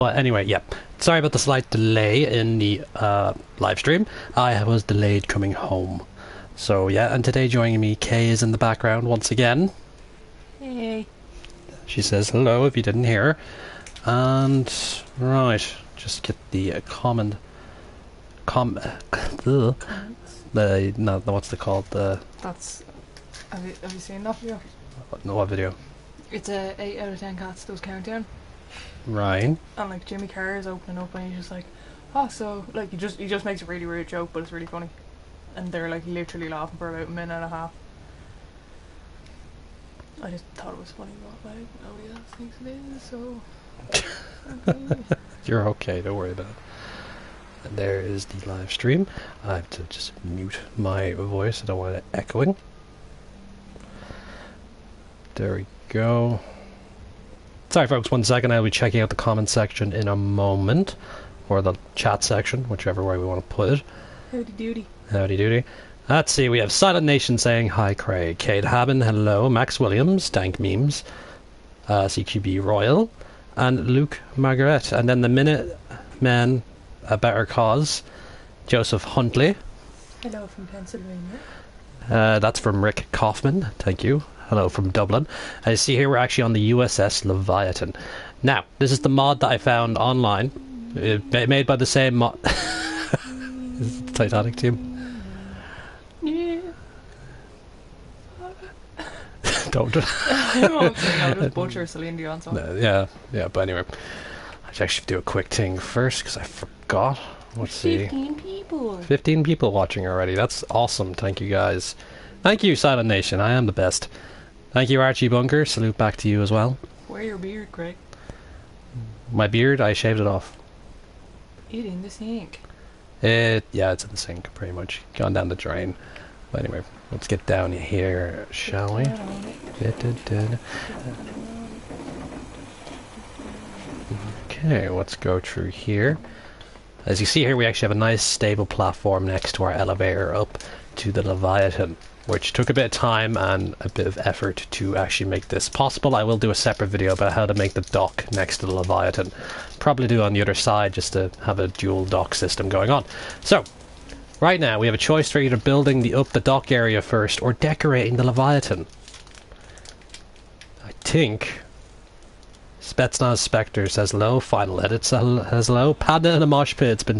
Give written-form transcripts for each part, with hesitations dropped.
But anyway, yeah. Sorry about the slight delay in the live stream. I was delayed coming home. So yeah, and today joining me, Kay is in the background once again. Hey. She says hello if you didn't hear her. And right, just get the Comments. what's it called? That's. Have you seen that video? What video? It's a 8 out of 10 cats. Those countdown. Right. And like Jimmy Carr is opening up and he's just like, oh, so like he just makes a really weird joke, but it's really funny. And they're like literally laughing for about a minute and a half. I just thought it was funny, but like nobody else thinks it is, so. Okay. You're okay, don't worry about it. And there is the live stream. I have to just mute my voice, I don't want it echoing. There we go. Sorry folks, 1 second, I'll be checking out the comment section in a moment. Or the chat section, whichever way we want to put it. Howdy doody. Howdy doody. Let's see, we have Silent Nation saying hi Craig, Kate Haben, hello, Max Williams, Dank Memes, CQB Royal, and Luke Margaret, and then the Minutemen, A Better Cause, Joseph Huntley. Hello from Pennsylvania. That's from Rick Kaufman, thank you. Hello from Dublin. I see here we're actually on the USS Leviathan. Now, this is the mod that I found online, made by the same mod. This is the Titanic team. Yeah. Don't. I won't sing, I'll just butcher Celine Dion song. Yeah, but anyway. I should actually do a quick thing first, because I forgot. Let's see. 15 people. 15 people watching already. That's awesome. Thank you, guys. Thank you, Silent Nation. I am the best. Thank you, Archie Bunker. Salute back to you as well. Wear your beard, Craig. My beard, I shaved it off. Eating the sink. Yeah, it's in the sink, pretty much. Gone down the drain. But anyway, let's get down here, shall we? Okay, let's go through here. As you see here, we actually have a nice stable platform next to our elevator up to the Leviathan, which took a bit of time and a bit of effort to actually make this possible. I will do a separate video about how to make the dock next to the Leviathan. Probably do it on the other side just to have a dual dock system going on. So, right now we have a choice for either building up the dock area first or decorating the Leviathan. I think Spetsnaz Spectre says hello. Final Edit says hello. Panda in a mosh pit. It's been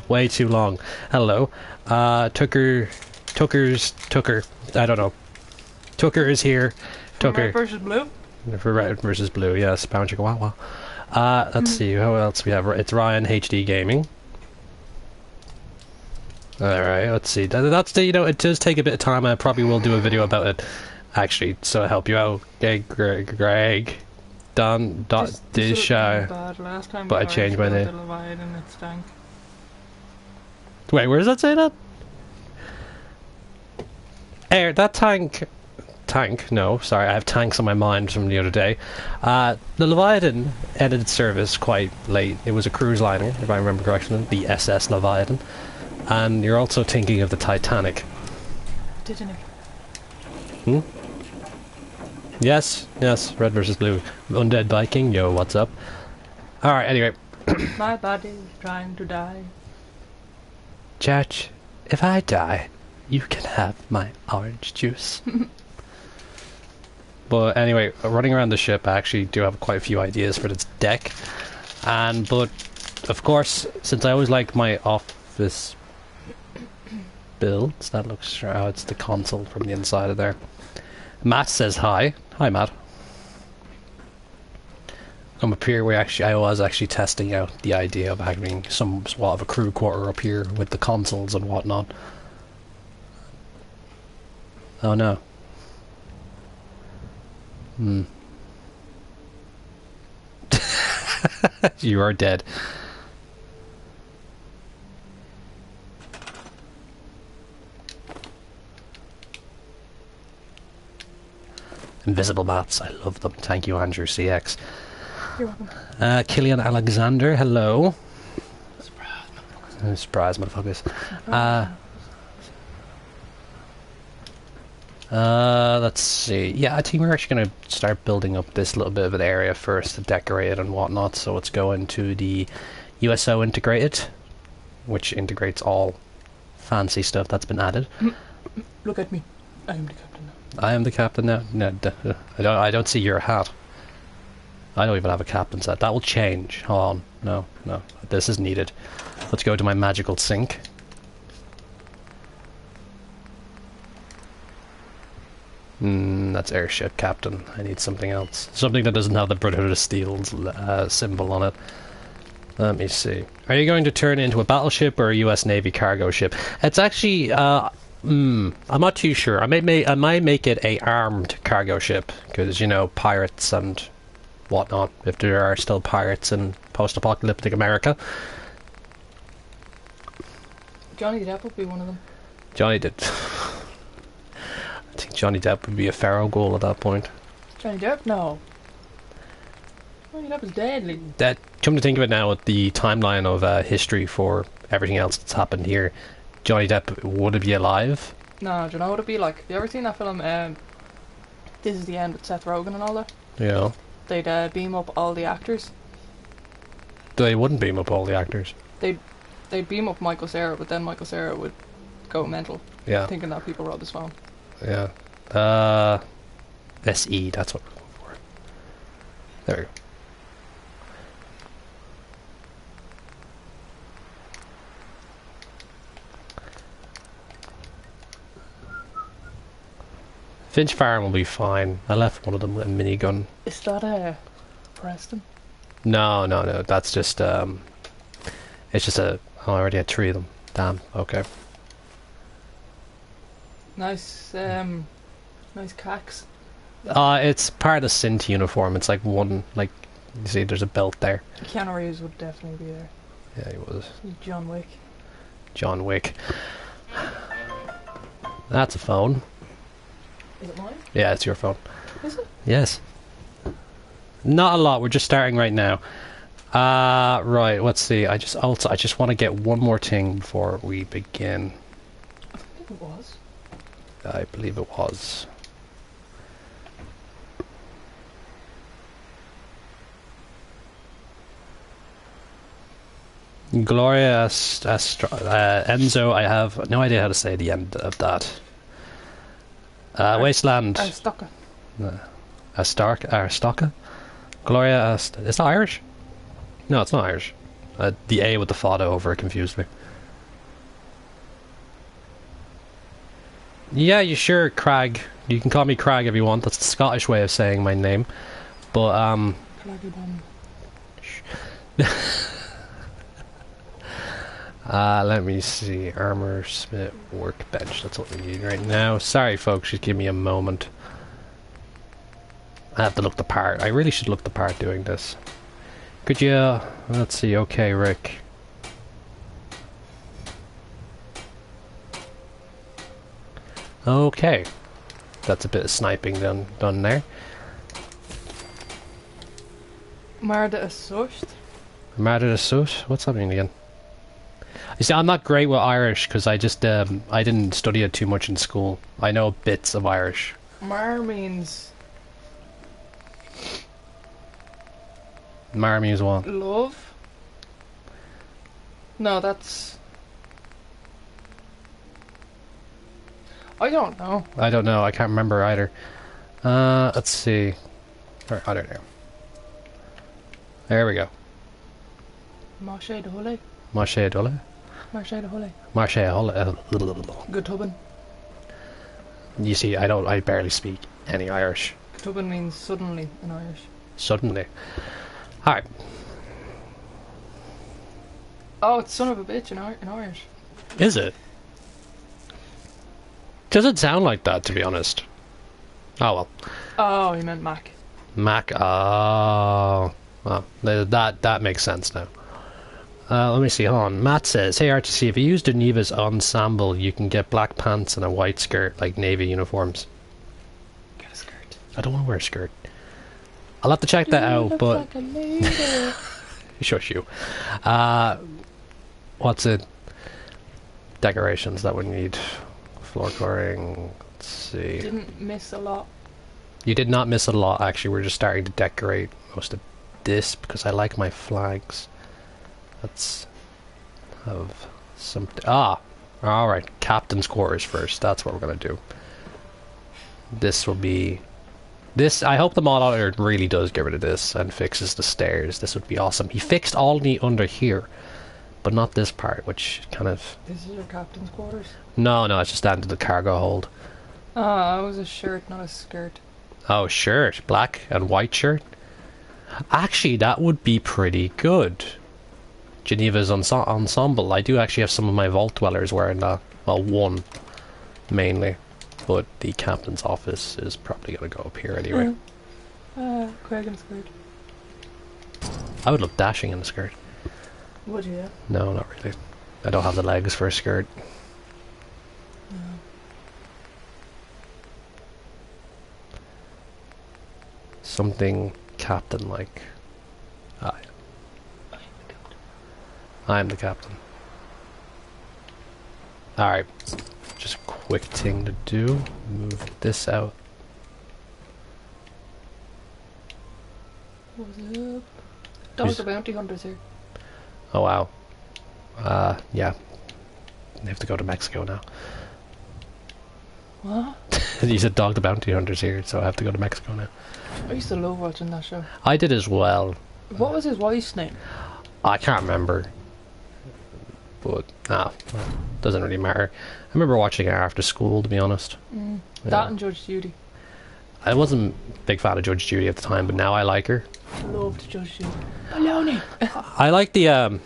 way too long. Hello. Tucker. I don't know. Tucker is here. Tucker. Red versus blue? For red versus blue, yes. Pound Chihuahua. Let's see. Who else we have? It's Ryan HD Gaming. Alright, let's see. That's the, it does take a bit of time. I probably will do a video about it, actually, so I'll help you out. Greg. This show. But I changed my name. Wait, where does that say that? Air, that tank, no, sorry, I have tanks on my mind from the other day. The Leviathan ended service quite late. It was a cruise liner, if I remember correctly, the SS Leviathan. And you're also thinking of the Titanic. Didn't it? Yes, red versus blue. Undead Viking, yo, what's up? Alright, anyway. My body's trying to die. Church, if I die, you can have my orange juice. But anyway, running around the ship, I actually do have quite a few ideas for this deck. But, of course, since I always like my office builds, that looks... Oh, it's the console from the inside of there. Matt says hi. Hi, Matt. Come up here, I was actually testing out the idea of having somewhat of a crew quarter up here with the consoles and whatnot. Oh no. You are dead. Invisible mats, I love them. Thank you, Andrew CX. You're welcome. Killian Alexander, hello. Surprise, motherfuckers. Surprise, motherfuckers. Let's see. Yeah, I think we're actually going to start building up this little bit of an area first to decorate it and whatnot. So let's go into the USO integrated, which integrates all fancy stuff that's been added. Look at me. I am the captain now. I am the captain now. No, I don't see your hat. I don't even have a captain's hat. That will change. Hold on. No, no. This is needed. Let's go to my magical sink. That's airship captain. I need something else. Something that doesn't have the Brotherhood of Steel symbol on it. Let me see. Are you going to turn it into a battleship or a US Navy cargo ship? It's actually, I'm not too sure. I might make it a armed cargo ship, because, you know, pirates and whatnot, if there are still pirates in post-apocalyptic America. Johnny Depp would be one of them. Johnny Depp. I think Johnny Depp would be a pharaoh ghoul at that point. Johnny Depp? No. Johnny Depp is deadly. That, come to think of it now, with the timeline of history for everything else that's happened here, Johnny Depp, would he be alive? No, do you know what it'd be like? Have you ever seen that film, This Is the End with Seth Rogen and all that? Yeah. They'd beam up all the actors. They wouldn't beam up all the actors. They'd beam up Michael Cera, but then Michael Cera would go mental. Yeah. Thinking that people wrote his phone. Yeah. SE, that's what we're going for. There we go. Finch Farm will be fine. I left one of them with a minigun. Is that Preston? No, that's just it's just a... Oh, I already had 3 of them. Damn, okay. Nice, nice cacks. It's part of the synth uniform. It's like one, like, you see there's a belt there. Keanu Reeves would definitely be there. Yeah, he was. John Wick. John Wick. That's a phone. Is it mine? Yeah, it's your phone. Is it? Yes. Not a lot, we're just starting right now. Right, let's see. I just want to get one more thing before we begin. I think it was. I believe it was. Gloria Enzo, I have no idea how to say the end of that. Wasteland. Arstotka. Arstotka? Gloria is that Irish? No, it's not Irish. The A with the fada over it confused me. Yeah, you sure, Crag. You can call me Crag if you want. That's the Scottish way of saying my name. But, let me see. Armor Smith Workbench. That's what we need right now. Sorry, folks. Just give me a moment. I have to look the part. I really should look the part doing this. Could you... let's see. Okay, Rick. Okay. That's a bit of sniping done there. Marda Assust? Marda Assust? What's that mean again? You see, I'm not great with Irish because I just I didn't study it too much in school. I know bits of Irish. Mar means... Mar means what? Love? No, that's... I don't know. I don't know. I can't remember either. Let's see. I don't know. There we go. Marche de Hulle? Marche Dole? Marche de Hulle. Marche Hulle. Good Tubbin. You see, I barely speak any Irish. Tubbin means suddenly in Irish. Suddenly. Alright. Oh, it's son of a bitch in Irish. Is it? Doesn't sound like that, to be honest. Oh well. Oh, he meant Mac. Mac. Oh. Well, that makes sense now. Let me see. Hold on. Matt says, "Hey RTC, if you use Geneva's ensemble, you can get black pants and a white skirt like Navy uniforms." Get a skirt. I don't want to wear a skirt. I'll have to check that out, but... Like a lady. Shush you. What's it? Decorations that we need. Floor coloring. Let's see. Didn't miss a lot. You did not miss a lot, actually. We're just starting to decorate most of this because I like my flags. Let's have something. Ah! Alright, captain's quarters first. That's what we're going to do. This will be... This, I hope the mod editor really does get rid of this and fixes the stairs. This would be awesome. He fixed all the under here, but not this part, which kind of... This is your captain's quarters? No, it's just down to the cargo hold. Ah, it was a shirt, not a skirt. Oh, shirt. Black and white shirt. Actually, that would be pretty good. Geneva's ensemble. I do actually have some of my Vault Dwellers wearing that. Well, one, mainly. But the captain's office is probably going to go up here anyway. Craig in a skirt. I would look dashing in a skirt. Would you? Yeah? No, not really. I don't have the legs for a skirt. No. Something captain-like. I'm the captain. Alright. Just a quick thing to do. Move this out. What's up? Dog the bounty hunters here. Oh wow. Yeah. They have to go to Mexico now. What? You said Dog the Bounty Hunter's here, so I have to go to Mexico now. I used to love watching that show. I did as well. What was his wife's name? I can't remember. But, doesn't really matter. I remember watching it after school, to be honest. Yeah. That and Judge Judy. I wasn't a big fan of Judge Judy at the time, but now I like her. Loved Judge Judy. Baloney! I like the,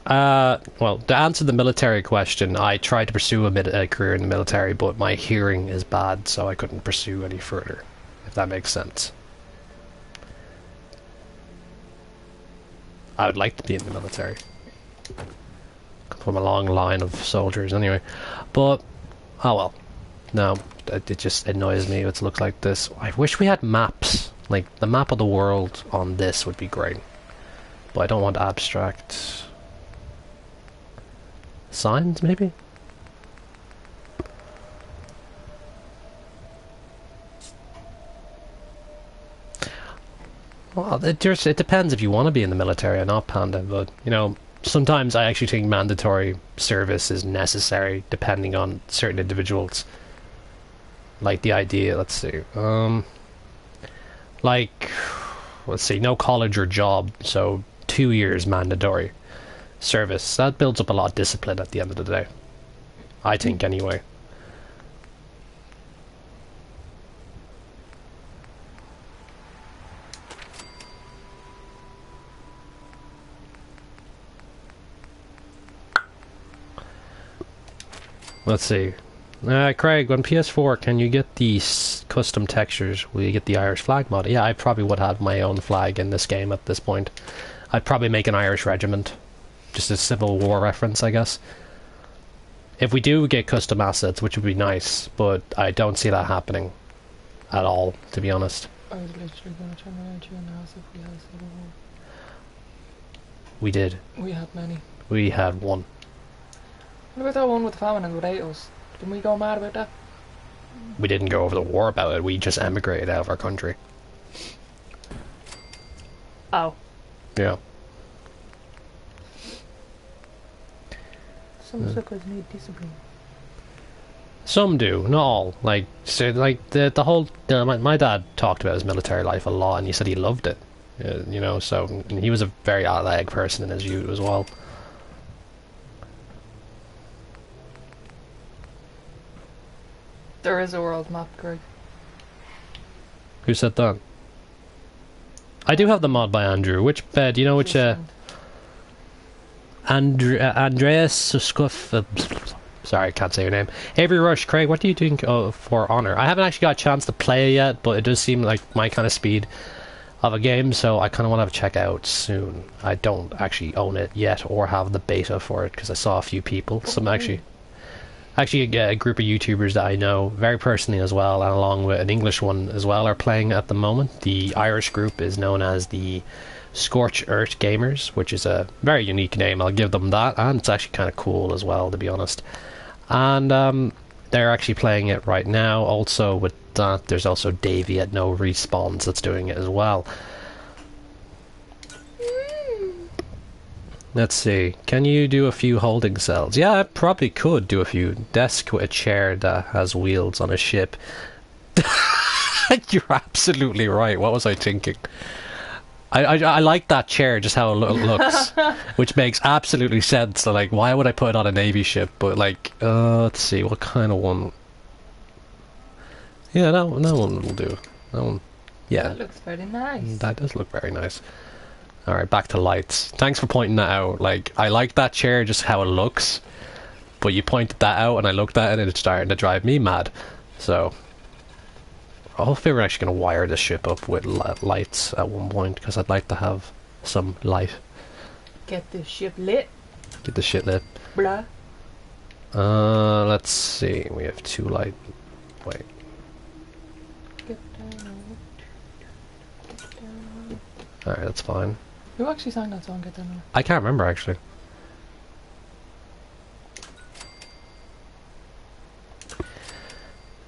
well, to answer the military question, I tried to pursue a career in the military, but my hearing is bad, so I couldn't pursue any further, if that makes sense. I would like to be in the military. Come from a long line of soldiers anyway. But, oh well. No, it just annoys me. It looks like this. I wish we had maps. Like, the map of the world on this would be great. But I don't want abstract... signs, maybe? Well, it depends if you want to be in the military or not, Panda, but, you know, sometimes I actually think mandatory service is necessary, depending on certain individuals. Like the idea, let's see, like, let's see, no college or job, so 2 years mandatory service. That builds up a lot of discipline at the end of the day. I think, anyway. Let's see. Craig, on PS4, can you get these custom textures? Will you get the Irish flag mod? Yeah, I probably would have my own flag in this game at this point. I'd probably make an Irish regiment. Just a Civil War reference, I guess. If we do get custom assets, which would be nice, but I don't see that happening at all, to be honest. I was literally going to turn around to you and ask if we had a Civil War. We did. We had many. We had one. What about that one with the famine and the potatoes? Didn't we go mad about that? We didn't go over the war about it, we just emigrated out of our country. Oh. Yeah. Some suckers need discipline. Some do, not all. Like, so, like the whole. My dad talked about his military life a lot, and he said he loved it. You know, so and he was a very athletic person in his youth as well. There is a world map, Greg. Who said that? I do have the mod by Andrew. Which bed? Do you know which? Andreas Scuff. Sorry, I can't say your name. Avery Rush, Craig, what do you think for Honor? I haven't actually got a chance to play it yet, but it does seem like my kind of speed of a game, so I kind of want to have a check out soon. I don't actually own it yet or have the beta for it because I saw a few people. Some actually a group of YouTubers that I know very personally as well, and along with an English one as well, are playing at the moment. The Irish group is known as the Scorch Earth Gamers, which is a very unique name, I'll give them that, and it's actually kind of cool as well, to be honest. And they're actually playing it right now. Also, with that, there's also Davey at No Respawns that's doing it as well. Let's see. Can you do a few holding cells? Yeah, I probably could do a few. Desk with a chair that has wheels on a ship. You're absolutely right. What was I thinking? I like that chair, just how it looks, which makes absolutely sense. So, like, why would I put it on a Navy ship? But, like, let's see, what kind of one? Yeah, that one will do. That one, yeah. That looks very nice. That does look very nice. Alright, back to lights. Thanks for pointing that out. Like, I like that chair, just how it looks, but you pointed that out and I looked at it and it's starting to drive me mad. So, hopefully we're actually going to wire this ship up with lights at one point, because I'd like to have some light. Get the ship lit. Get the shit lit. Blah. Let's see. We have 2 light. Wait. Get down. Get down. Alright, that's fine. Who actually sang that song? Get down. I can't remember, actually.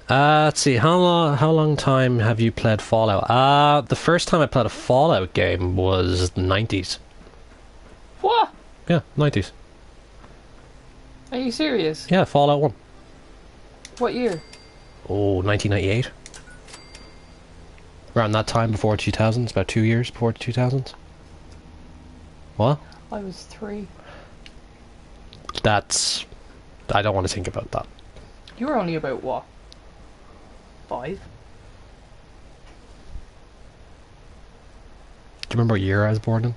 Let's see, how long time have you played Fallout? The first time I played a Fallout game was the 90s. What? Yeah, 90s. Are you serious? Yeah, Fallout 1. What year? Oh, 1998. Around that time before 2000s, about 2 years before 2000s. What? I was 3. That's... I don't want to think about that. You were only about what? 5? Do you remember what year I was born in?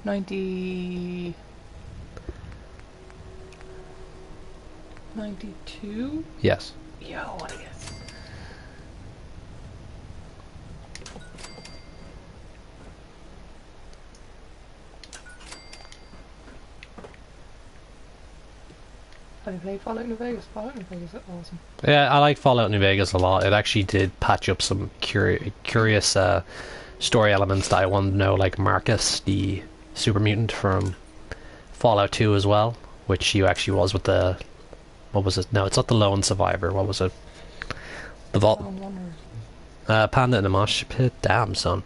92? Yes. Yo, what I guess. Have you played Fallout New Vegas? Fallout New Vegas is awesome. Yeah, I like Fallout New Vegas a lot. It actually did patch up some curious story elements that I wanted to know, like Marcus, the super mutant from Fallout 2 as well, which he actually was with the... What was it? No, it's not the Lone Survivor. What was it? The Vault... Panda in the Mosh Pit. Damn, son.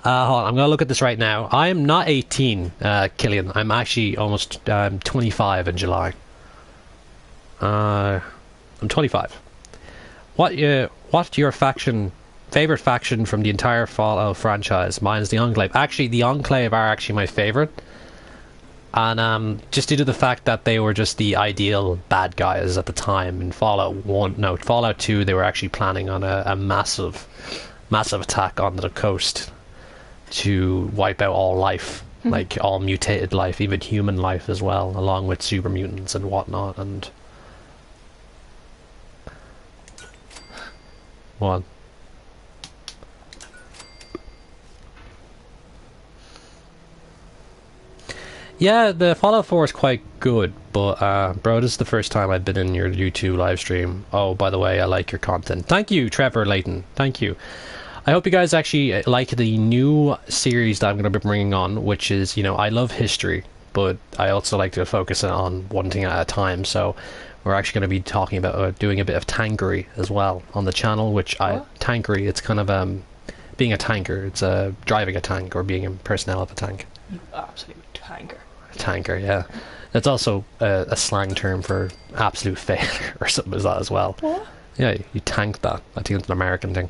Hold on, I'm going to look at this right now. I am not 18, Killian. I'm actually almost 25 in July. I'm 25. What your favorite faction from the entire Fallout franchise? Mine's the Enclave. Actually, the Enclave are actually my favorite, and just due to the fact that they were just the ideal bad guys at the time. In Fallout 2, they were actually planning on a massive attack onto the coast to wipe out all life, like all mutated life, even human life as well, along with super mutants and whatnot. And what? Yeah, the Fallout 4 is quite good, but bro, this is the first time I've been in your YouTube live stream. Oh, by the way, I like your content. Thank you, Trevor Layton. Thank you. I hope you guys actually like the new series that I'm going to be bringing on, which is, you know, I love history, but I also like to focus on one thing at a time. So we're actually going to be talking about doing a bit of tankery as well on the channel, which tankery, it's kind of being a tanker. It's driving a tank or being a personnel of a tank. You absolute tanker. Tanker, yeah. It's also a slang term for absolute failure or something as that as well. What? Yeah, you tank that. I think it's an American thing.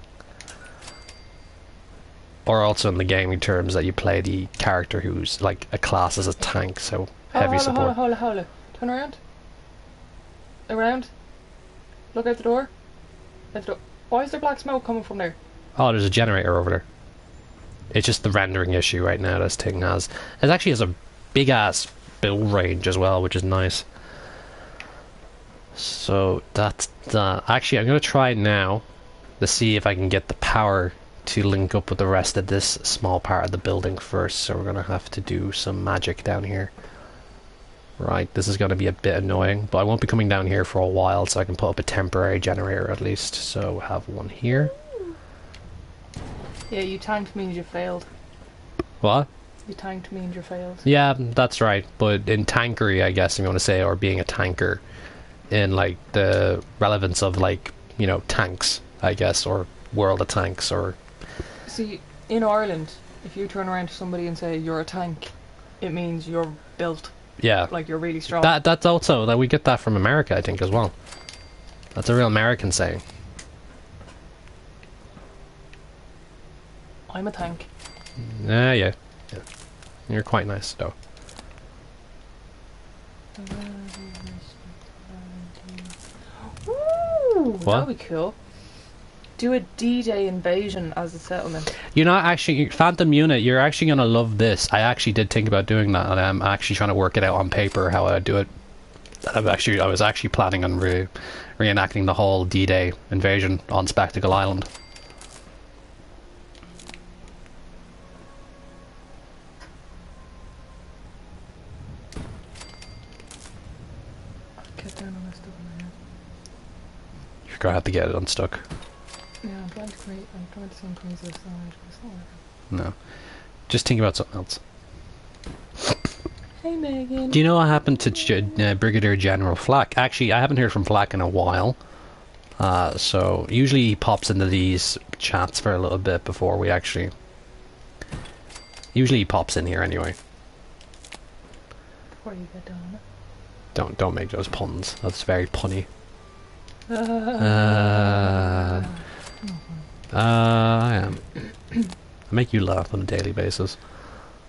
Or also in the gaming terms that you play the character who's like a class as a tank, so heavy support. Hold it. Turn around. Around. Look out the door. Out the door. Why is there black smoke coming from there? Oh, there's a generator over there. It's just the rendering issue right now this thing has. It actually has a big ass build range as well, which is nice. So that's that. Actually, I'm going to try now to see if I can get the power to link up with the rest of this small part of the building first. So we're going to have to do some magic down here. Right, this is going to be a bit annoying, but I won't be coming down here for a while, so I can put up a temporary generator at least. So we'll have one here. Yeah, you tanked means you failed. What? You tanked means you failed. Yeah, that's right. But in tankery, I guess, if you want to say, or being a tanker, in like the relevance of like, you know, tanks, I guess, or World of Tanks, or See, in Ireland, if you turn around to somebody and say you're a tank, it means you're built, yeah. like you're really strong. That's also that we get that from America, I think, as well. That's a real American saying. I'm a tank. Yeah. You're quite nice, though. Ooh, What? that'd be cool. Do a D-Day invasion as a settlement. You know, actually, Phantom Unit, you're actually going to love this. I actually did think about doing that, and I'm actually trying to work it out on paper how I'd do it. I was actually planning on reenacting the whole D-Day invasion on Spectacle Island. Get down on this stuff in my head. You're going to have to get it unstuck. Yeah, I'm trying to synchronize this side. It's not working. No. Just think about something else. Hey, Megan. Do you know what happened to Brigadier General Flack? Actually, I haven't heard from Flack in a while. So usually he pops into these chats for a little bit before we actually... Usually he pops in here anyway. Before you get down on it. Don't make those puns. That's very punny. I am. I make you laugh on a daily basis.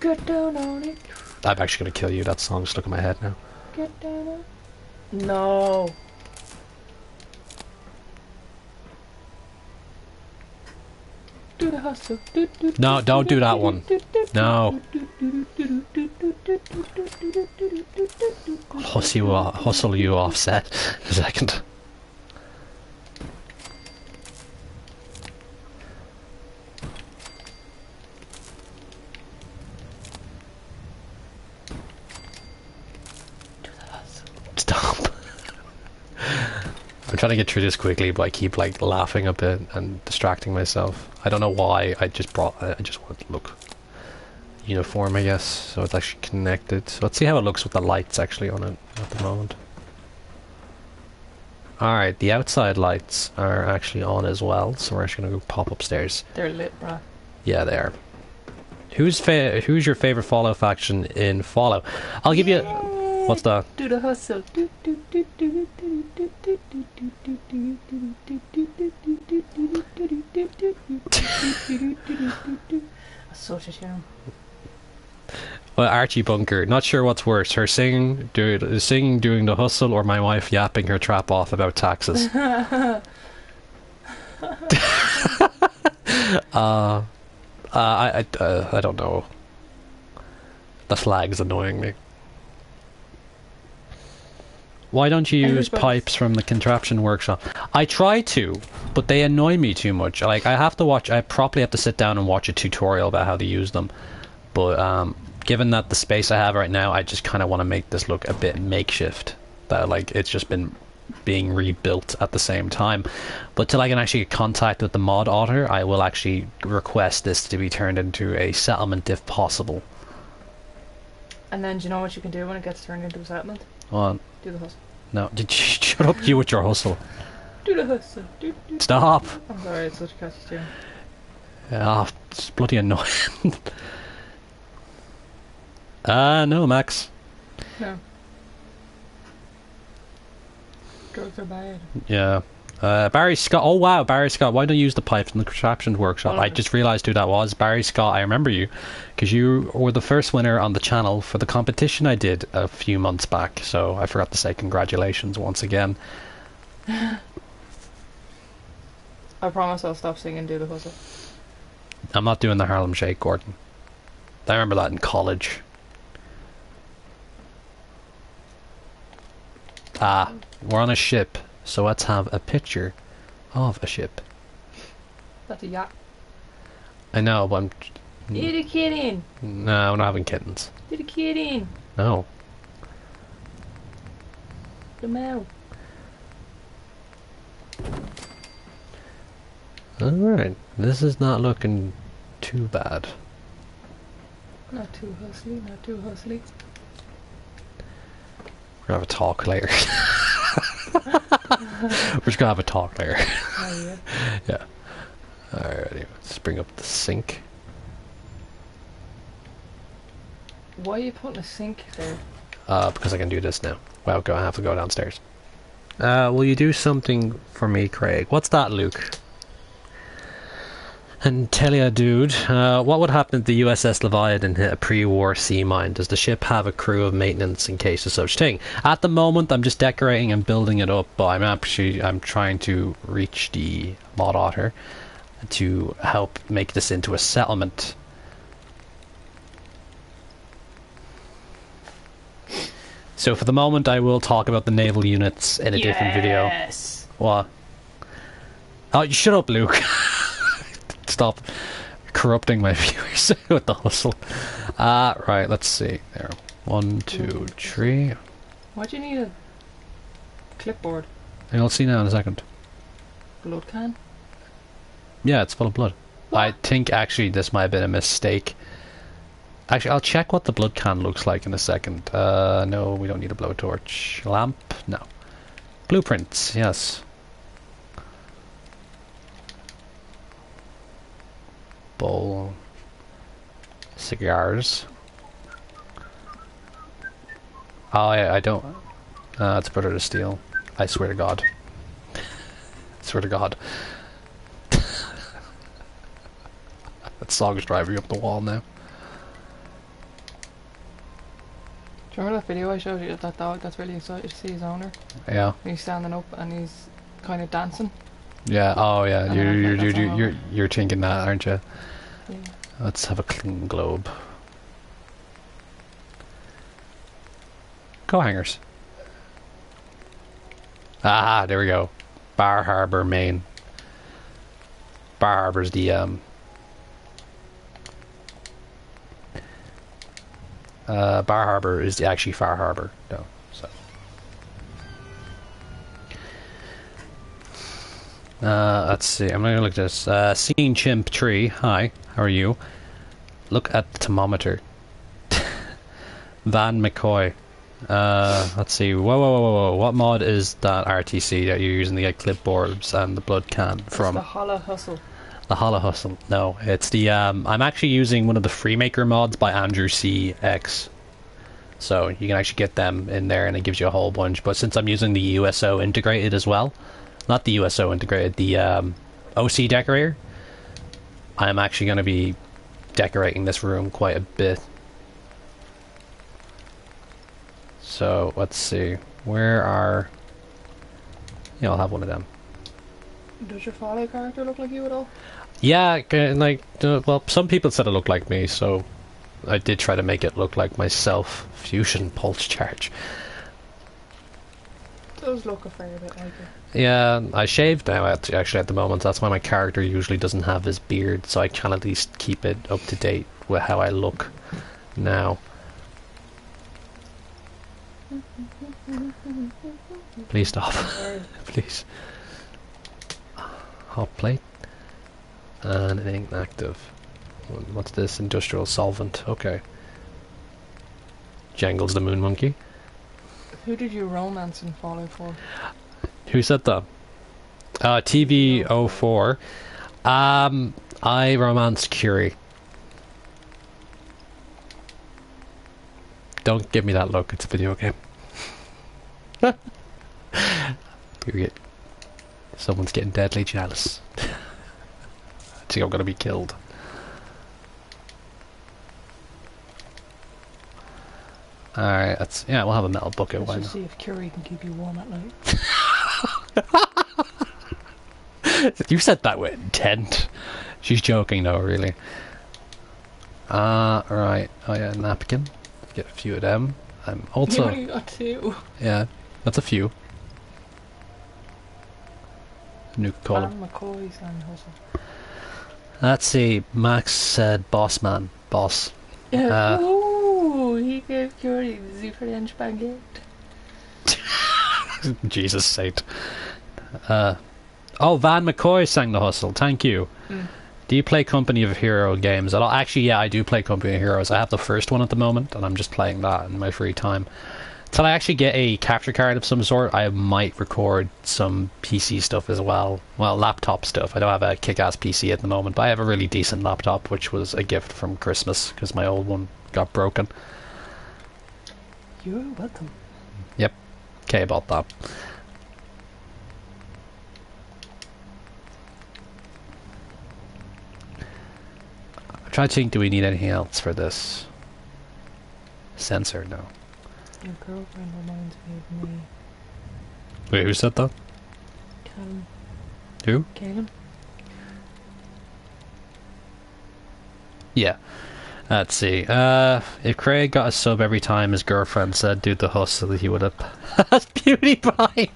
Get down on it. I'm actually gonna kill you. That song's stuck in my head now. Get down on it. No. Do the hustle. No, don't do that one. No. Hustle you offset a second. Stop. I'm trying to get through this quickly, but I keep like laughing a bit and distracting myself. I don't know why. I just want to look uniform, I guess, so it's actually connected. So let's see how it looks with the lights actually on it at the moment. Alright, the outside lights are actually on as well, so we're actually going to go pop upstairs. They're lit, bruh. Yeah, they are. Who's your favourite Fallout faction in Fallout? I'll give you... What's that? Do the hustle. That's such a tune. Well, Archie Bunker. Not sure what's worse, her singing doing the hustle, or my wife yapping her trap off about taxes. I don't know. The flag's annoying me. Why don't you use pipes from the contraption workshop? I try to, but they annoy me too much. Like, I probably have to sit down and watch a tutorial about how to use them. But given that the space I have right now, I just kind of want to make this look a bit makeshift. That like it's just been being rebuilt at the same time. But till I can actually get contact with the mod author, I will actually request this to be turned into a settlement if possible. And then do you know what you can do when it gets turned into a settlement? What? Do the hustle. No, shut up, you with your hustle. Do the hustle. Stop. I'm sorry, it's such a catchy tune. Ah, it's bloody annoying. No, Max. No. Drugs are bad. Yeah. Barry Scott. Oh wow, Barry Scott. Why don't you use the pipes in the contraptions workshop? I just realised who that was. Barry Scott. I remember you, because you were the first winner on the channel for the competition I did a few months back. So I forgot to say congratulations once again. I promise I'll stop singing Do the Hustle. I'm not doing the Harlem Shake, Gordon. I remember that in college. Ah, we're on a ship. So let's have a picture of a ship. That's a yacht. I know, but I'm... Get a kid in. No, we're not having kittens. Get a kid in. No. The mouth. Alright, this is not looking too bad. Not too hustly, not too hustly. We're gonna have a talk later. We're just gonna have a talk there. Oh, yeah. Yeah. Alrighty, let's bring up the sink. Why are you putting a sink there? Because I can do this now. Well, I have to go downstairs. Will you do something for me, Craig? What's that, Luke? And tell ya, dude, what would happen if the USS Leviathan hit a pre-war sea mine? Does the ship have a crew of maintenance in case of such thing? At the moment, I'm just decorating and building it up, but I'm trying to reach the mod otter to help make this into a settlement. So for the moment, I will talk about the naval units in a different video. Yes. What? Oh, you shut up, Luke. Stop corrupting my viewers with the hustle. Right, let's see. There. 1, 2, 3. Why do you need a clipboard? You'll see now in a second. Blood can? Yeah, it's full of blood. What? I think actually this might have been a mistake. Actually, I'll check what the blood can looks like in a second. No, we don't need a blowtorch. Lamp? No. Blueprints, yes. Bowl. Cigars. Oh, yeah, I don't... it's better to steal. I swear to God. I swear to God. That song's driving up the wall now. Do you remember that video I showed you of that dog that's really excited to see his owner? Yeah. And he's standing up and he's kind of dancing. Yeah. Oh, yeah. I don't know if that's You're thinking that, aren't you? Yeah. Let's have a clean globe. Go hangers. Ah, there we go. Bar Harbor, Maine. Bar Harbor's the Bar Harbor is actually Far Harbor, no. So. Let's see. I'm gonna look at this. Seeing Chimp Tree. Hi. How are you? Look at the thermometer. Van McCoy. Let's see. Whoa. What mod is that RTC that you're using to get clipboards and the blood can from? It's the Holla Hustle. The Holla Hustle. No, it's the I'm actually using one of the Freemaker mods by Andrew CX. So you can actually get them in there and it gives you a whole bunch. But since I'm using the USO integrated as well, not the USO integrated, the OC decorator, I'm actually going to be decorating this room quite a bit. So let's see. Where are... Yeah, I'll have one of them. Does your follow character look like you at all? Yeah, like, well, some people said it looked like me, so I did try to make it look like myself. Fusion pulse charge. It does look a fair bit like it. Yeah, I shaved now actually at the moment. That's why my character usually doesn't have his beard, so I can at least keep it up to date with how I look now. Please stop. Please. Hot plate. And it ain't active. What's this? Industrial solvent. Okay. Jangles the moon monkey. Who did you romance and follow for? Who said that? TV04. I romanced Curie. Don't give me that look, it's a video game. Someone's getting deadly jealous. I think I'm gonna be killed. Alright, yeah, we'll have a metal bucket. Let's Why just not? see if Curie can keep you warm at night. You said that with intent. She's joking though, really. Right. Oh yeah, napkin. Get a few of them. I'm also... You only got 2. Yeah, that's a few. New call. McCoy's and Hustle. Let's see. Max said boss man. Boss. Oh, he gave Curie the French baguette. Jesus saint. Oh, Van McCoy sang the hustle. Thank you. Do you play Company of Hero games at all? Actually, yeah, I do play Company of Heroes. I have the first one at the moment, and I'm just playing that in my free time. Till I actually get a capture card of some sort, I might record some PC stuff as well. Well, laptop stuff. I don't have a kick-ass PC at the moment, but I have a really decent laptop, which was a gift from Christmas, because my old one got broken. You're welcome. Yep. Okay, about that. I'm trying to think, do we need anything else for this? Sensor, no. Your girlfriend reminds me of me. Wait, who said that? Callum. Who? Caleb? Yeah. Let's see. If Craig got a sub every time his girlfriend said do the hustle, he would have passed PewDiePie.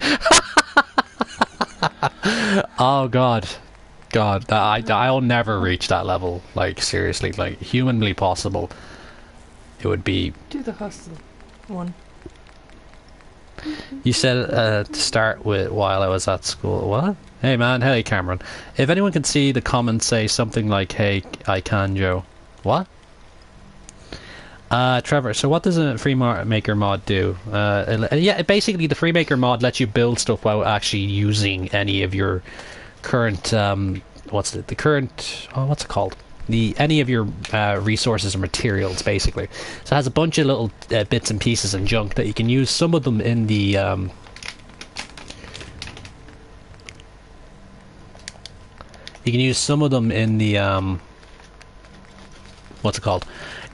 Oh god. God, I'll never reach that level. Like, seriously, like, humanly possible. It would be... Do the hustle. One. You said to start with while I was at school. What? Hey man, hey Cameron. If anyone can see the comments say something like, hey, I can, Joe. What? Trevor, so what does a free maker mod do? Yeah, basically the free maker mod lets you build stuff without actually using any of your current, what's it called? Any of your resources or materials, basically. So it has a bunch of little bits and pieces and junk that you can use. Some of them in the you can use some of them in the what's it called?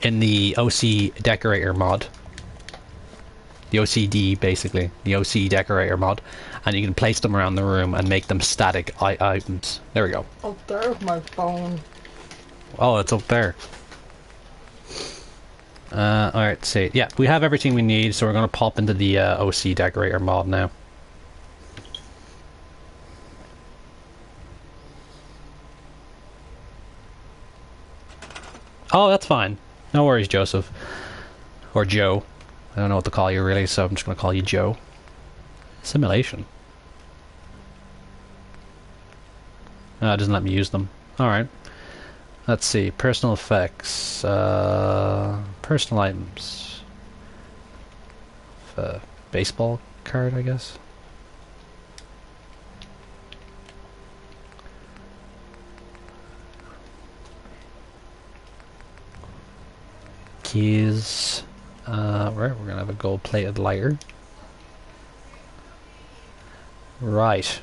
In the OC decorator mod. The OCD, basically. The OC decorator mod. And you can place them around the room and make them static items. There we go. Oh, there's my phone. Oh, it's up there. Alright, see. Yeah, we have everything we need, so we're going to pop into the OC decorator mod now. Oh, that's fine. No worries, Joseph. Or Joe. I don't know what to call you, really, so I'm just going to call you Joe. Simulation. It doesn't let me use them. Alright. Let's see. Personal effects. Personal items. Baseball card, I guess. Keys. Right, we're gonna have a gold-plated lighter. Right.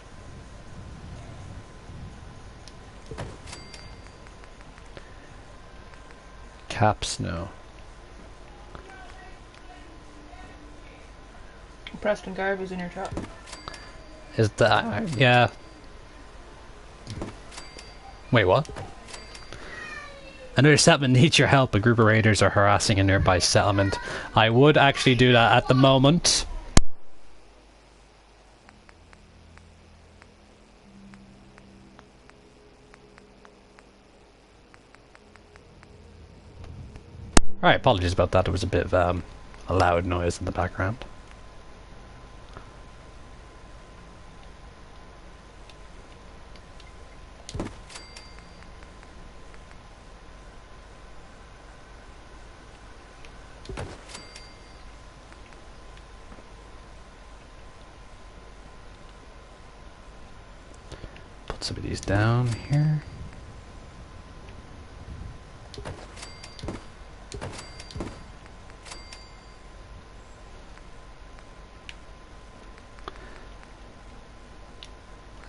Caps, no. Preston Garvey's in your chat. Is that... yeah. Wait, what? Another settlement needs your help. A group of raiders are harassing a nearby settlement. I would actually do that at the moment. Alright, apologies about that. There was a bit of a loud noise in the background. Put some of these down here.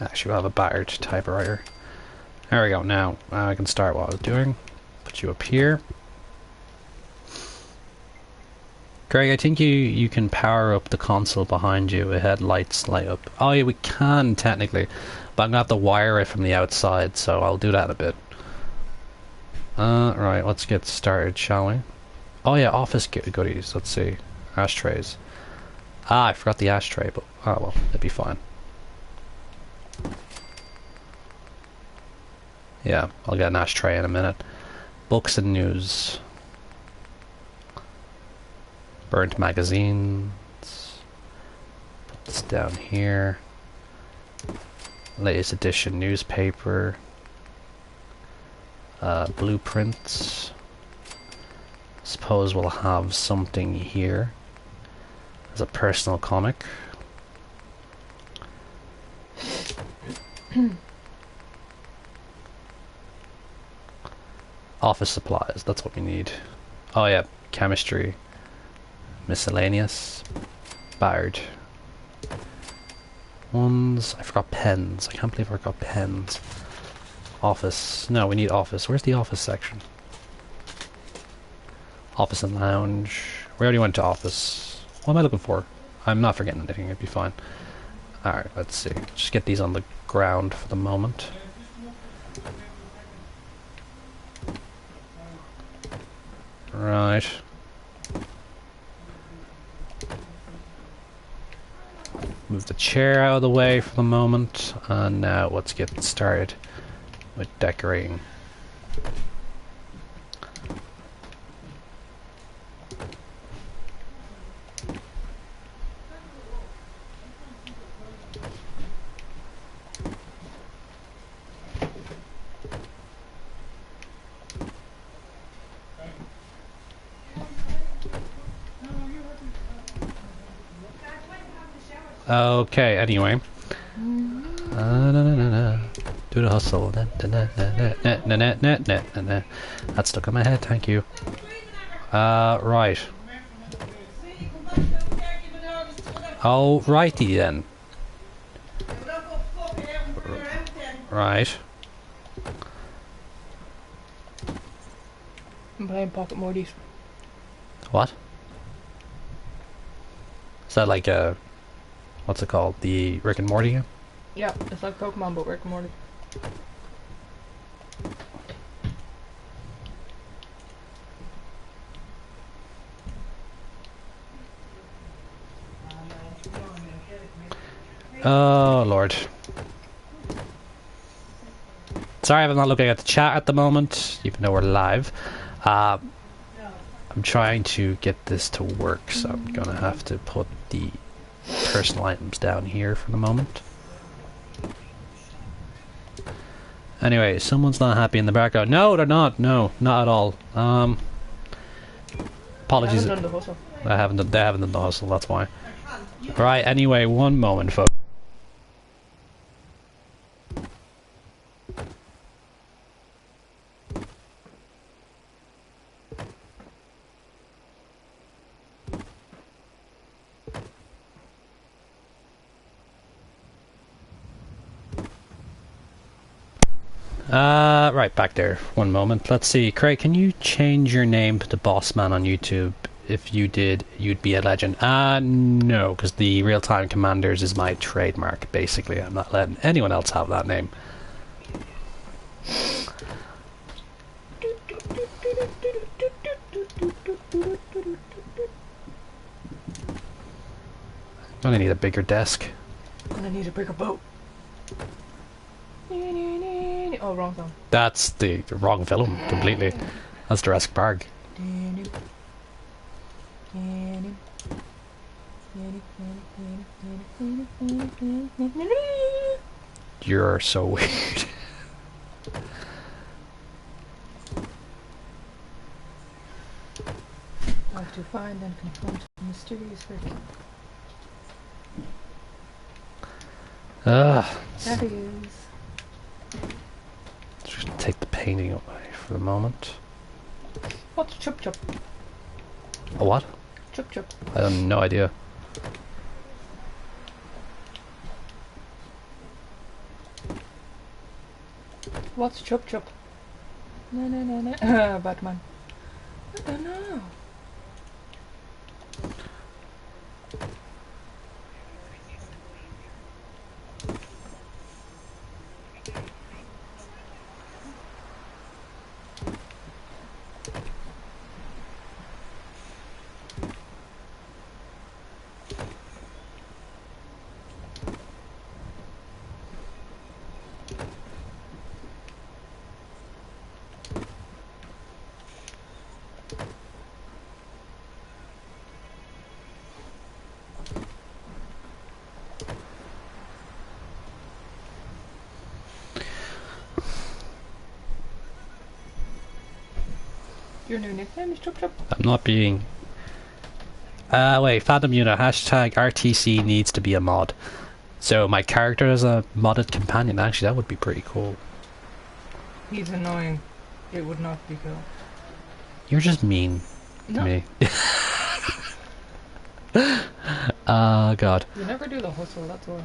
Actually, we'll have a battered typewriter. There we go. Now I can start what I was doing. Put you up here. Greg, I think you can power up the console behind you. It had lights light up. Oh yeah, we can technically, but I'm gonna have to wire it from the outside, so I'll do that in a bit. Right, let's get started, shall we? Oh yeah, office goodies. Let's see, ashtrays. Ah, I forgot the ashtray, but oh well, it'd be fine. Yeah, I'll get an ashtray in a minute. Books and news. Burnt magazines. Put this down here. Latest edition newspaper. Blueprints. Suppose we'll have something here. As a personal comic. Office supplies, that's what we need. Oh yeah, chemistry. Miscellaneous. Bard. Ones. I forgot pens. I can't believe I forgot pens. Office. No, we need office. Where's the office section? Office and lounge. We already went to office. What am I looking for? I'm not forgetting anything, it'd be fine. Alright, let's see. Just get these on the ground for the moment. Right. Move the chair out of the way for the moment. And now let's get started with decorating. Okay, anyway. Do the hustle. That's stuck in my head, thank you. Right. Oh, righty then. Right. I'm playing Pocket Mortys. What? Is that like a... What's it called? The Rick and Morty game? Yeah, it's like Pokemon but Rick and Morty. Oh, Lord. Sorry I'm not looking at the chat at the moment, even though we're live. I'm trying to get this to work, so I'm gonna have to put the personal items down here for the moment. Anyway, someone's not happy in the background. No, they're not. No, not at all. Apologies. I haven't done the hustle. They haven't done the hustle, that's why. Right, anyway, one moment, folks. Right, back there. One moment. Let's see. Craig, can you change your name to Bossman on YouTube? If you did, you'd be a legend. No, because the Real-Time Commanders is my trademark, basically. I'm not letting anyone else have that name. I'm gonna need a bigger desk. I'm gonna need a bigger boat. Oh, wrong song. That's the wrong film, completely. That's Jurassic Park. You're so weird. How to find and confront a mysterious figure. There he is. Just take the painting away for the moment. What's Chup Chup? A what? Chup Chup. I have no idea. What's Chup Chup? No. Batman. I don't know. Your new nickname is Chup Chup? I'm not being Wait, Phantom Unit, hashtag RTC needs to be a mod. So my character is a modded companion. Actually, that would be pretty cool. He's annoying. It would not be cool. You're just mean to me. God. You never do the hustle, that's all.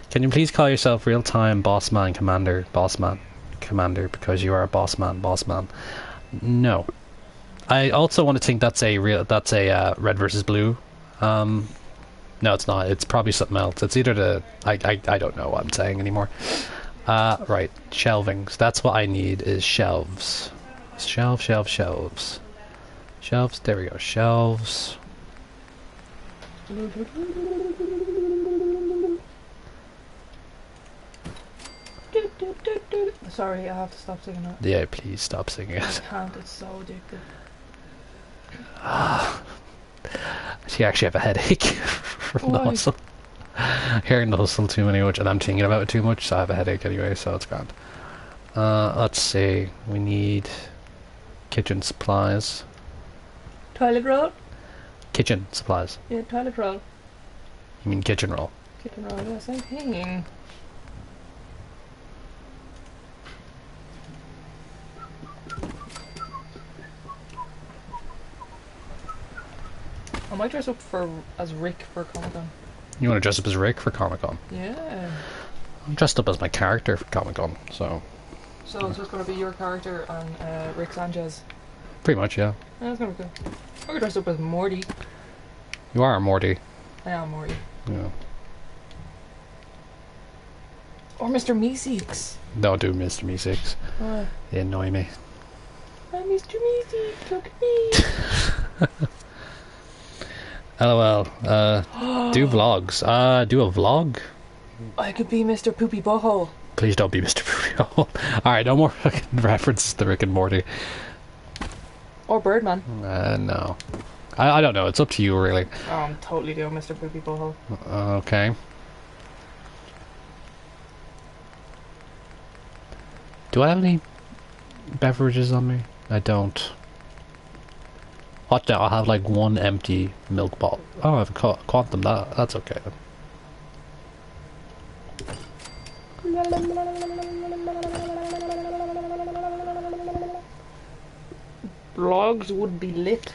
Can you please call yourself real-time bossman commander, bossman commander, because you are a bossman. No. I also want to think that's a red versus blue. No, it's not. It's probably something else. It's either the I don't know what I'm saying anymore. Right, shelvings. That's what I need is shelves. Shelves. There we go. Shelves. Sorry, I have to stop singing that. Yeah, please stop singing I it. can't, it's so addictive. She actually have a headache from the Why? hustle. Hearing the hustle too much, and I'm thinking about it too much, so I have a headache anyway, so it's grand. Let's see. We need kitchen supplies. Toilet roll? Kitchen supplies. Yeah, toilet roll. You mean kitchen roll? Kitchen roll, yeah, same thing. I might dress up as Rick for Comic-Con. You want to dress up as Rick for Comic-Con? Yeah. I'm dressed up as my character for Comic-Con, so... So it's just going to be your character and Rick Sanchez. Pretty much, yeah. Yeah, that's going to be cool. I'm going to dress up as Morty. You are Morty. I am Morty. Yeah. Or Mr. Meeseeks. Don't do Mr. Meeseeks. Why? They annoy me. I'm Mr. Meeseeks, look at me. LOL. Do vlogs. Do a vlog? I could be Mr. Poopy Butthole. Please don't be Mr. Poopy. Alright, no more fucking references to Rick and Morty. Or Birdman. No. I don't know, it's up to you, really. Oh, I'm totally doing Mr. Poopy Butthole. Okay. Do I have any beverages on me? I don't. Watch out, I have like one empty milk bottle. Oh, I have a quantum, that's okay then. Vlogs would be lit.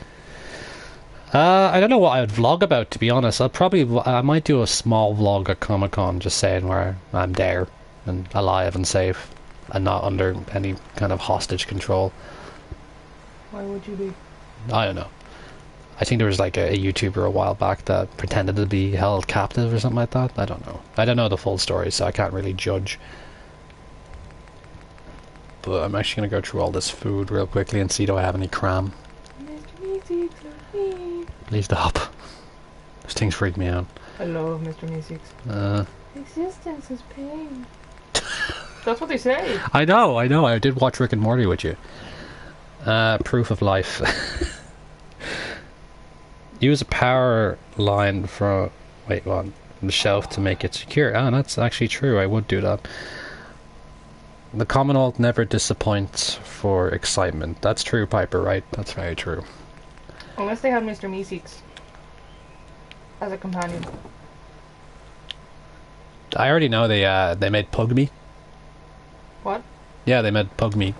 I don't know what I would vlog about, to be honest. I might do a small vlog at Comic-Con, just saying where I'm there and alive and safe and not under any kind of hostage control. Why would you be? I don't know. I think there was like a YouTuber a while back that pretended to be held captive or something like that. I don't know. I don't know the full story, so I can't really judge. But I'm actually going to go through all this food real quickly and see do I have any cram. Please stop. Those things freak me out. I love Mr. Meeseeks. Existence is pain. That's what they say. I know. I did watch Rick and Morty with you. Proof of life. Use a power line from... Wait, what? The shelf to make it secure. Ah, that's actually true. I would do that. The Commonwealth never disappoints for excitement. That's true, Piper, right? That's very true. Unless they had Mr. Meeseeks as a companion. I already know they made pug meat. What? Yeah, they made pug meat.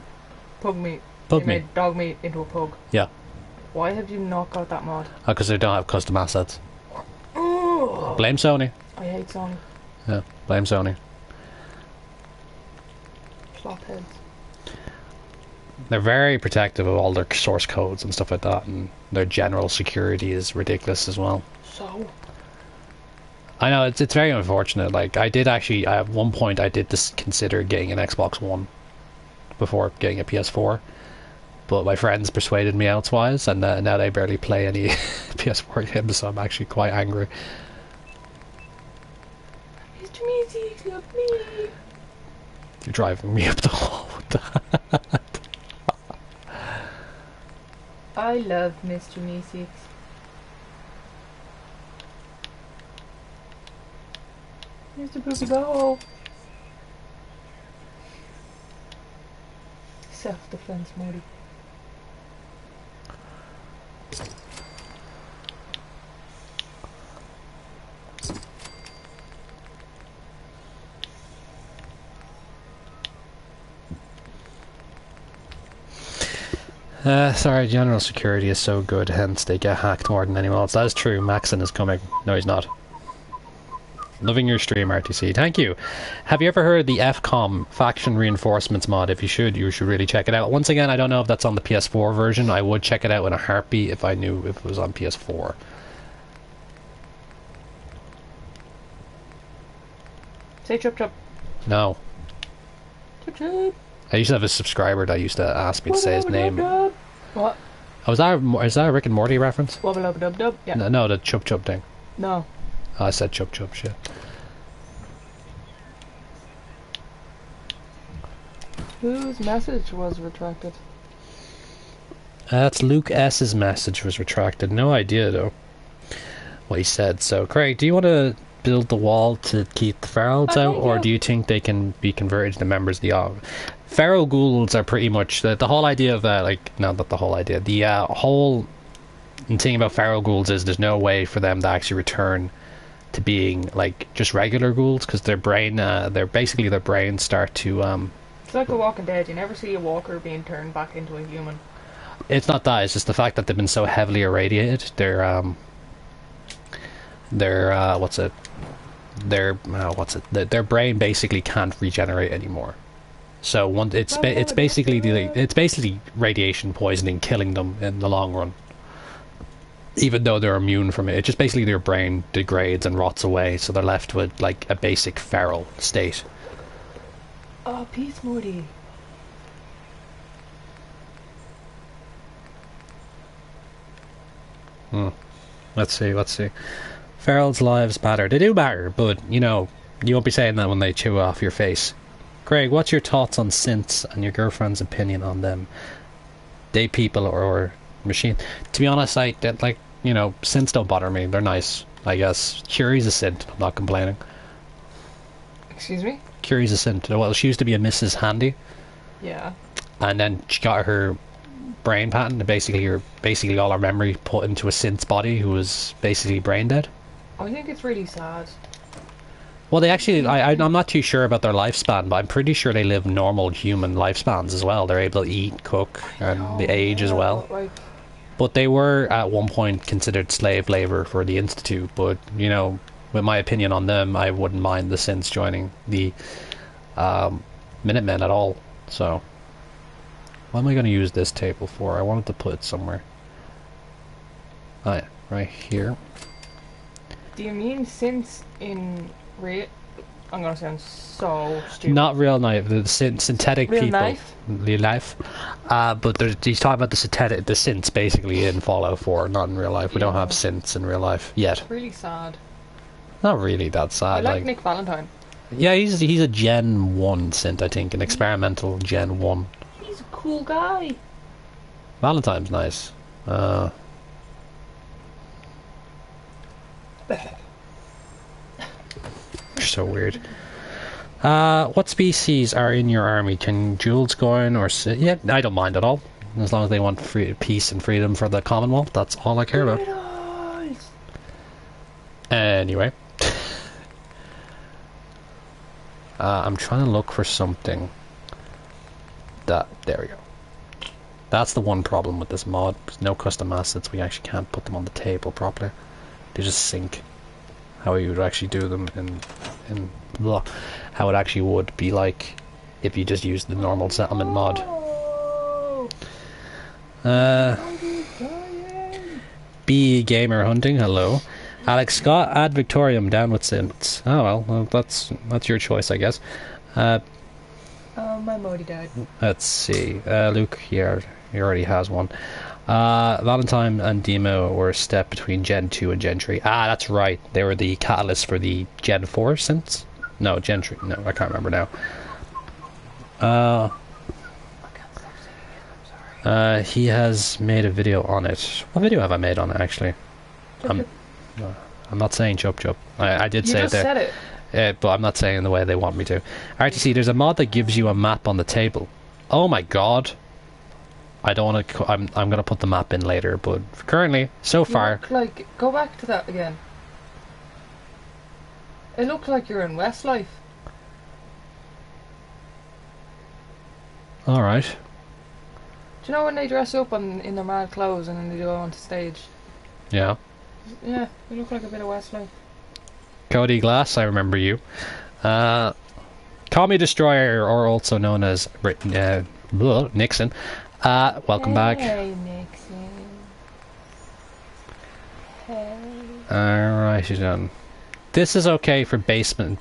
Pug meat. Pug They meat. made dog meat into a pug. Yeah. Why have you not got that mod? Because they don't have custom assets. Oh, Blame Sony. I hate Sony. Yeah, blame Sony. Flop heads. They're very protective of all their source codes and stuff like that, and their general security is ridiculous as well. So? I know, it's very unfortunate. Like, I did actually, at one point, I did consider getting an Xbox One before getting a PS4. But my friends persuaded me elsewise, and now they barely play any PS4 games, so I'm actually quite angry. Mr. Meeseeks, love me. You're driving me up the wall with that. I love Mr. Meeseeks. Mr. Poopy Butthole. Self-defense, Morty. Sorry, general security is so good, hence they get hacked more than anyone else. That is true. Maxon is coming. No, he's not. Loving your stream, RTC. Thank you. Have you ever heard of the FCOM Faction Reinforcements mod? If you should really check it out. Once again, I don't know if that's on the PS4 version. I would check it out in a heartbeat if I knew if it was on PS4. Say chup chup. No. Chup chup. I used to have a subscriber that used to ask me to say his name. What? Oh, is that a Rick and Morty reference? Wubba dub dub. Yeah. No, the chup chup thing. No. Oh, I said chup chup shit. Whose message was retracted? That's Luke S's message was retracted. No idea though what he said. So, Craig, do you want to build the wall to keep the ferals out, or do you think they can be converted to members of the feral ghouls are pretty much the whole idea of not the whole idea. The whole thing about feral ghouls is there's no way for them to actually return to being like just regular ghouls, because their brains start to It's like a Walking Dead. You never see a walker being turned back into a human. It's not that, it's just the fact that they've been so heavily irradiated. Their brain basically can't regenerate anymore. So it's basically radiation poisoning killing them in the long run. Even though they're immune from it, it's just basically their brain degrades and rots away, so they're left with like a basic feral state. Oh, peace, Morty. Let's see. Ferals' lives matter. They do matter, but you won't be saying that when they chew off your face. Craig, what's your thoughts on synths and your girlfriend's opinion on them? They people or machine? To be honest, synths don't bother me. They're nice, I guess. Curie's a synth. I'm not complaining. Excuse me? Curie's a synth. Well, she used to be a Mrs. Handy. Yeah. And then she got her brain patent, basically all her memory put into a synth's body, who was basically brain dead. I think it's really sad. Well, they actually, I'm not too sure about their lifespan, but I'm pretty sure they live normal human lifespans as well. They're able to eat, cook, and they age as well. But they were at one point considered slave labor for the Institute, but, with my opinion on them, I wouldn't mind the synths joining the Minutemen at all. So, what am I going to use this table for? I wanted to put it somewhere. Oh yeah, right here. Do you mean synths in real? I'm gonna sound so stupid. Not real life, the synthetic real people. Life? Real life. But he's talking about the synths basically in Fallout 4, not in real life. We don't have synths in real life yet. It's really sad. Not really that sad. I like Nick Valentine. Yeah, he's a Gen 1 synth, I think, an experimental Gen 1. He's a cool guy. Valentine's nice. So weird. What species are in your army? Can Jules go in or sit? Yeah, I don't mind at all. As long as they want peace and freedom for the Commonwealth, that's all I care about. Anyway. I'm trying to look for something. There we go. That's the one problem with this mod. There's no custom assets. We actually can't put them on the table properly. They just sink. How you would actually do them in how it actually would be like if you just used the normal settlement mod. BE Gamer Hunting, hello. Alex Scott, Ad Victorium, down with synths. Oh well, that's your choice, I guess. Oh, my Modi died. Let's see. Luke here, he already has one. Valentine and Demo were a step between Gen 2 and Gen 3. Ah, that's right. They were the catalyst for the Gen 4 synths? No, Gen 3. No, I can't remember now. He has made a video on it. What video have I made on it, actually? I'm not saying chop chop. I did say it there. You just said it. But I'm not saying the way they want me to. RTC, there's a mod that gives you a map on the table. Oh my god. I don't want to. I'm gonna put the map in later, but currently, so far. Go back to that again. It looked like you're in Westlife. All right. Do you know when they dress up in their mad clothes and then they go onto stage? Yeah. Yeah, they look like a bit of Westlife. Cody Glass, I remember you. Call Me Destroyer, or also known as Nixon. Welcome back. Hey, Nixon. Hey. Alright, you're done. This is okay for basic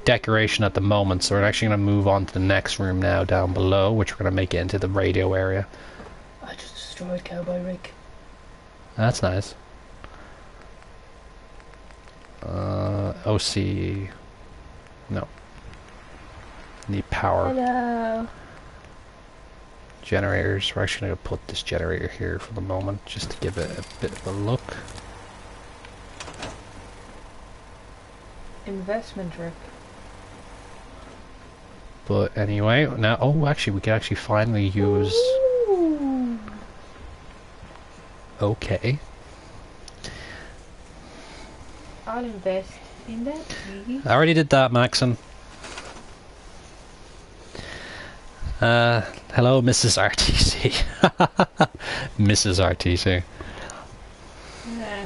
decoration at the moment, so we're actually going to move on to the next room now down below, which we're going to make it into the radio area. I just destroyed Cowboy Rick. That's nice. OC... No. Need power. Hello. Generators. We're actually going to put this generator here for the moment, just to give it a bit of a look. Investment Rick. But anyway, now... Oh, actually, we can actually finally use... Ooh. Okay. I'll invest in that, please. I already did that, Maxon. Hello, Mrs. RTC. Mrs. RTC. Nah.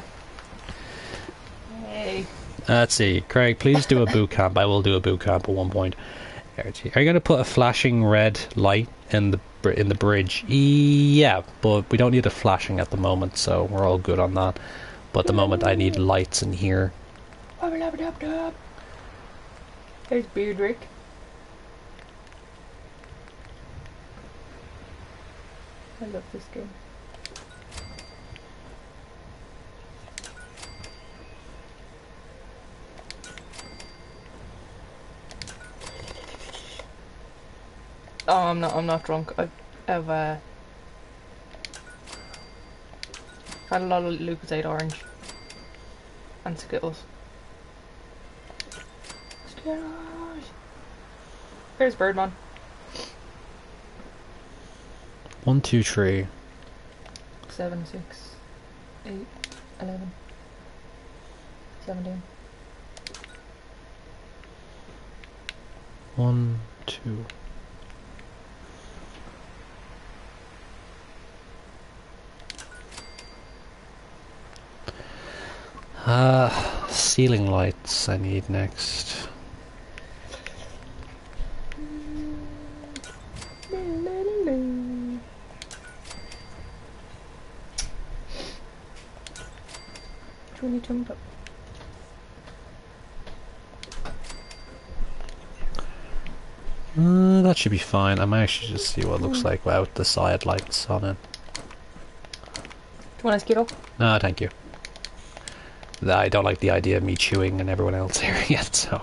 Hey. Let's see. Craig, please do a boot camp. I will do a boot camp at one point. Are you going to put a flashing red light in the bridge? Yeah, but we don't need it flashing at the moment, so we're all good on that. But at the moment, I need lights in here. There's Beard Rick. I love this game. Oh, I'm not drunk. I've had a lot of Lucasade Orange and Skittles. Skittles. There's Birdman. 1, 2, 3. 7, 6, 8, 11, 17. 1, 2. Ceiling lights I need next. That should be fine. I might actually just see what it looks like without the side lights on it. Do you want a Skittle? No, thank you. I don't like the idea of me chewing and everyone else hearing it, so...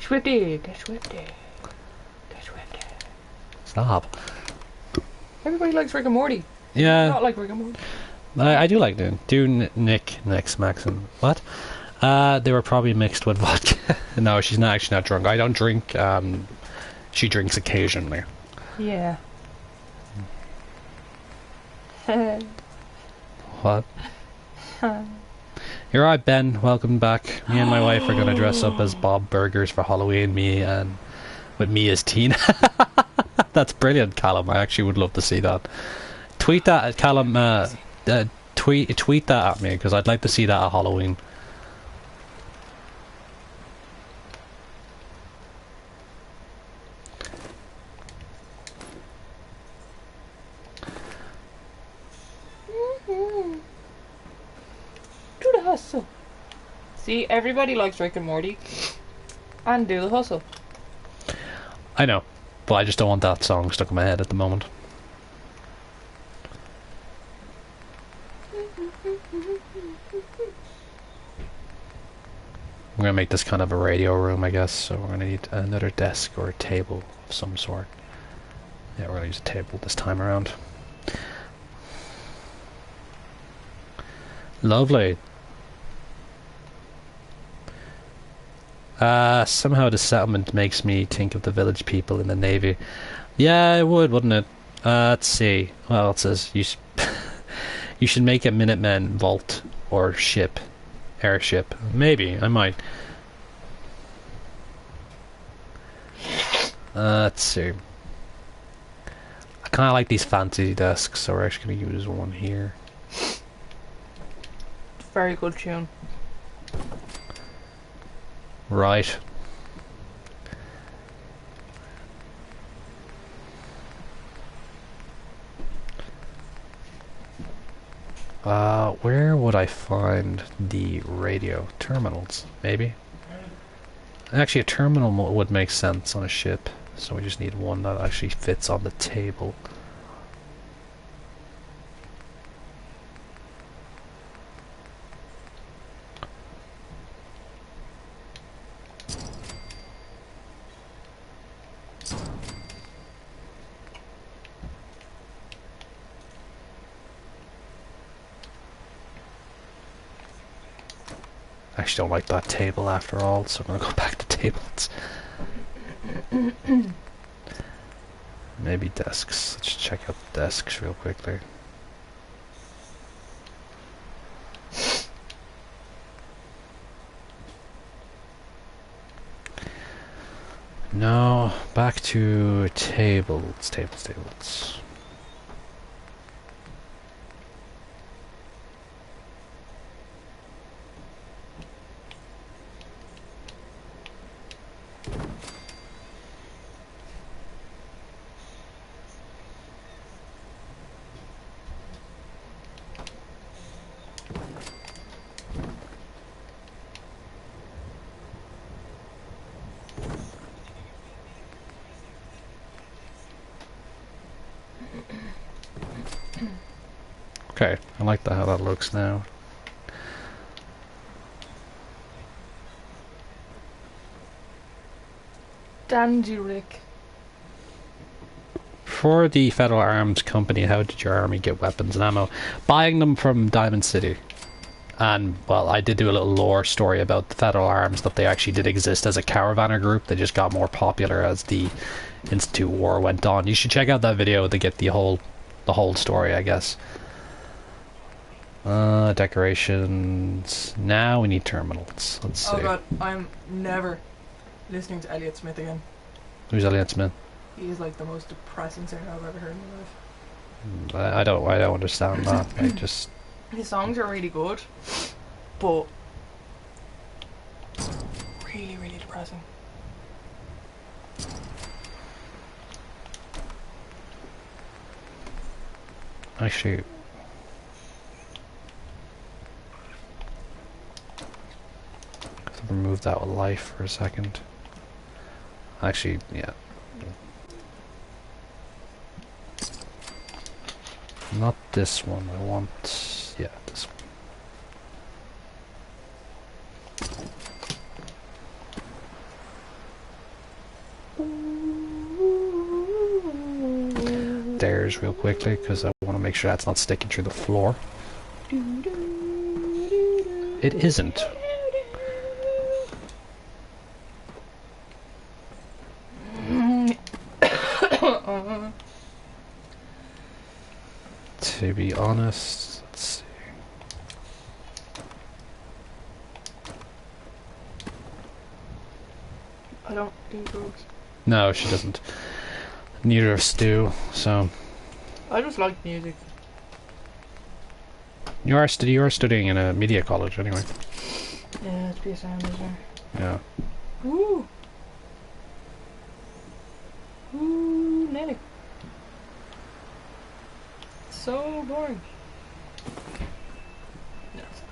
Swifty! Get Swifty! Get Swifty! Stop. Everybody likes Rick and Morty. Yeah. Not like Rick and Morty. I do like them. Nick next, Max, and what? They were probably mixed with vodka. No, she's not actually not drunk. I don't drink. She drinks occasionally. Yeah. What? You're right, Ben. Welcome back. Me and my wife are gonna dress up as Bob Burgers for Halloween. With me as Tina. That's brilliant, Callum. I actually would love to see that. Tweet that at Callum. Tweet that at me because I'd like to see that at Halloween. Do the hustle. See, everybody likes Rick and Morty. And do the hustle. I know, but I just don't want that song stuck in my head at the moment. I'm gonna make this kind of a radio room, I guess, so we're gonna need another desk or a table of some sort. Yeah, we're gonna use a table this time around. Lovely. Somehow the settlement makes me think of the village people in the Navy. Yeah, it would, wouldn't it? Let's see. Well, it says you should make a Minutemen vault or ship. Airship. Maybe, I might. Let's see. kind of like these fancy desks, so we're actually going to use one here. Very good tune. Right. Where would I find the radio terminals? Maybe. Actually, a terminal would make sense on a ship, so we just need one that actually fits on the table. I actually don't like that table after all, so I'm gonna go back to tables. Maybe desks. Let's check out the desks real quickly. No, back to tables, tables. Okay, I like how that looks now. Dandy Rick. For the Federal Arms Company, how did your army get weapons and ammo? Buying them from Diamond City. And, well, I did do a little lore story about the Federal Arms, that they actually did exist as a caravaner group. They just got more popular as the Institute War went on. You should check out that video to get the whole story, I guess. Decorations. Now we need terminals. Let's see. Oh god, I'm never listening to Elliot Smith again. Who's Elliot Smith? He is like the most depressing singer I've ever heard in my life. I don't understand that. I just... His songs are really good, but really, really depressing. Actually... remove that with life for a second. Actually, yeah. Not this one. I want... yeah, this one. Stairs real quickly, because I want to make sure that's not sticking through the floor. It isn't. To be honest, let's see. I don't do drugs. No, she doesn't. Neither of us do, so... I just like music. You are studying in a media college anyway. Yeah, it's be a sound designer. Yeah. Ooh! Ooh, Nelly. So boring. No, it's not.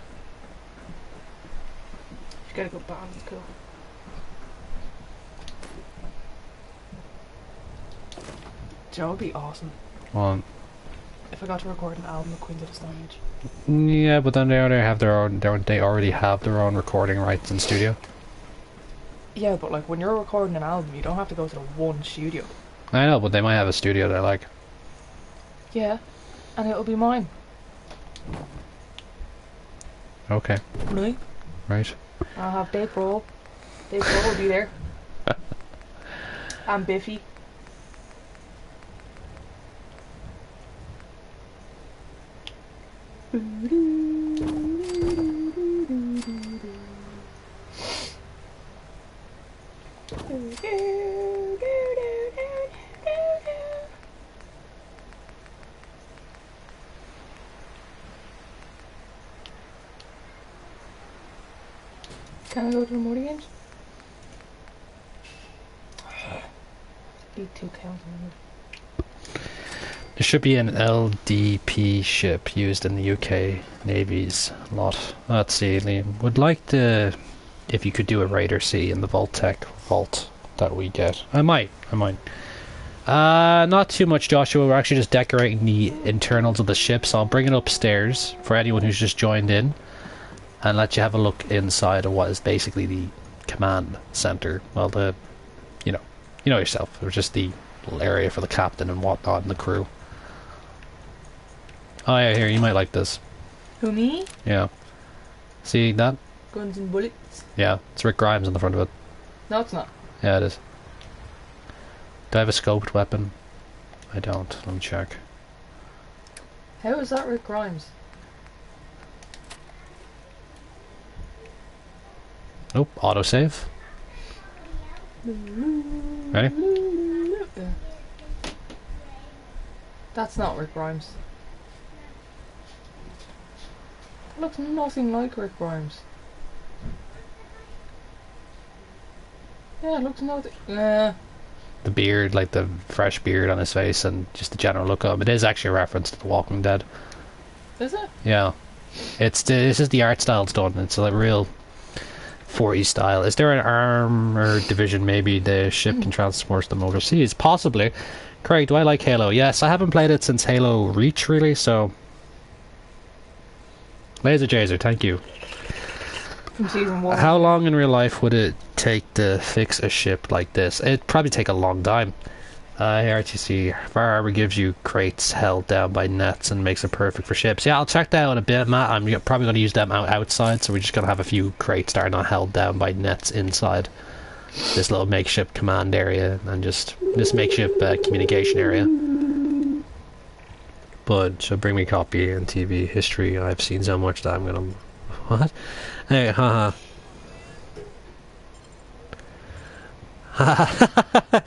You gotta go band, it's cool. Do you know what would be awesome? Well, If I got to record an album of Queens of the Stone Age. yeah, but then they already have their own. They already have their own recording rights in studio. Yeah, but like when you're recording an album, you don't have to go to the one studio. I know, but they might have a studio they like. Yeah, and it'll be mine. Okay. Really? Right. I'll have Dave Grohl. Dave Grohl will be there. And Biffy. Can I go to the Morty Games? Beat 2,000. There should be an LDP ship used in the UK Navy's lot. Let's see, Liam. Would like to, if you could do a Raider C in the Vault-Tec vault that we get. I might. Not too much, Joshua. We're actually just decorating the internals of the ship, so I'll bring it upstairs for anyone who's just joined in and let you have a look inside of what is basically the command center. Well, you know yourself. It was just the little area for the captain and whatnot and the crew. Oh yeah, here, you might like this. Who, me? Yeah. See that? Guns and bullets. Yeah, it's Rick Grimes on the front of it. No, it's not. Yeah, it is. Do I have a scoped weapon? I don't. Let me check. How is that Rick Grimes? Nope, autosave. Ready? Yeah. That's not Rick Grimes. It looks nothing like Rick Grimes. Yeah, it looks nothing. The beard, like the fresh beard on his face and just the general look of him. It is actually a reference to The Walking Dead. Is it? Yeah. This is the art style it's done. It's a real 40s style. Is there an arm or division maybe the ship can transport them overseas? Possibly. Craig, do I like Halo? Yes, I haven't played it since Halo Reach really, so... Laser Jazer, thank you. From season 1. How long in real life would it take to fix a ship like this? It'd probably take a long time. RTC, Fire Arbor gives you crates held down by nets and makes it perfect for ships. Yeah, I'll check that out in a bit, Matt. I'm probably going to use them outside, so we're just going to have a few crates that are not held down by nets inside this little makeshift command area and just this makeshift communication area. But so bring me copy and TV history. I've seen so much that I'm going to... What? Hey, haha.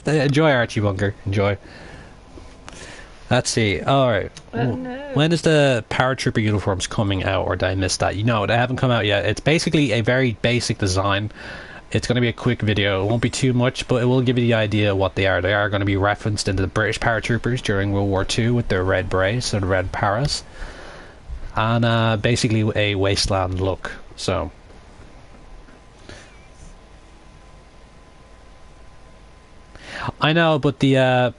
Enjoy, Archie Bunker. Enjoy. Let's see. Alright. No. When is the paratrooper uniforms coming out, or did I miss that? No, they haven't come out yet. It's basically a very basic design. It's going to be a quick video. It won't be too much, but it will give you the idea of what they are. They are going to be referenced into the British paratroopers during World War II with their red berets, so the red paras. And basically a wasteland look. So... I know, but the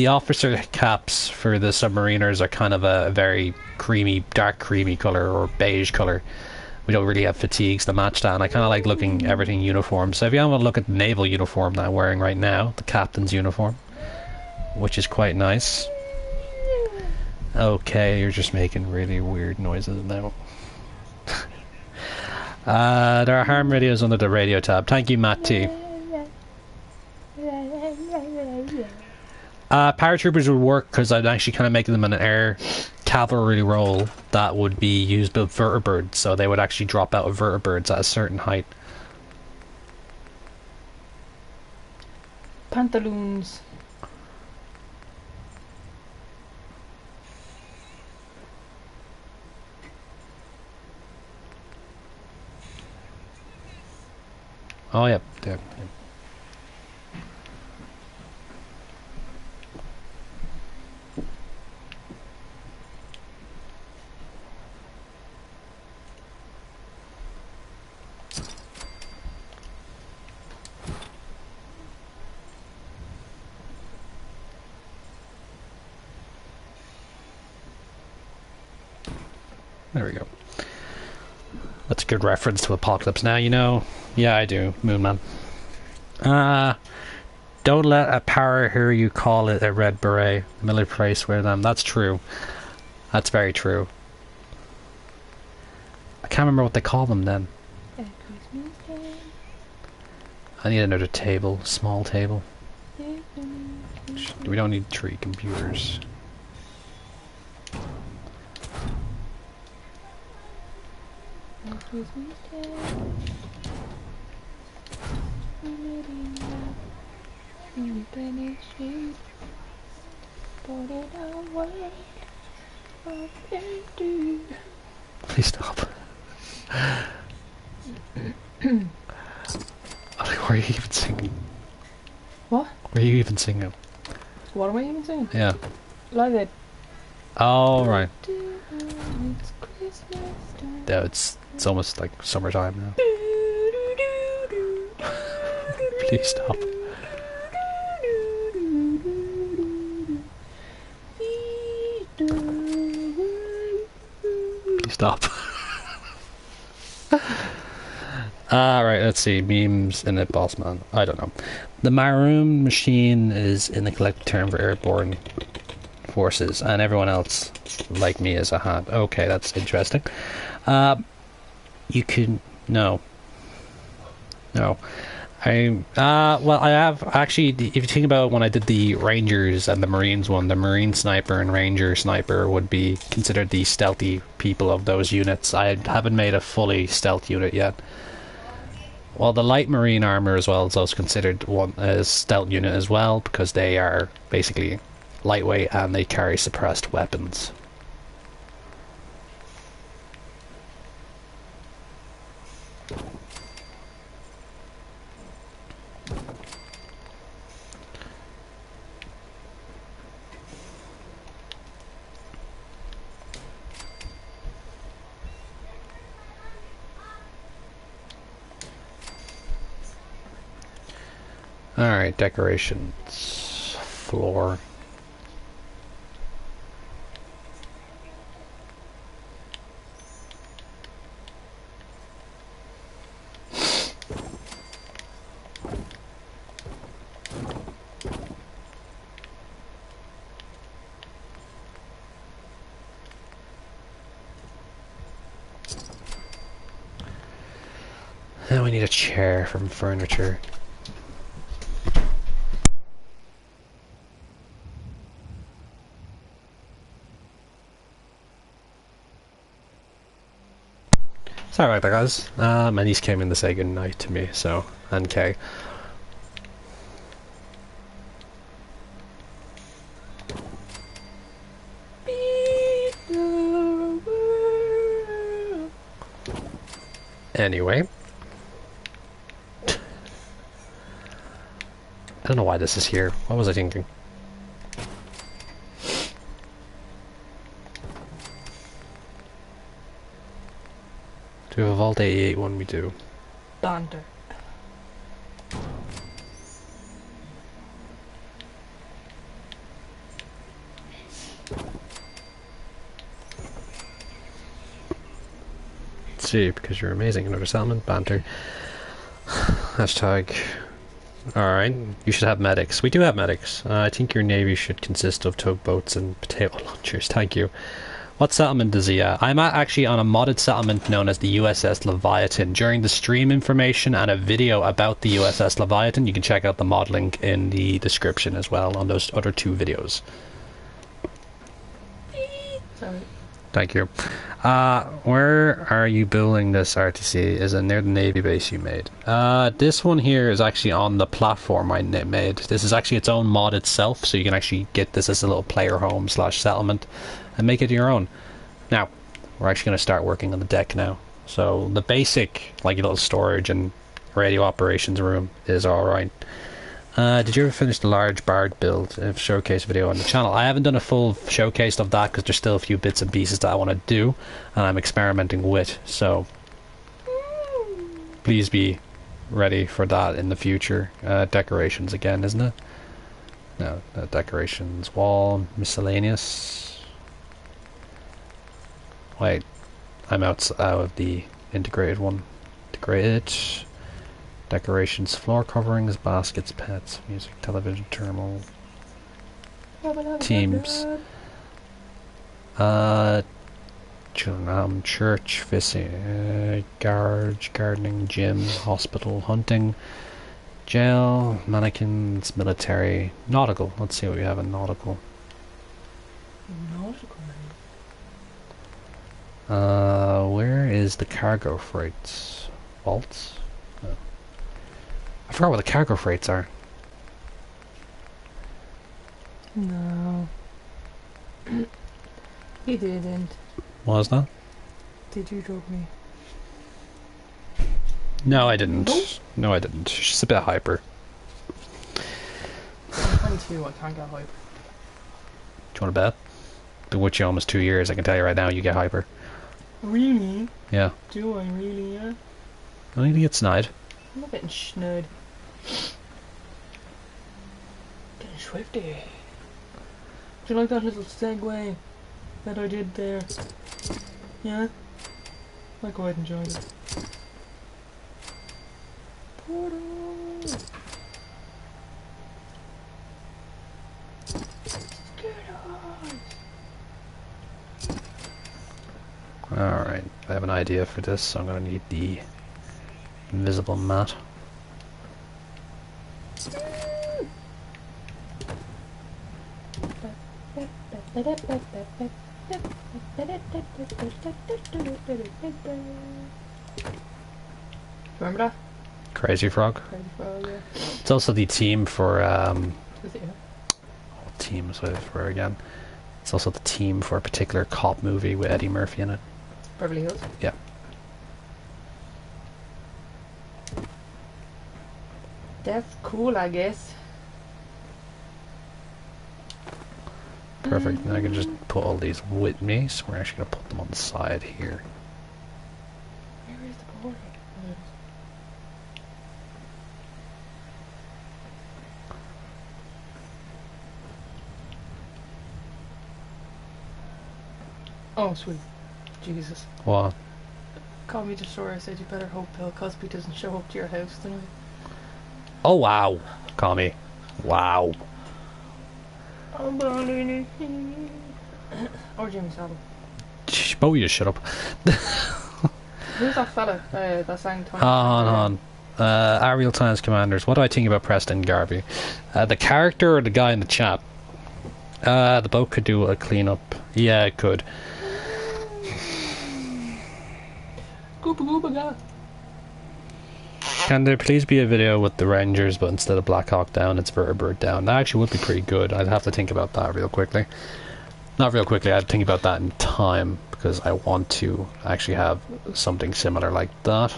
officer caps for the submariners are kind of a very creamy, dark creamy colour or beige colour. We don't really have fatigues to match that, and I kind of like looking everything uniform. So if you want to look at the naval uniform that I'm wearing right now, the captain's uniform, which is quite nice. Okay, you're just making really weird noises now. There are harm radios under the radio tab. Thank you, Matt T. Paratroopers would work because I'd actually kind of make them an air cavalry role that would be used with vertibirds, so they would actually drop out of vertibirds at a certain height. Pantaloons. Oh, yep, there. Yep. There we go. That's a good reference to Apocalypse Now, you know. Yeah, I do, Moonman. Don't let a para hear you call it a red beret. Military place wear them. That's true. That's very true. I can't remember what they call them then. I need another table. Small table. We don't need 3 computers. Please stop. are you even singing? What? Where are you even singing? What am I even saying? Yeah. Like it. Oh, right. It's Christmas time. Yeah, it's almost like summertime now. Please stop. Please stop. Right, let's see. Memes in it, boss man. I don't know. The Maroon machine is in the collective term for airborne forces, and everyone else, like me, is a hand. Okay, that's interesting. You can... No. No. Well, I have actually. If you think about when I did the Rangers and the Marines one, the Marine sniper and Ranger sniper would be considered the stealthy people of those units. I haven't made a fully stealth unit yet. Well, the light Marine armor as well is also considered one as stealth unit as well, because they are basically lightweight and they carry suppressed weapons. Alright, decorations. Floor. Now we need a chair from furniture. Sorry about that, guys. My niece came in to say goodnight to me, so, and Kay. Anyway. I don't know why this is here. What was I thinking? Do we have a Vault 88 one? We do. Banter. Let's see, because you're amazing. Another settlement. Banter. Hashtag. Alright, you should have medics. We do have medics. I think your navy should consist of tugboats and potato launchers. Thank you. What settlement is he at? I'm actually on a modded settlement known as the USS Leviathan. During the stream information and a video about the USS Leviathan, you can check out the mod link in the description as well on those other two videos. Sorry. Thank you. Where are you building this RTC? Is it near the Navy base you made? This one here is actually on the platform I made. This is actually its own mod itself, so you can actually get this as a little player home / settlement and make it your own. Now, we're actually going to start working on the deck now. So the basic, like, little storage and radio operations room is alright. Did you ever finish the large Bard build showcase video on the channel? I haven't done a full showcase of that because there's still a few bits and pieces that I want to do and I'm experimenting with, so please be ready for that in the future. Decorations again, isn't it? No, decorations, wall, miscellaneous. Wait, I'm out of the integrated one. Integrated. Decorations, floor coverings, baskets, pets, music, television, terminal, teams, church, fishing, garage, gardening, gym, hospital, hunting, jail, mannequins, military, nautical. Let's see what we have in nautical. Where is the cargo freights? Vaults? I forgot what the cargo freights are. No. He didn't. What was that? Did you drop me? No, I didn't. Nope. No, I didn't. She's a bit hyper. I'm 22, I can't get hyper. Do you want to bet? Been with you almost 2 years. I can tell you right now, you get hyper. Really? Yeah. Do I really, yeah? I need to get snide. I'm not getting schnud. Getting swifty. Do you like that little segue that I did there? Yeah? I quite enjoyed it. Portal! Alright, I have an idea for this, so I'm going to need the invisible mat. Remember that? Crazy Frog. Crazy Frog, yeah. It's also the team for, Was it, yeah? what team was it for again? It's also the team for a particular cop movie with Eddie Murphy in it. Beverly Hills? Yeah. That's cool, I guess. Perfect. Now I can just put all these with me, so we're actually going to put them on the side here. Where is the portal? Oh, sweet. Jesus. What? Call me Destroyer said you better hope Bill Cosby doesn't show up to your house tonight. Oh, wow. Call me. Wow. Or Jimmy Savile. Both of you shut up. Who's that fella that sang Tony? Hold on. Ariel Times Commanders. What do I think about Preston Garvey? The character or the guy in the chat? The boat could do a cleanup. Yeah, it could. Goopa goopa ga. Can there please be a video with the Rangers, but instead of Black Hawk Down, it's Vertibird Down? That actually would be pretty good. I'd have to think about that real quickly. Not real quickly, I'd think about that in time, because I want to actually have something similar like that.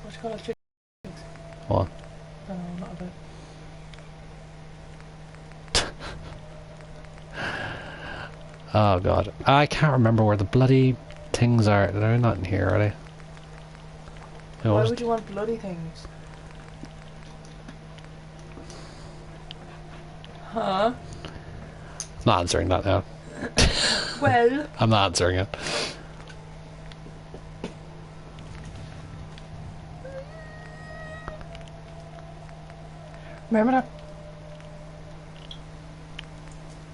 What you call it? What? No, not a bit. Oh god. I can't remember where the bloody things are. They're not in here, are they? No, Why would you want bloody things? Huh? I'm not answering that now. Well... I'm not answering it. Remember that?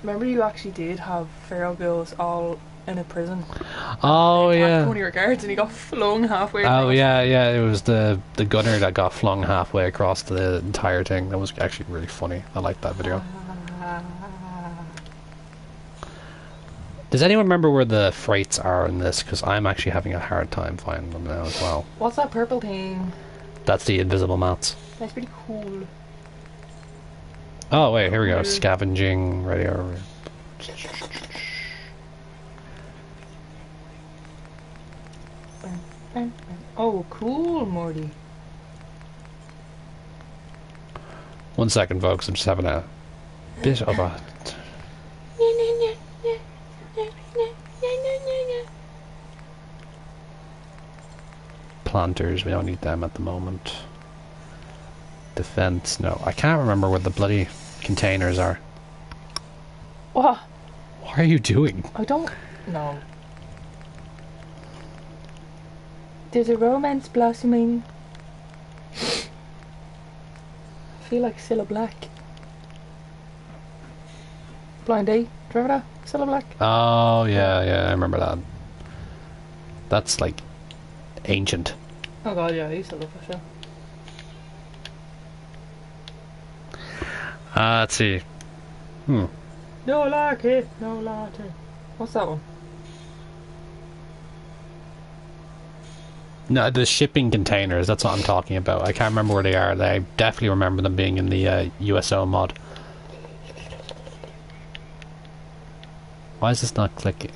Remember you actually did have feral girls all in a prison? Oh yeah. One of your guards and he got flung halfway Oh across. yeah, yeah. It was the gunner that got flung halfway across the entire thing. That was actually really funny. I liked that video. Does anyone remember where the freights are in this? Because I'm actually having a hard time finding them now as well. What's that purple thing? That's the invisible mats. That's pretty cool. Oh wait, here we go. Scavenging radio. Oh, cool, Morty. 1 second, folks. I'm just having a bit of a. Planters, we don't need them at the moment. Defense, no. I can't remember where the bloody containers are. What? What are you doing? I don't know. There's a romance blossoming. I feel like Cilla Black. Blind Date. Do you remember that? Cilla Black. Oh, yeah, yeah, I remember that. That's like ancient. Oh god, yeah, I used to love that show. Let's see. No like no latte. What's that one? No, the shipping containers, that's what I'm talking about. I can't remember where they are. I definitely remember them being in the USO mod. Why is this not clicking?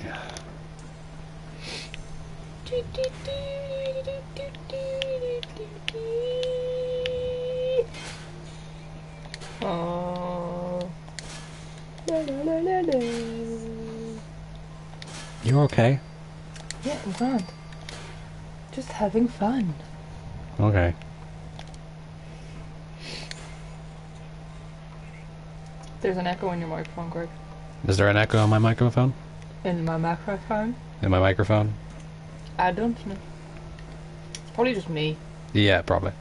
Oh. La, la, la, la, la. You okay? Yeah, I'm grand. Just having fun. Okay. There's an echo in your microphone, Greg. Is there an echo on my microphone? In my microphone? In my microphone? I don't know. It's probably just me. Yeah, probably.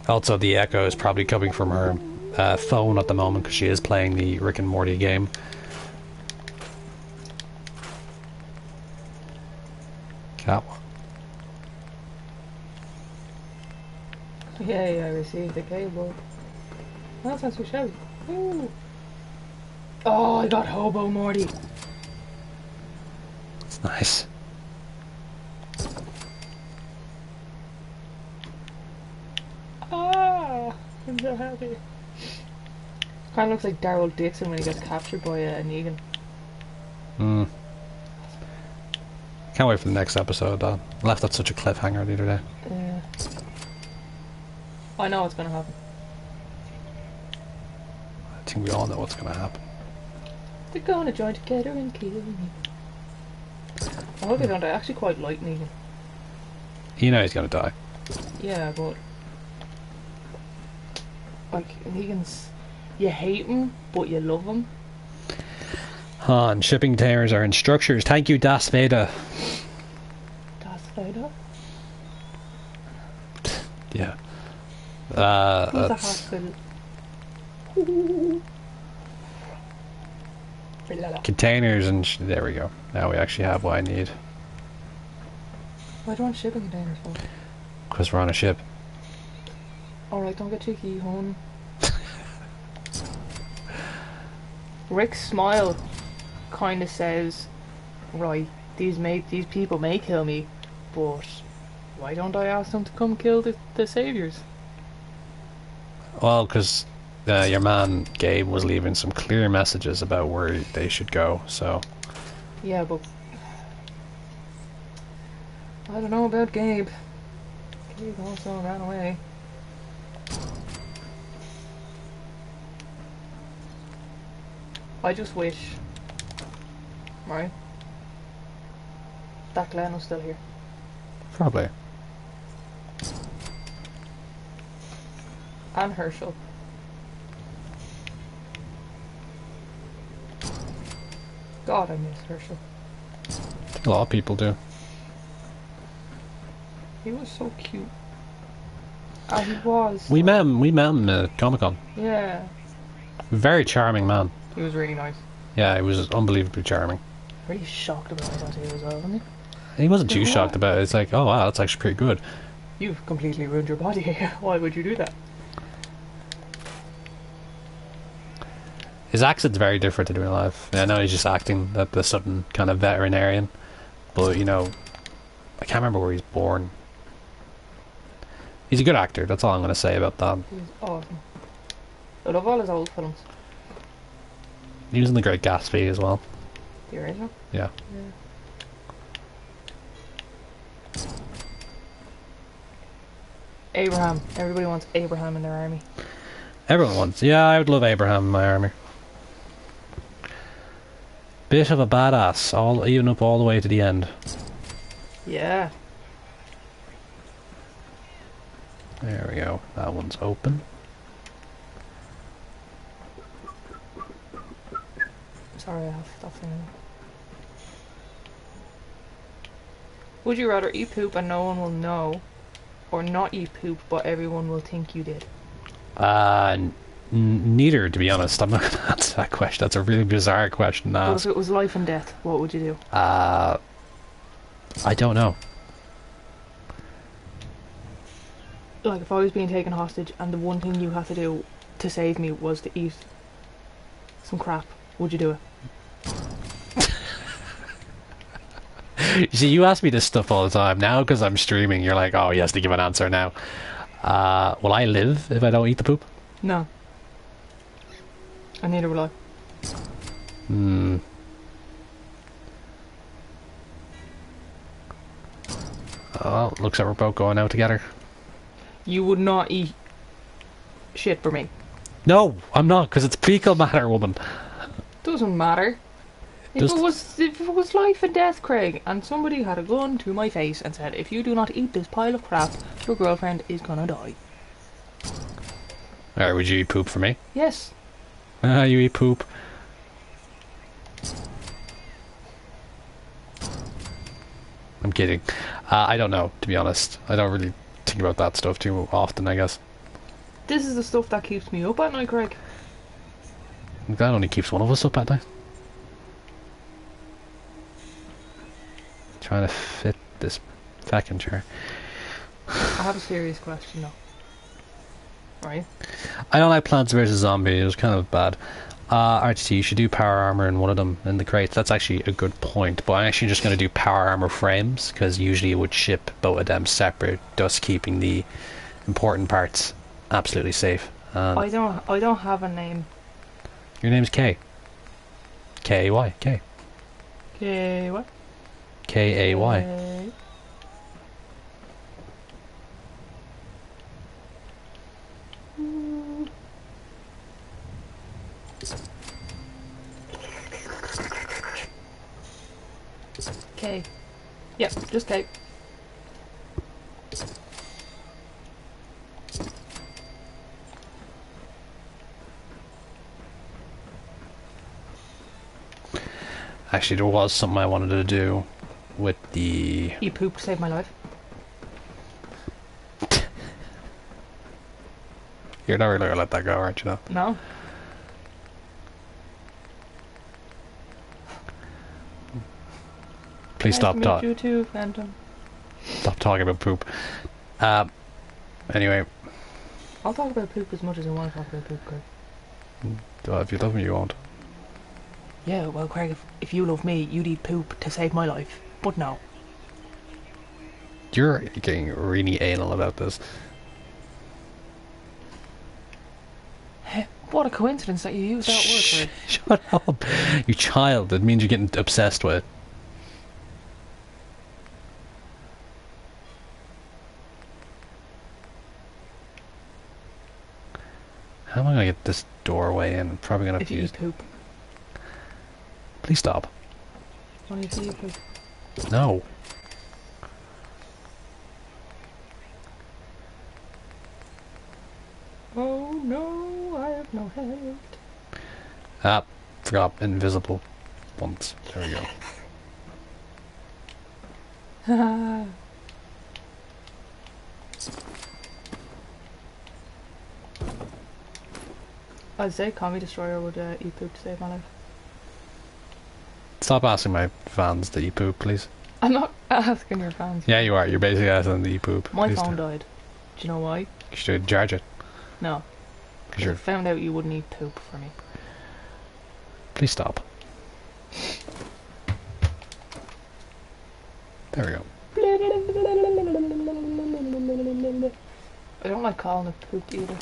Also, the echo is probably coming from her phone at the moment because she is playing the Rick and Morty game. Catwalk. Yay, I received the cable. Oh, that sounds so shabby. Ooh. Oh, I got Hobo Morty. It's nice. Ah, I'm so happy. Kind of looks like Daryl Dixon when he gets captured by Negan. Hmm. Can't wait for the next episode, though. I left that such a cliffhanger the other day. Yeah. I know what's gonna happen. I think we all know what's going to happen. They're gonna join together and kill me. I hope they don't. I actually quite like Negan. You know he's going to die. Yeah, but like Negan's, you hate him, but you love him. Han, shipping containers are in structures. Thank you, Das Vader. Das Vader? Yeah. Who's the That's hospital? containers and there we go. Now we actually have what I need. Why do you want shipping containers for? Because we're on a ship. Alright, don't get cheeky, hon. Rick's smile kind of says, right, these people may kill me, but why don't I ask them to come kill the saviors? Well, because your man Gabe was leaving some clear messages about where they should go, so... Yeah, but I don't know about Gabe. Gabe also ran away. I just wish, right, that Glenn was still here. Probably. And Herschel. God, I miss Herschel. A lot of people do. He was so cute. Ah, he was. We met him at Comic-Con. Yeah. Very charming man. He was really nice. Yeah, he was unbelievably charming. Pretty shocked about that too as well, wasn't He wasn't too Yeah. shocked about it. It's like, oh wow, that's actually pretty good. he? You've completely ruined your body. Why would you do that? His accent's very different to real life. I know he's just acting at the sudden kind of veterinarian, but you know, I can't remember where he's born. He's a good actor. That's all I'm going to say about that. He was awesome. I love all his old films. He was in The Great Gatsby as well. The original? Yeah. Abraham. Everybody wants Abraham in their army. Everyone wants. Yeah, I would love Abraham in my army. Bit of a badass, even up all the way to the end. Yeah. There we go. That one's open. Sorry, I have stuff in. Would you rather eat poop and no one will know, or not eat poop but everyone will think you did? Neither, to be honest. I'm not going to answer that question. That's a really bizarre question to But ask. if it was life and death, what would you do? I don't know. Like, if I was being taken hostage and the one thing you had to do to save me was to eat some crap, would you do it? You see, you ask me this stuff all the time. Now, because I'm streaming, you're like, oh, he has to give an answer now. Will I live if I don't eat the poop? No. And neither will I. Hmm. Oh, looks like we're both going out together. You would not eat shit for me. No, I'm not, because it's fecal matter, woman. Doesn't matter. Just If it was life and death, Craig, and somebody had a gun to my face and said, if you do not eat this pile of crap, your girlfriend is gonna die. Alright, would you eat poop for me? Yes. Ah, you eat poop. I'm kidding. I don't know, to be honest. I don't really think about that stuff too often, I guess. This is the stuff that keeps me up at night, Craig. That only keeps one of us up at night. Trying to fit this fucking chair. I have a serious question though. Right? I don't like Plants vs Zombies. It was kind of bad. RTT, you should do power armor in one of them in the crates. That's actually a good point. But I'm actually just going to do power armor frames because usually it would ship both of them separate, thus keeping the important parts absolutely safe. I don't have a name. Your name's K. K-A-Y. K. Okay, what? K-A-Y. K. Yep, just K. Actually, there was something I wanted to do with the... You poop to save my life. You're never going to let that go, aren't you? No. Please Nice stop to meet you too, Phantom. Stop talking about poop. Anyway, I'll talk about poop as much as I want to talk about poop, Craig. if you love me, you won't. Yeah, well, Craig, if you love me, you'd eat poop to save my life. But no. You're getting really anal about this. What a coincidence that you use that word, Craig. Shut up, you child. It means you're getting obsessed with it. How am I gonna get this doorway in? I'm probably gonna have If to you use... eat poop. Please stop. Only if you eat poop. No. Oh no, I have no head. Ah, forgot invisible ones. There we go. Haha. I'd say Commie Destroyer would eat poop to save my life. Stop asking my fans to eat poop, please. I'm not asking your fans. Yeah, you are. You're basically asking them to eat poop. My Please phone do. died. Do you know why? You should charge it. No. 'Cause I you're... found out you wouldn't eat poop for me. Please stop. There we go. I don't like calling it poop either.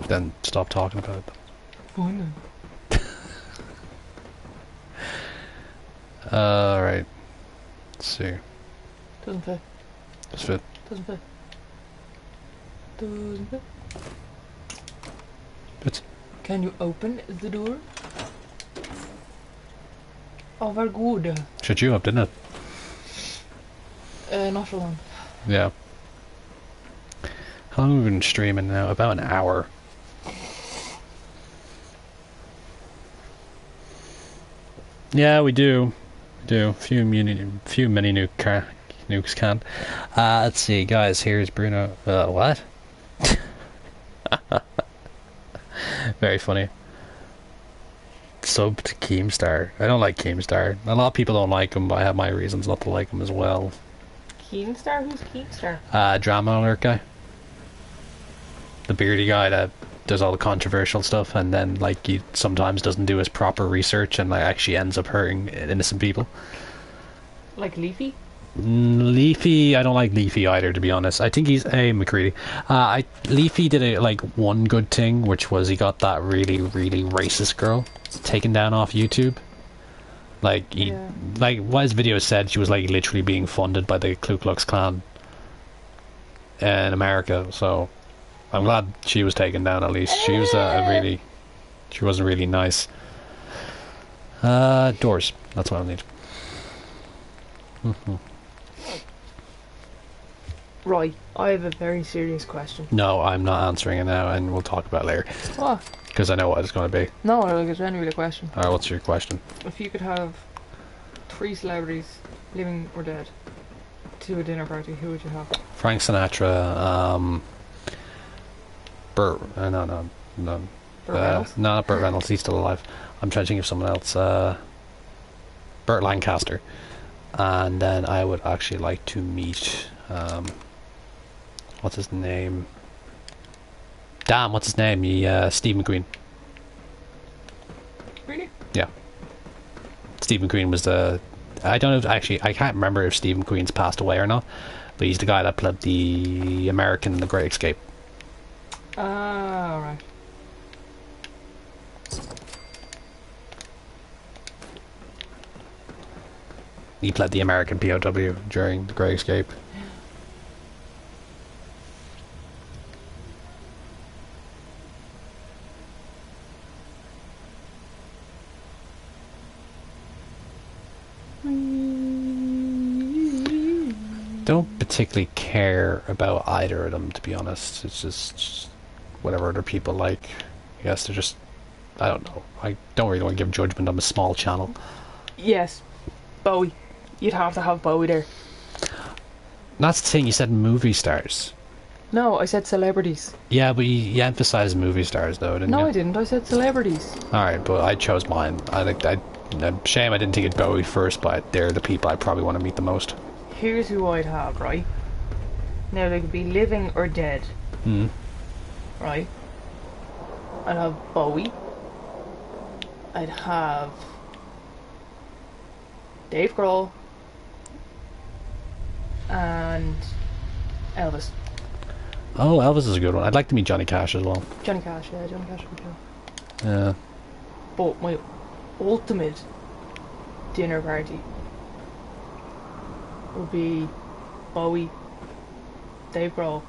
Then stop talking about it. Fine. Alright. Let's see. Doesn't fit. Just fit. Doesn't fit. Doesn't fit. Fits. Can you open the door? Oh, very good. Shut you up, didn't it? Not for long. Yeah. How long have we been streaming now? About an hour. Yeah, we do. We do. Few mini nukes can. Let's see, guys. Here's Bruno. What? Very funny. Sub to Keemstar. I don't like Keemstar. A lot of people don't like him, but I have my reasons not to like him as well. Keemstar? Who's Keemstar? Drama alert guy. The beardy guy that does all the controversial stuff, and then like he sometimes doesn't do his proper research and like actually ends up hurting innocent people. Like Leafy? Leafy, I don't like Leafy either, to be honest. I think he's a McCready. Leafy did one good thing, which was he got that really, really racist girl taken down off YouTube. Like what his video said, she was like literally being funded by the Ku Klux Klan in America. So I'm glad she was taken down at least. She was she wasn't really nice. Doors. That's what I need. Right, I have a very serious question. No, I'm not answering it now, and we'll talk about it later. What? Because I know what it's going to be. No, like, it's genuinely a question. Alright, what's your question? If you could have 3 celebrities, living or dead, to a dinner party, who would you have? Frank Sinatra, Burt, no. Burt Reynolds? No, not Burt Reynolds, he's still alive. I'm trying to think of someone else. Burt Lancaster. And then I would actually like to meet, what's his name? Damn, what's his name? Steve McQueen. Really? Yeah. Steve McQueen was the... I don't know if... Actually, I can't remember if Steve McQueen's passed away or not. But he's the guy that played the American in The Great Escape. Ah, alright. He played the American POW during The Great Escape. Don't particularly care about either of them, to be honest. It's just whatever other people like. I guess they're just... I don't know. I don't really want to give judgment on a small channel. Yes, Bowie. You'd have to have Bowie there. That's the thing, you said movie stars. No, I said celebrities. Yeah, but you emphasised movie stars though, didn't you? No, I didn't. I said celebrities. Alright, but I chose mine. Shame I didn't think it Bowie first, but they're the people I probably want to meet the most. Here's who I'd have, right? Now, they could be living or dead. Right? I'd have Bowie. I'd have Dave Grohl. And Elvis. Oh, Elvis is a good one. I'd like to meet Johnny Cash as well. Johnny Cash, yeah, Johnny Cash would be cool. Yeah. But my ultimate dinner party would be Bowie, Dave Grohl,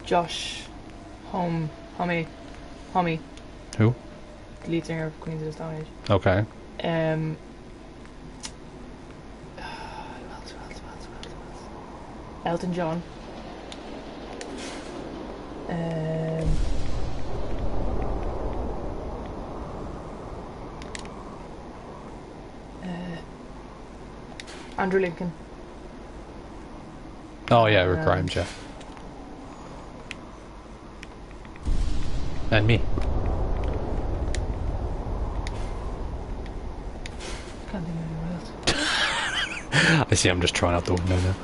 Josh Homme. Who? The lead singer of Queens of the Stone Age. Okay. Who else? Elton John. Andrew Lincoln. Oh yeah, Rick Grimes, yeah. And me. Can't think of anyone else. I see, I'm just throwing out the window now.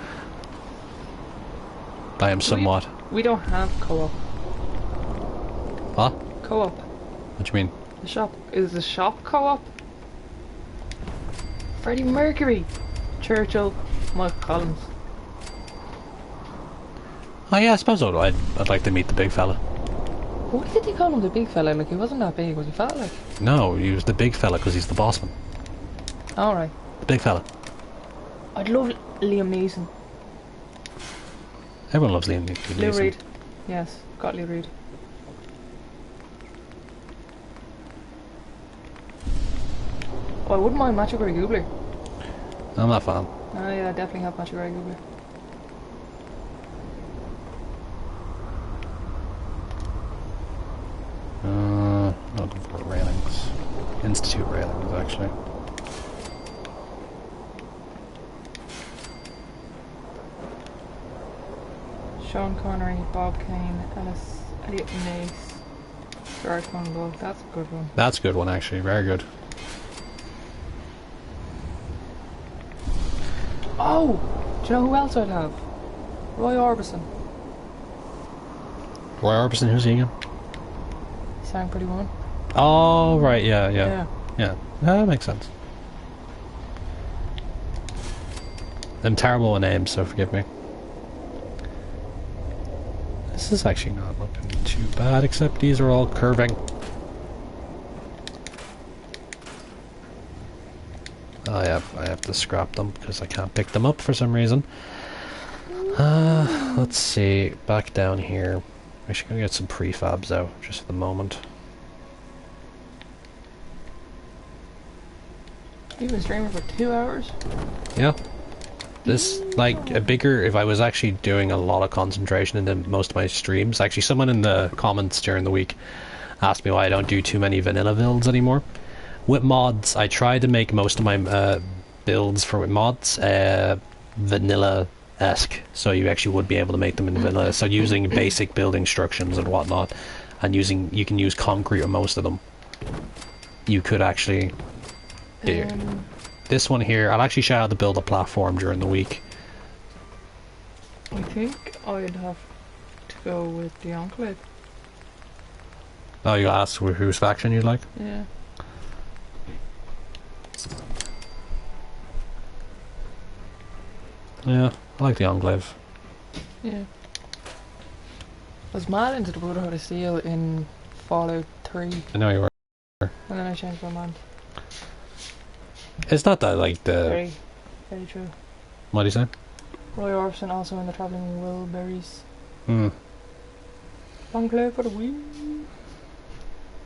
I am somewhat. We don't have co-op. What? Co-op. What do you mean? The shop. Is the shop co-op? Freddie Mercury. Churchill. Michael Collins. Oh yeah, I suppose I'd like to meet the big fella. Why did they call him the big fella? Like, he wasn't that big. Was he fat, like? No, he was the big fella because he's the boss man. Alright. The big fella. I'd love Liam Neeson. Everyone loves Liam Neeson. Lou Reed. Yes, got Lou Reed. Oh, I wouldn't mind Matthew Gray Goobler. I'm not a fan. Oh yeah, I definitely have Matthew Gray Goobler. Looking for railings. Institute railings, actually. Sean Connery, Bob Kane, Elliot Mace, Gerard Conwell. That's a good one. That's a good one, actually. Very good. Oh! Do you know who else I'd have? Roy Orbison. Roy Orbison, who's he again? He sang Pretty Woman. Oh, right, yeah. Yeah, that makes sense. I'm terrible with names, so forgive me. This is actually not looking too bad, except these are all curving. Oh yeah, I have to scrap them because I can't pick them up for some reason. Let's see, back down here. I'm actually gonna get some prefabs out just for the moment. You've been streaming for 2 hours? Yeah. This, like, a bigger, if I was actually doing a lot of concentration into most of my streams, actually someone in the comments during the week asked me why I don't do too many vanilla builds anymore. With mods, I try to make most of my builds for with mods vanilla-esque, so you actually would be able to make them in vanilla. So using basic building instructions and whatnot, and you can use concrete on most of them. You could actually do this one here. I'll actually show how to build a platform during the week. I think I'd have to go with the Enclave. Oh, you asked whose faction you'd like? Yeah. Yeah, I like the Enclave. Yeah. I was mad into the Brotherhood of Steel in Fallout 3, I know you were. and then I changed my mind. It's not that, like, the... Very, very true. What do you say? Roy Orbison also in the Travelling Wilburys. Hmm. Enclave for the win.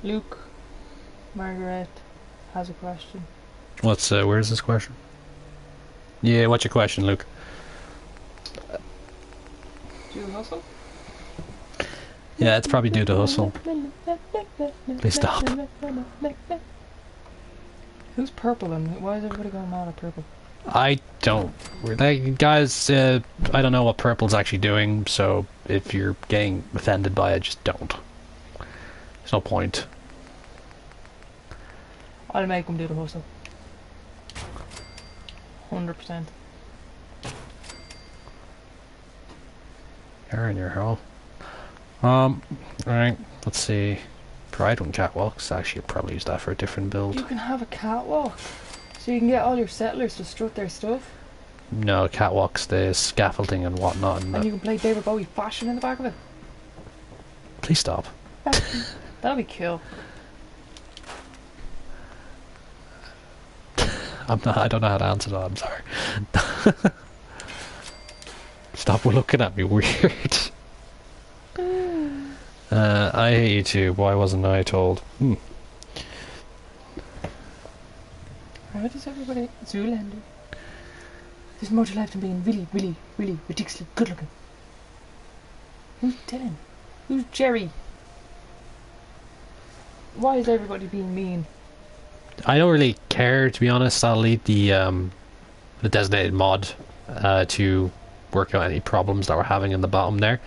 Luke, Margaret has a question. What's, where's this question? Yeah, what's your question, Luke? Do you hustle? Yeah, it's probably due to hustle. Please stop. Who's purple and why is everybody going mad at purple? I don't... Like, guys, I don't know what purple's actually doing, so if you're getting offended by it, just don't. There's no point. I'll make them do the hustle. 100%. You're in your hole. Alright, let's see. Pride and catwalks. Actually, I'd probably use that for a different build. You can have a catwalk, so you can get all your settlers to strut their stuff. No, catwalks, the scaffolding and whatnot. And you can play David Bowie fashion in the back of it. Please stop. That'll be cool. I don't know how to answer that, I'm sorry. Stop looking at me weird. I hate YouTube, why wasn't I told? Why does everybody... Zoolander. There's more to life than being really, really, really ridiculously good looking. Who's Dylan? Who's Jerry? Why is everybody being mean? I don't really care, to be honest. I'll leave the designated mod to work out any problems that we're having in the bottom there.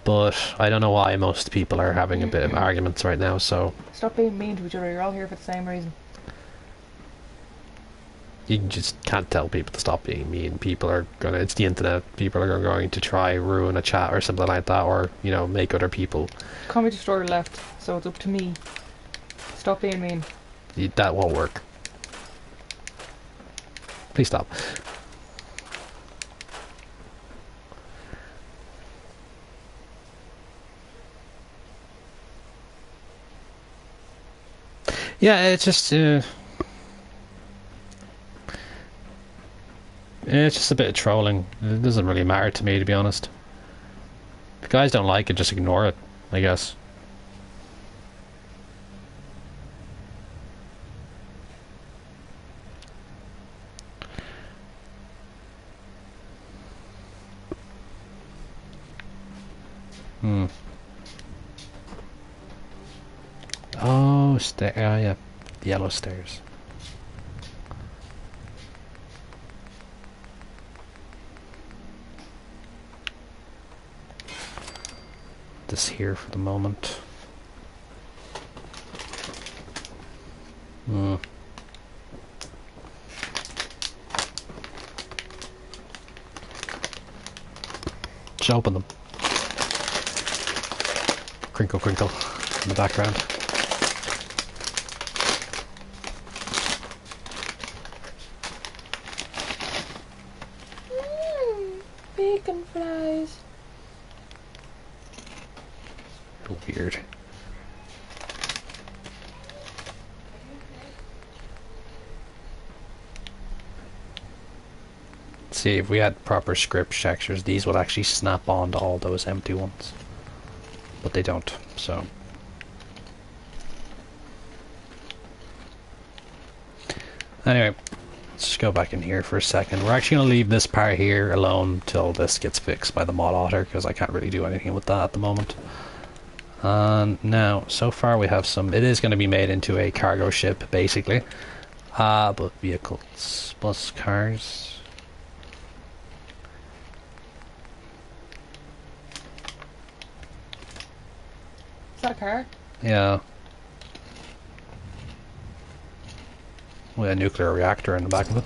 But I don't know why most people are having a bit of arguments right now, so... Stop being mean to each other, you're all here for the same reason. You just can't tell people to stop being mean. People are gonna... It's the internet. People are going to try ruin a chat or something like that, or, you know, make other people... Comedy Store left, so it's up to me. Stop being mean. That won't work. Please stop. Yeah, it's just it's just a bit of trolling. It doesn't really matter to me, to be honest. If guys don't like it, just ignore it, I guess. Oh, oh yeah, yellow stairs. This here for the moment. Just open them. Crinkle, crinkle in the background. Weird. See, if we had proper script textures, these would actually snap onto all those empty ones. But they don't, so... Anyway, let's just go back in here for a second. We're actually going to leave this part here alone till this gets fixed by the mod author, because I can't really do anything with that at the moment. And now, so far we have some... It is going to be made into a cargo ship, basically. But vehicles, bus cars... Is that a car? Yeah. With a nuclear reactor in the back of it.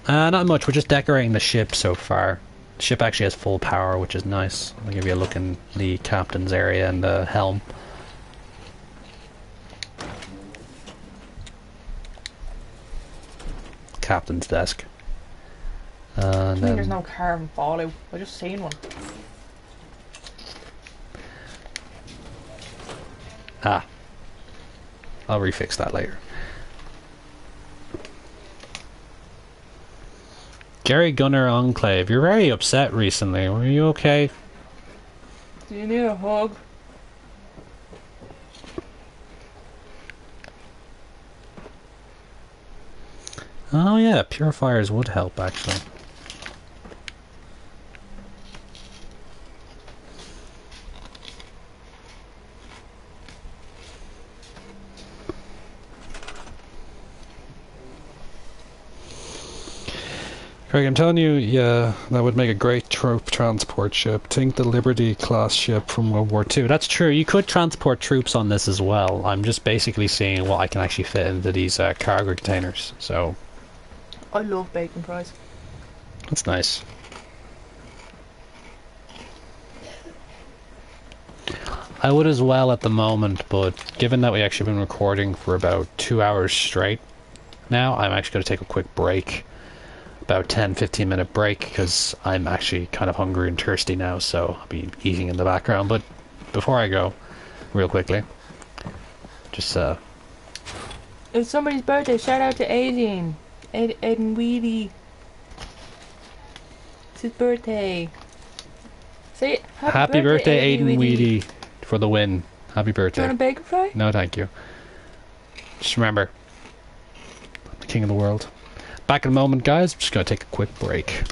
Not much, we're just decorating the ship so far. The ship actually has full power, which is nice. I'll give you a look in the captain's area and the helm. Captain's desk. I mean, there's no car in Fallout. I just seen one. Ah. I'll refix that later. Jerry Gunner Enclave, you're very upset recently. Were you okay? Do you need a hug? Oh yeah, purifiers would help actually. Craig, I'm telling you, yeah, that would make a great troop transport ship. Think the Liberty class ship from World War II. That's true, you could transport troops on this as well. I'm just basically seeing what I can actually fit into these cargo containers, so... I love bacon fries. That's nice. I would as well at the moment, but given that we actually been recording for about 2 hours straight now, I'm actually going to take a quick break. About 10-15 minute break, because I'm actually kind of hungry and thirsty now, so I'll be eating in the background. But before I go, real quickly, just It's somebody's birthday. Shout out to Aiden. Aiden Weedy. It's his birthday. Say it. happy birthday Aiden Weedy for the win. Happy birthday. Do you want a bacon fry? No, thank you. Just remember, I'm the king of the world. Back in a moment, guys. I'm just going to take a quick break.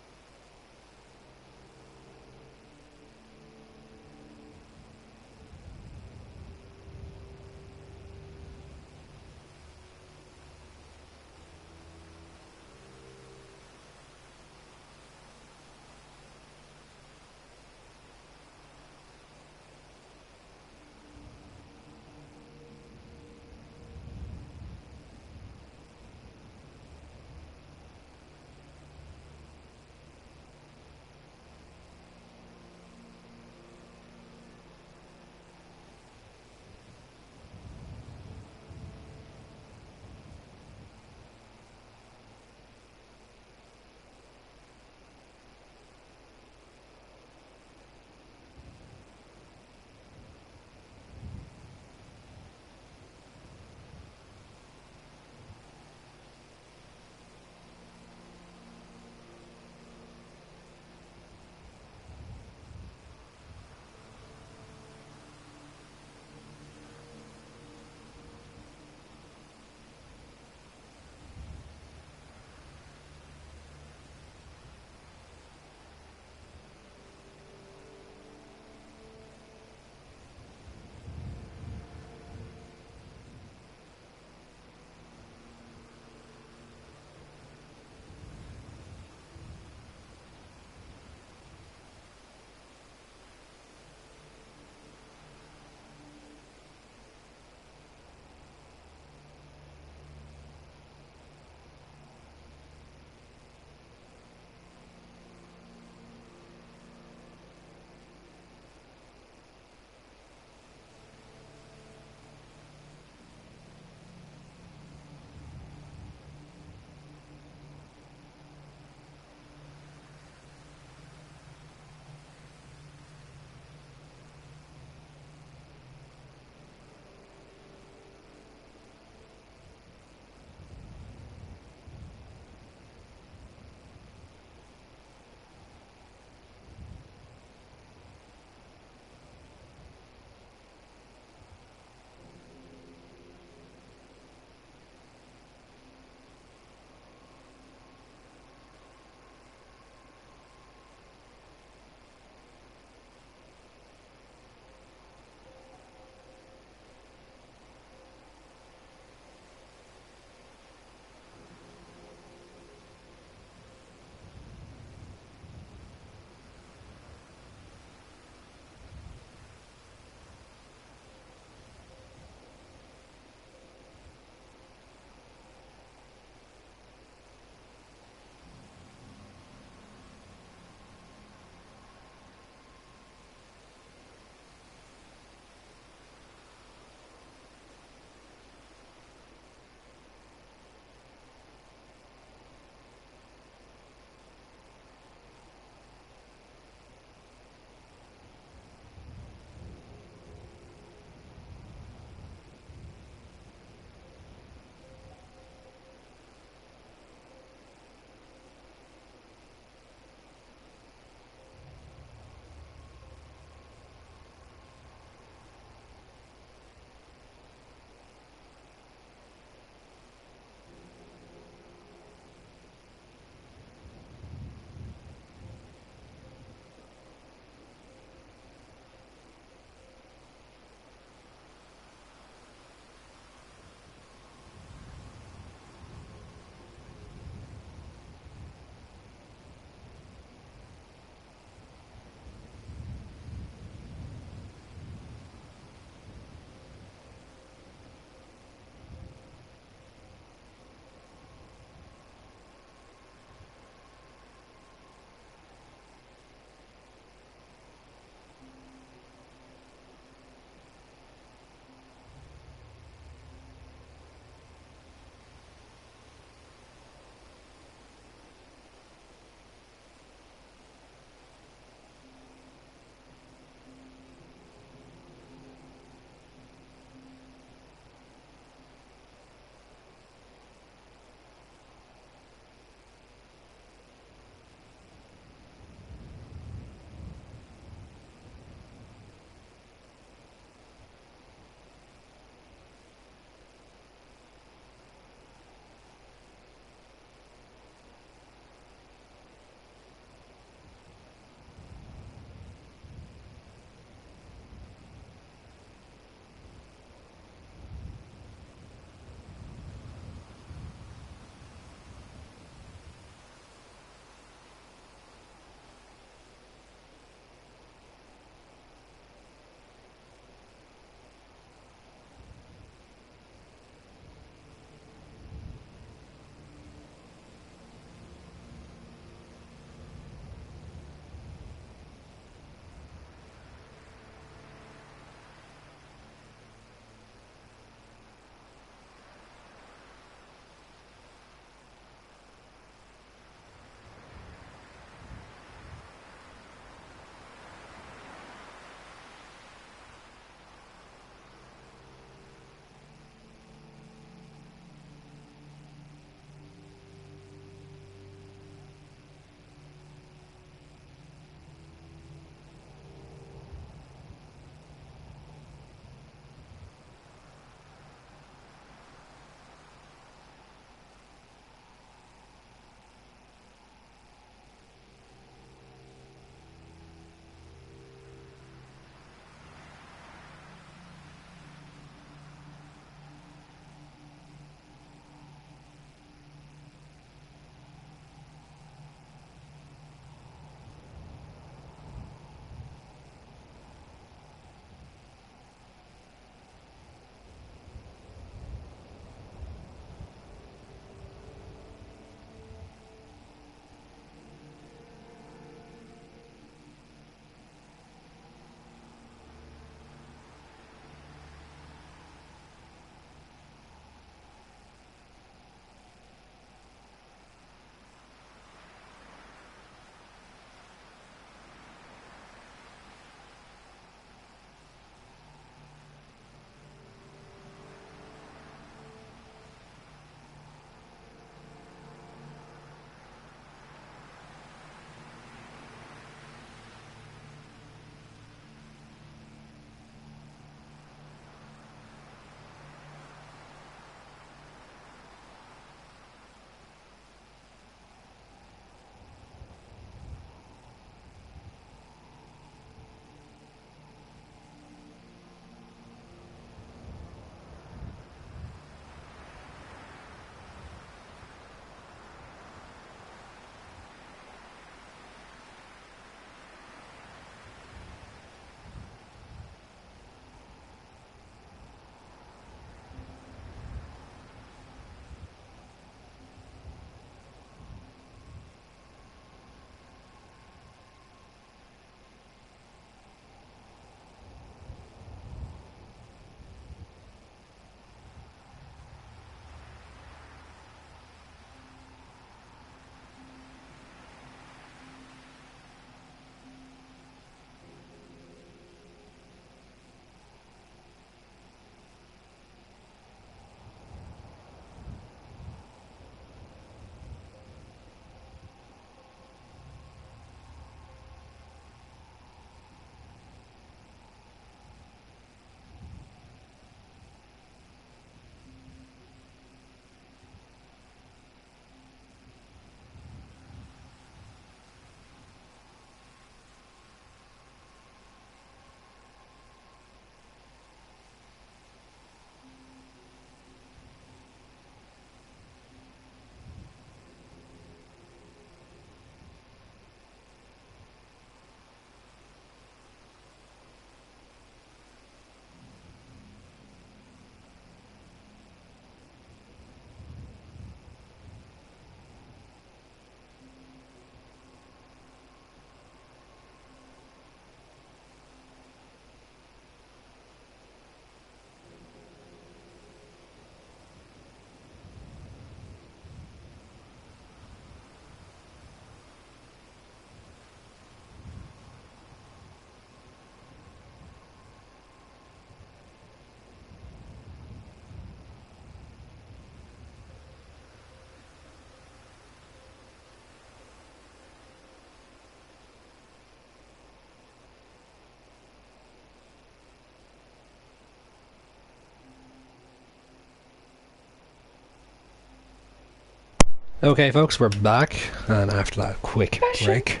Okay, folks, we're back, and after that quick break.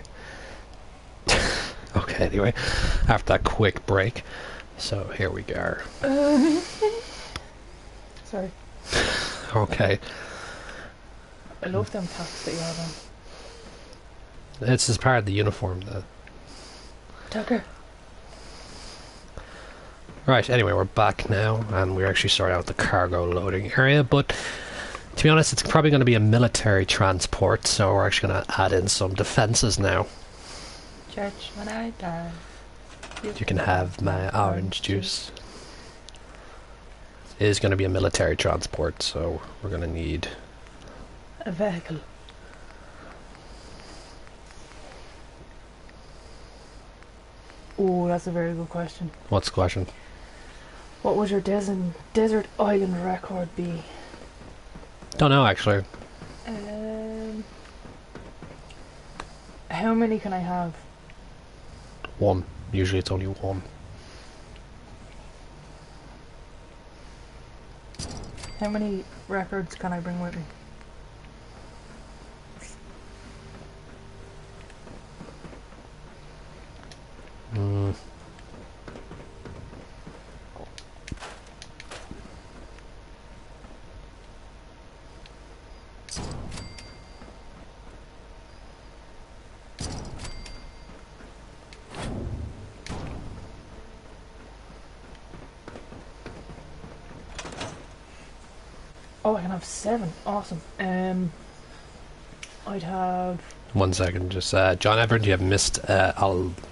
Okay, anyway, after that quick break, so here we go. Sorry. Okay, I love them caps that you have on. this is part of the uniform, though. Tucker. Right, anyway, we're back now, and we're actually sorting out the cargo loading area, but to be honest, it's probably going to be a military transport, so we're actually going to add in some defences now. Church when I die. You can have my orange juice. It is going to be a military transport, so we're going to need a vehicle. Oh, that's a very good question. What's the question? What would your desert island record be? Don't know, actually. How many can I have? One. Usually it's only one. How many records can I bring with me? Oh, I can have 7. Awesome. I'd have... 1 second, just John Everett, you have missed not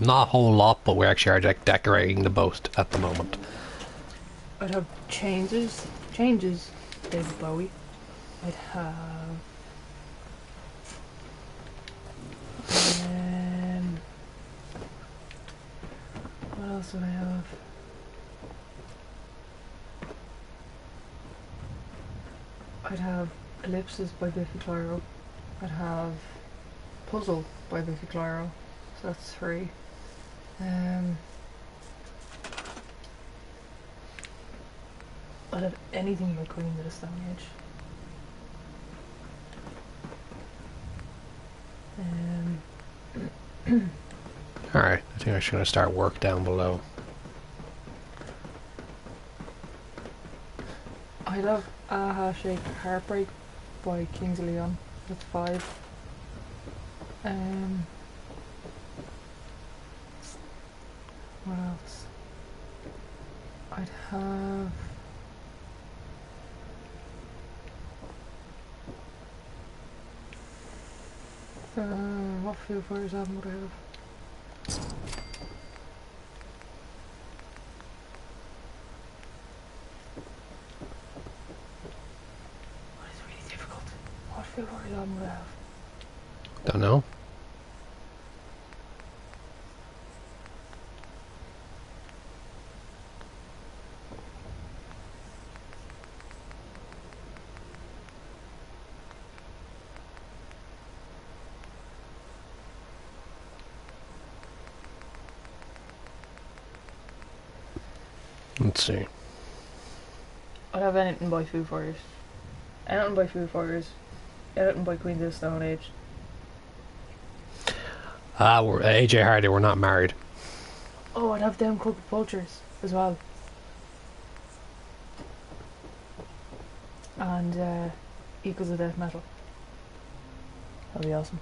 a whole lot, but we're actually decorating the boat at the moment. I'd have changes, David Bowie. I'd have... what else would I have? I'd have Ellipses by Biffy Clyro. I'd have Puzzle by Biffy Clyro. So that's 3. I'd have anything by Queen of the Stone Age. Alright, I think I'm just going to start work down below. I'd have Aha Shake Heartbreak by Kings of Leon. That's 5. What else? I'd have... what Foo Fighters album would I have? What is really difficult? What Foo Fighters album would I have? Don't know. Let's see. I'd have anything by Foo Fighters. Anything by Foo Fighters. Anything by Queens of the Stone Age. We're AJ Hardy, we're not married. Oh, I'd have them Crooked Vultures as well. And Equals of Death Metal. That'd be awesome.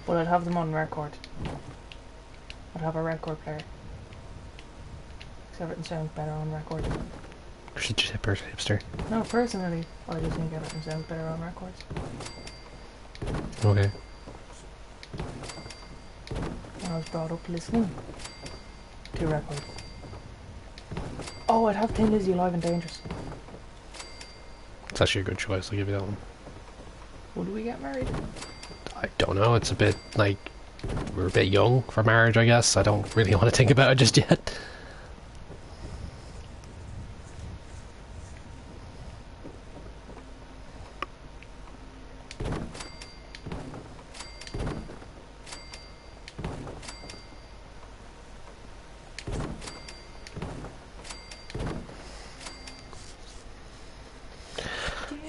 But I'd have them on record. I'd have a record player. Because everything sounds better on record. Such a hipster. No, personally, I just think everything sounds better on records. Okay. I was brought up listening to records. Oh, I'd have Thin Lizzy Alive and Dangerous. It's actually a good choice, I'll give you that one. Would we get married? I don't know, it's a bit like... we're a bit young for marriage, I guess. I don't really want to think about it just yet.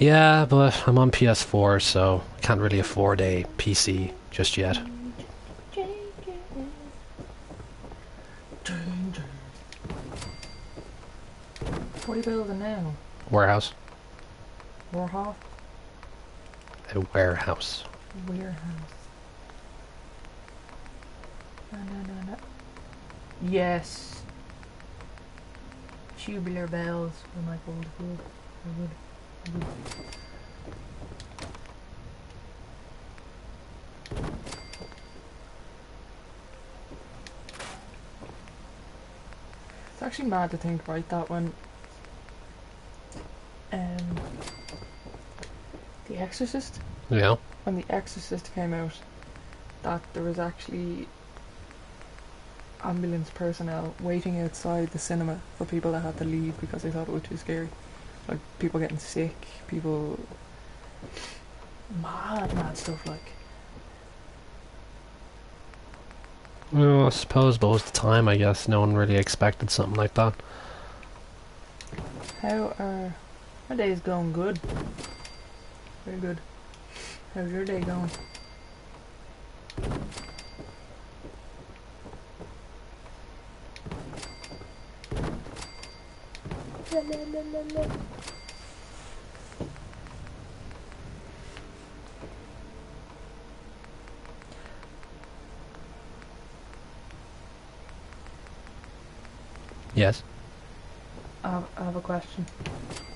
Yeah, but I'm on PS4, so can't really afford a PC just yet. What are you building now? Warehouse. Warhol? A warehouse. Warehouse. No. Yes. Tubular bells for my old food. It's actually mad to think, right, that when um, The Exorcist, Yeah. when The Exorcist came out, that there was actually ambulance personnel waiting outside the cinema for people that had to leave because they thought it was too scary. Like people getting sick, people mad stuff like. Well, I suppose both the time, I guess. No one really expected something like that. How are my day's going? Good. Very good. How's your day going? Yes. I have a question.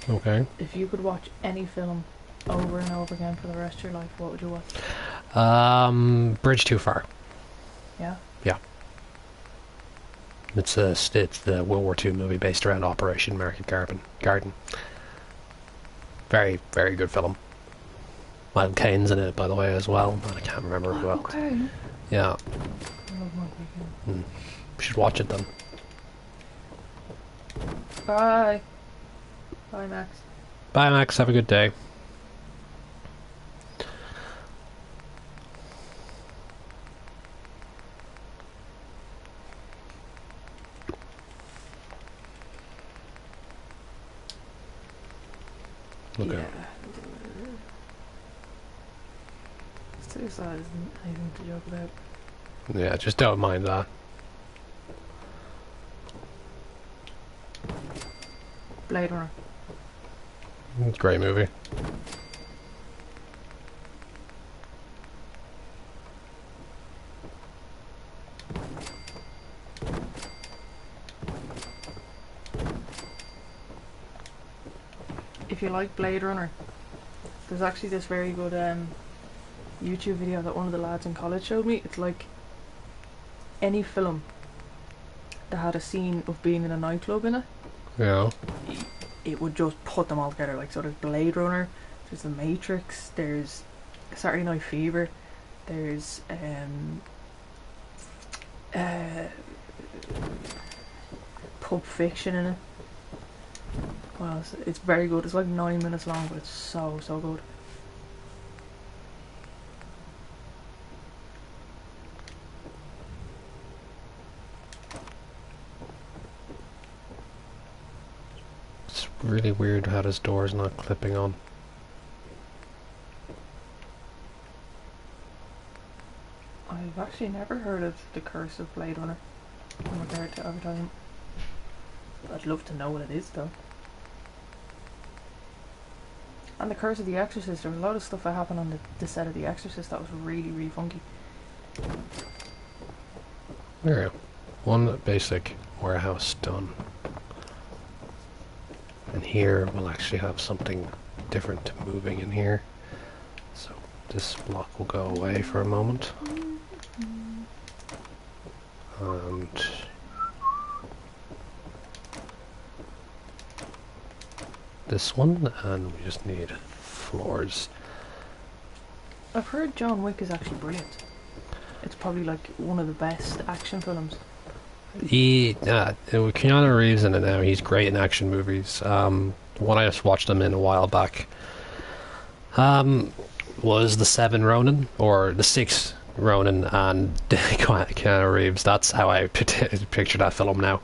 Okay. If you could watch any film over and over again for the rest of your life, what would you watch? Bridge Too Far. Yeah? Yeah. It's the World War II movie based around Operation Market Garden. Very, very good film. Michael Caine's in it, by the way, as well. And I can't remember who else. Okay. Yeah. I love Michael Caine. You should watch it then. Bye. Bye, Max. Bye, Max. Have a good day. Okay. Yeah. Suicide isn't anything to joke about. Yeah, just don't mind that. Blade Runner. It's a great movie. If you like Blade Runner, there's actually this very good YouTube video that one of the lads in college showed me. It's like any film that had a scene of being in a nightclub in it, Yeah. it would just put them all together. Like, so there's Blade Runner, there's The Matrix, there's Saturday Night Fever, there's Pulp Fiction in it. Well, it's very good. It's like 9 minutes long, but it's so good. It's really weird how this door's not clipping on. I've actually never heard of The Curse of Blade Runner in regard to advertising. I'd love to know what it is, though. And The Curse of the Exorcist, there was a lot of stuff that happened on the set of The Exorcist that was really funky. There we go. One basic warehouse done. And here we'll actually have something different moving in here. So this block will go away for a moment. And this one, and we just need floors. I've heard John Wick is actually brilliant. It's probably like one of the best action films. Keanu Reeves in it now. He's great in action movies. The one I just watched him in a while back was the Seven Ronin, or the Six Ronin, and Keanu Reeves. That's how I picture that film now,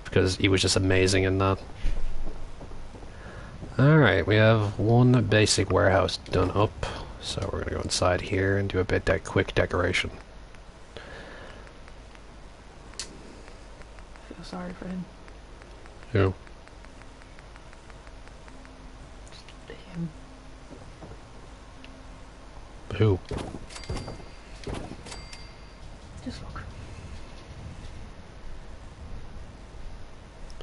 because he was just amazing in that. Alright, we have one basic warehouse done up. So we're gonna go inside here and do a bit that quick decoration. I feel sorry for him. Who? Him. Who? Just look.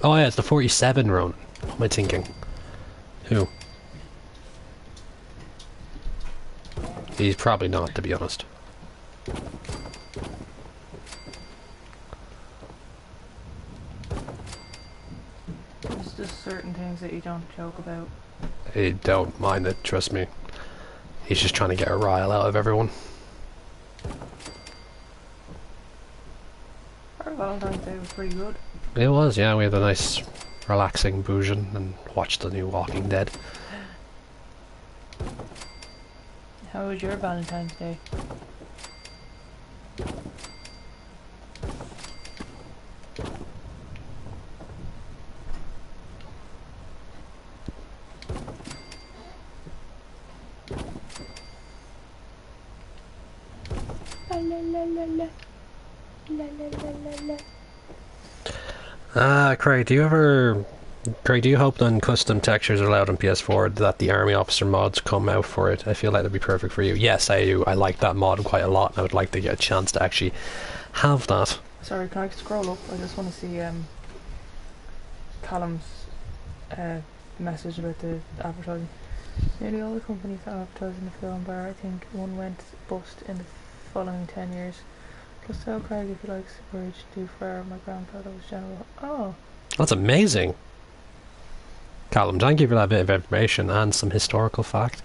Oh yeah, it's the 47 Ronin. What am I thinking? Who? He's probably not, to be honest. There's just certain things that you don't joke about. I don't mind it, trust me. He's just trying to get a rile out of everyone. Our Valentine's Day was pretty good. It was, yeah, we had a nice relaxing boujin and watched the new Walking Dead. How was your Valentine's Day? La la la la la. La la la la la. Craig, do you hope then custom textures are allowed on PS4 that the army officer mods come out for it? I feel like that'd be perfect for you. Yes, I do. I like that mod quite a lot and I would like to get a chance to actually have that. Sorry, can I scroll up? I just want to see Callum's message about the advertising. Nearly all the companies that advertise in the film bar, I think one went bust in the following 10 years. Plus tell Craig if he likes the bridge do for my grandfather was general. Oh. That's amazing. Callum, thank you for that bit of information and some historical fact.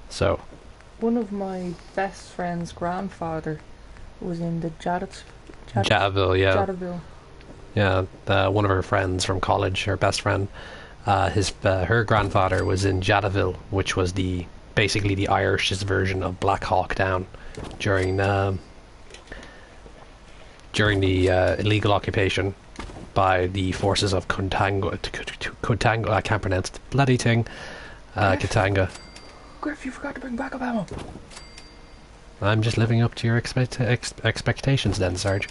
So, One of my best friend's grandfather was in the Jataville, yeah. Jataville. Yeah, one of her friends from college, her best friend, her grandfather was in Jataville, which was basically the Irish's version of Black Hawk Down during the illegal occupation by the forces of Contango. I can't pronounce the bloody thing. Katanga. Griff, you forgot to bring backup ammo. I'm just living up to your expectations then, Sarge.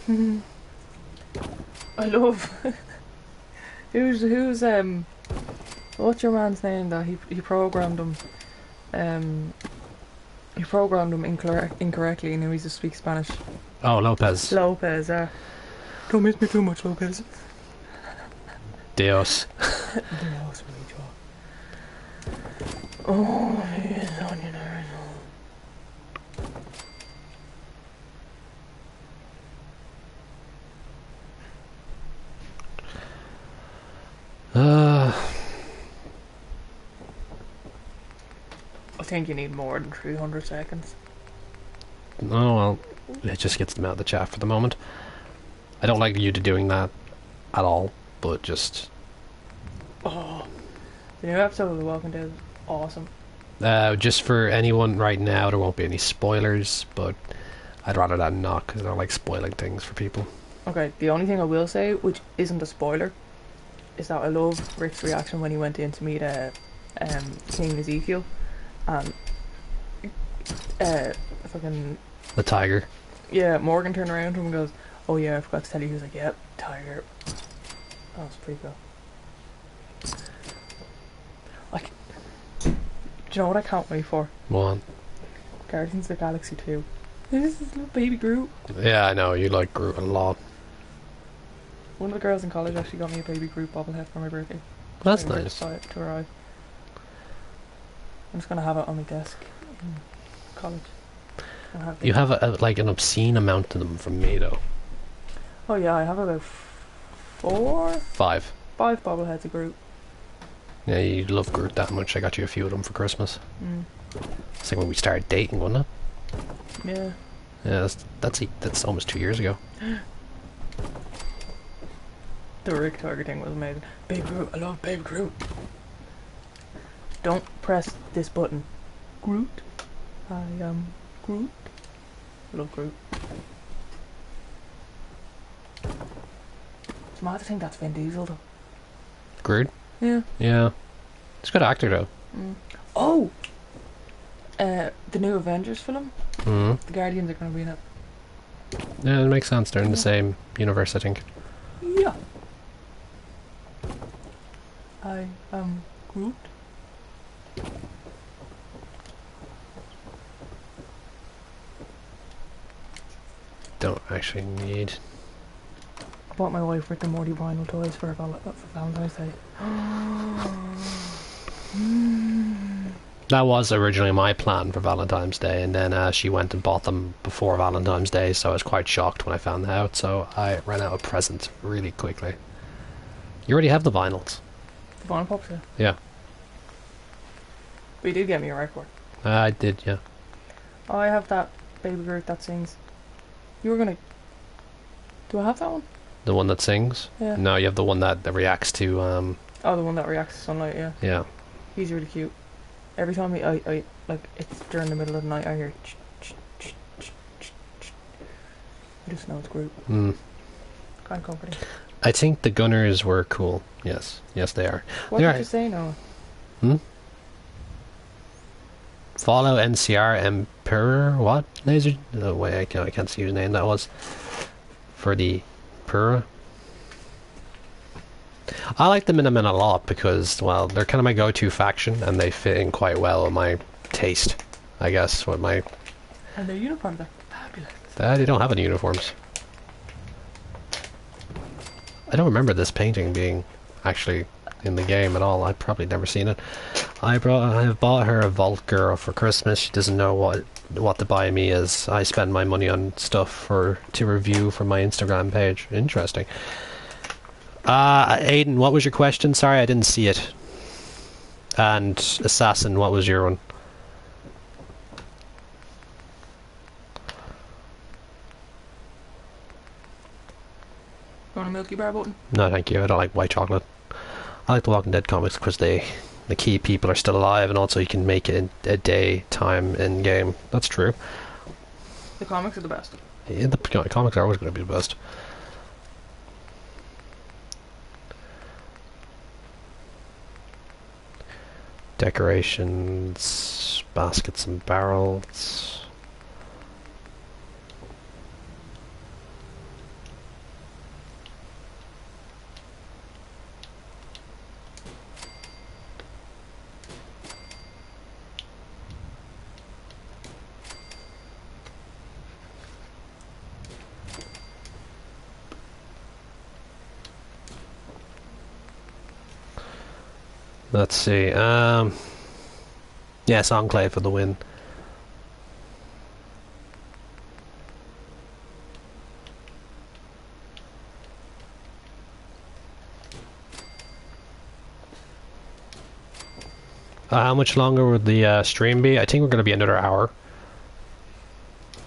I love. who's what's your man's name that he programmed him? He programmed him incorrectly, and he used to speak Spanish. Oh, Lopez. Lopez. Don't miss me too much, Lopez. Dios. Dios mío. Oh, he's on your nerves. I think you need more than 300 seconds. Oh well, it just gets them out of the chat for the moment. I don't like you doing that at all, but just... Oh, the new episode of The Walking Dead is awesome. Just for anyone right now, there won't be any spoilers, but I'd rather that not, because I don't like spoiling things for people. Okay, the only thing I will say, which isn't a spoiler, is that I love Rick's reaction when he went in to meet King Ezekiel, and fucking... The tiger. Yeah, Morgan turned around to him and goes, "Oh yeah, I forgot to tell you." He was like, "Yep, tiger." That was pretty cool. Like, do you know what I can't wait for? One. Guardians of the Galaxy 2. This is little baby Groot. Yeah, I know, you like Groot a lot. One of the girls in college actually got me a baby Groot bobblehead for my birthday. That's I waited nice. for it to arrive. I'm just gonna have it on my desk in college. You have like an obscene amount of them from me, though. Oh yeah, I have about 4, 5. 5 bobbleheads of Groot. Yeah, you love Groot that much. I got you a few of them for Christmas. It's like when we started dating, wasn't it? Yeah. Yeah, that's almost 2 years ago. The Rick Tiger thing was amazing. Baby Groot, I love Baby Groot. Don't press this button. Groot. I am Groot. I love Groot. It's mad to think that's Vin Diesel though. Groot? Yeah. Yeah. It's a good actor though. Oh! The new Avengers film? Mm. The Guardians are going to be in it. Yeah, it makes sense. They're in the same universe, I think. Yeah. I am Groot. Don't actually need. I bought my wife Rick and Morty vinyl toys for Valentine's Day. That was originally my plan for Valentine's Day, and then she went and bought them before Valentine's Day, so I was quite shocked when I found that out, so I ran out of presents really quickly. You already have the vinyls. The vinyl pops, yeah. Yeah. But you did get me a record. I did, yeah. Oh, I have that Baby Groot that sings. You were gonna... Do I have that one? The one that sings? Yeah. No, you have the one that reacts to, Oh, the one that reacts to sunlight, yeah. Yeah. He's really cute. Every time I like, it's during the middle of the night, I hear I just know it's Groot. Mm. Kind of comforting. I think the Gunners were cool. Yes. Yes, they are. What They did are. you say, Noah? Follow NCR Emperor. What? Laser? No way, I can't see whose name that was. For the Pura. I like the Minutemen a lot because, well, they're kind of my go-to faction and they fit in quite well with my taste, I guess. With my. And their uniforms are fabulous. They don't have any uniforms. I don't remember this painting being actually in the game at all. I've probably never seen it. I have bought her a Vault Girl for Christmas. She doesn't know what to buy me is. I spend my money on stuff to review for my Instagram page. Interesting. Aiden, what was your question? Sorry, I didn't see it. And Assassin, what was your one? You want a Milky Bar button? No, thank you. I don't like white chocolate. I like the Walking Dead comics because the key people are still alive, and also you can make it in a day time in game. That's true. The comics are the best. Yeah, the comics are always going to be the best. Decorations, baskets and barrels. Let's see. Yes, Enclave for the win. How much longer would the stream be? I think we're going to be another hour.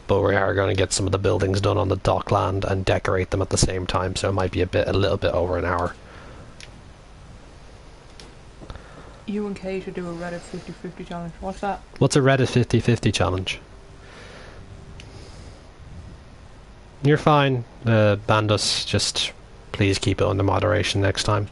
But we are going to get some of the buildings done on the dockland and decorate them at the same time, so it might be a little bit over an hour. You and Kay should do a Reddit 50-50 challenge. What's that? What's a Reddit 50-50 challenge? You're fine, Bandus. Just please keep it under moderation next time.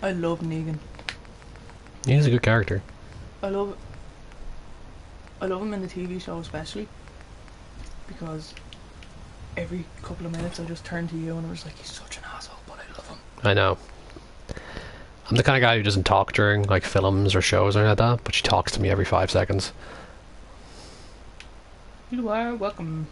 I love Negan. He's a good character. I love him in the TV show especially because every couple of minutes I just turn to you and I was like, he's such an asshole, but I love him. I know. I'm the kind of guy who doesn't talk during like films or shows or anything like that, but she talks to me every 5 seconds. You are welcome.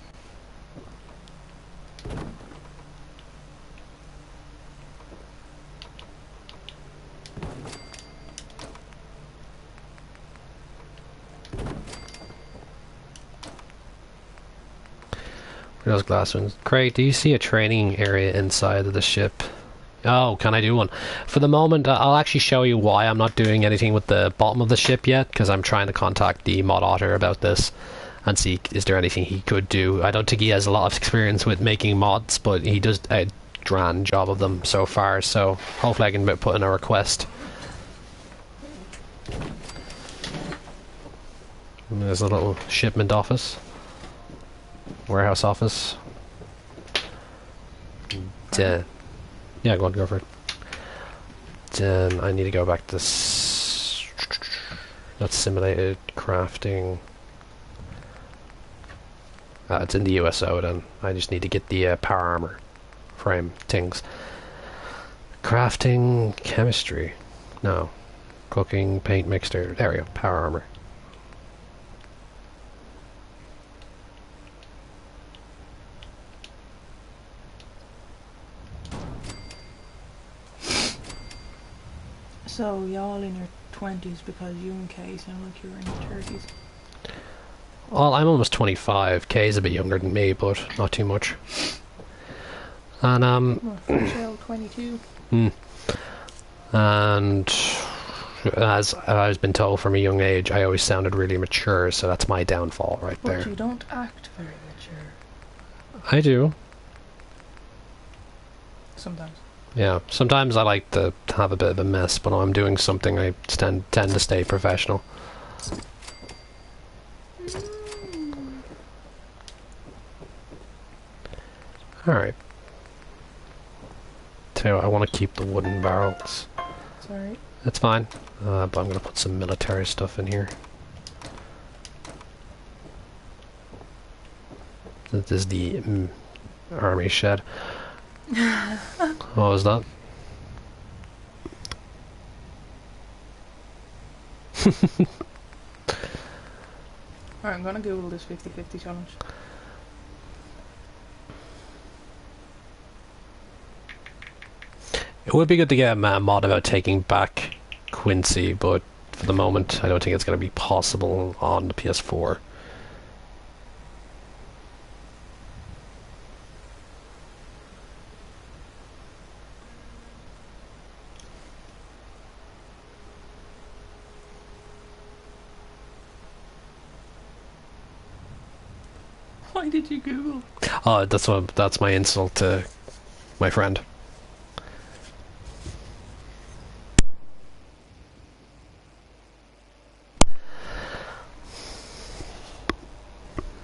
Those glass ones. Craig, do you see a training area inside of the ship? Oh, can I do one? For the moment, I'll actually show you why I'm not doing anything with the bottom of the ship yet, because I'm trying to contact the mod otter about this and see is there anything he could do. I don't think he has a lot of experience with making mods, but he does a grand job of them so far, so hopefully I can put in a request And there's a little shipment office. Warehouse office. Yeah, go on, go for it. Then I need to go back to that's simulated crafting. It's in the USO then. I just need to get the power armor frame things. Crafting, chemistry. No. Cooking, paint mixture. There we go. Power armor. So y'all in your 20s because you and Kay sound like you're in your 30s. Well, I'm almost 25. Kay's a bit younger than me, but not too much. And Well, Michelle, 22. And as I've been told from a young age, I always sounded really mature, so that's my downfall right there. But you don't act very mature. I do. Sometimes. Yeah, sometimes I like to have a bit of a mess, but when I'm doing something, I tend to stay professional. Alright. Tell you what, I want to keep the wooden barrels. Sorry. That's fine. But I'm going to put some military stuff in here. This is the army shed. What was that? Alright, I'm gonna Google this 50-50 challenge. It would be good to get a mod about taking back Quincy, but for the moment I don't think it's going to be possible on the PS4. Why did you Google? Oh, that's my insult to my friend.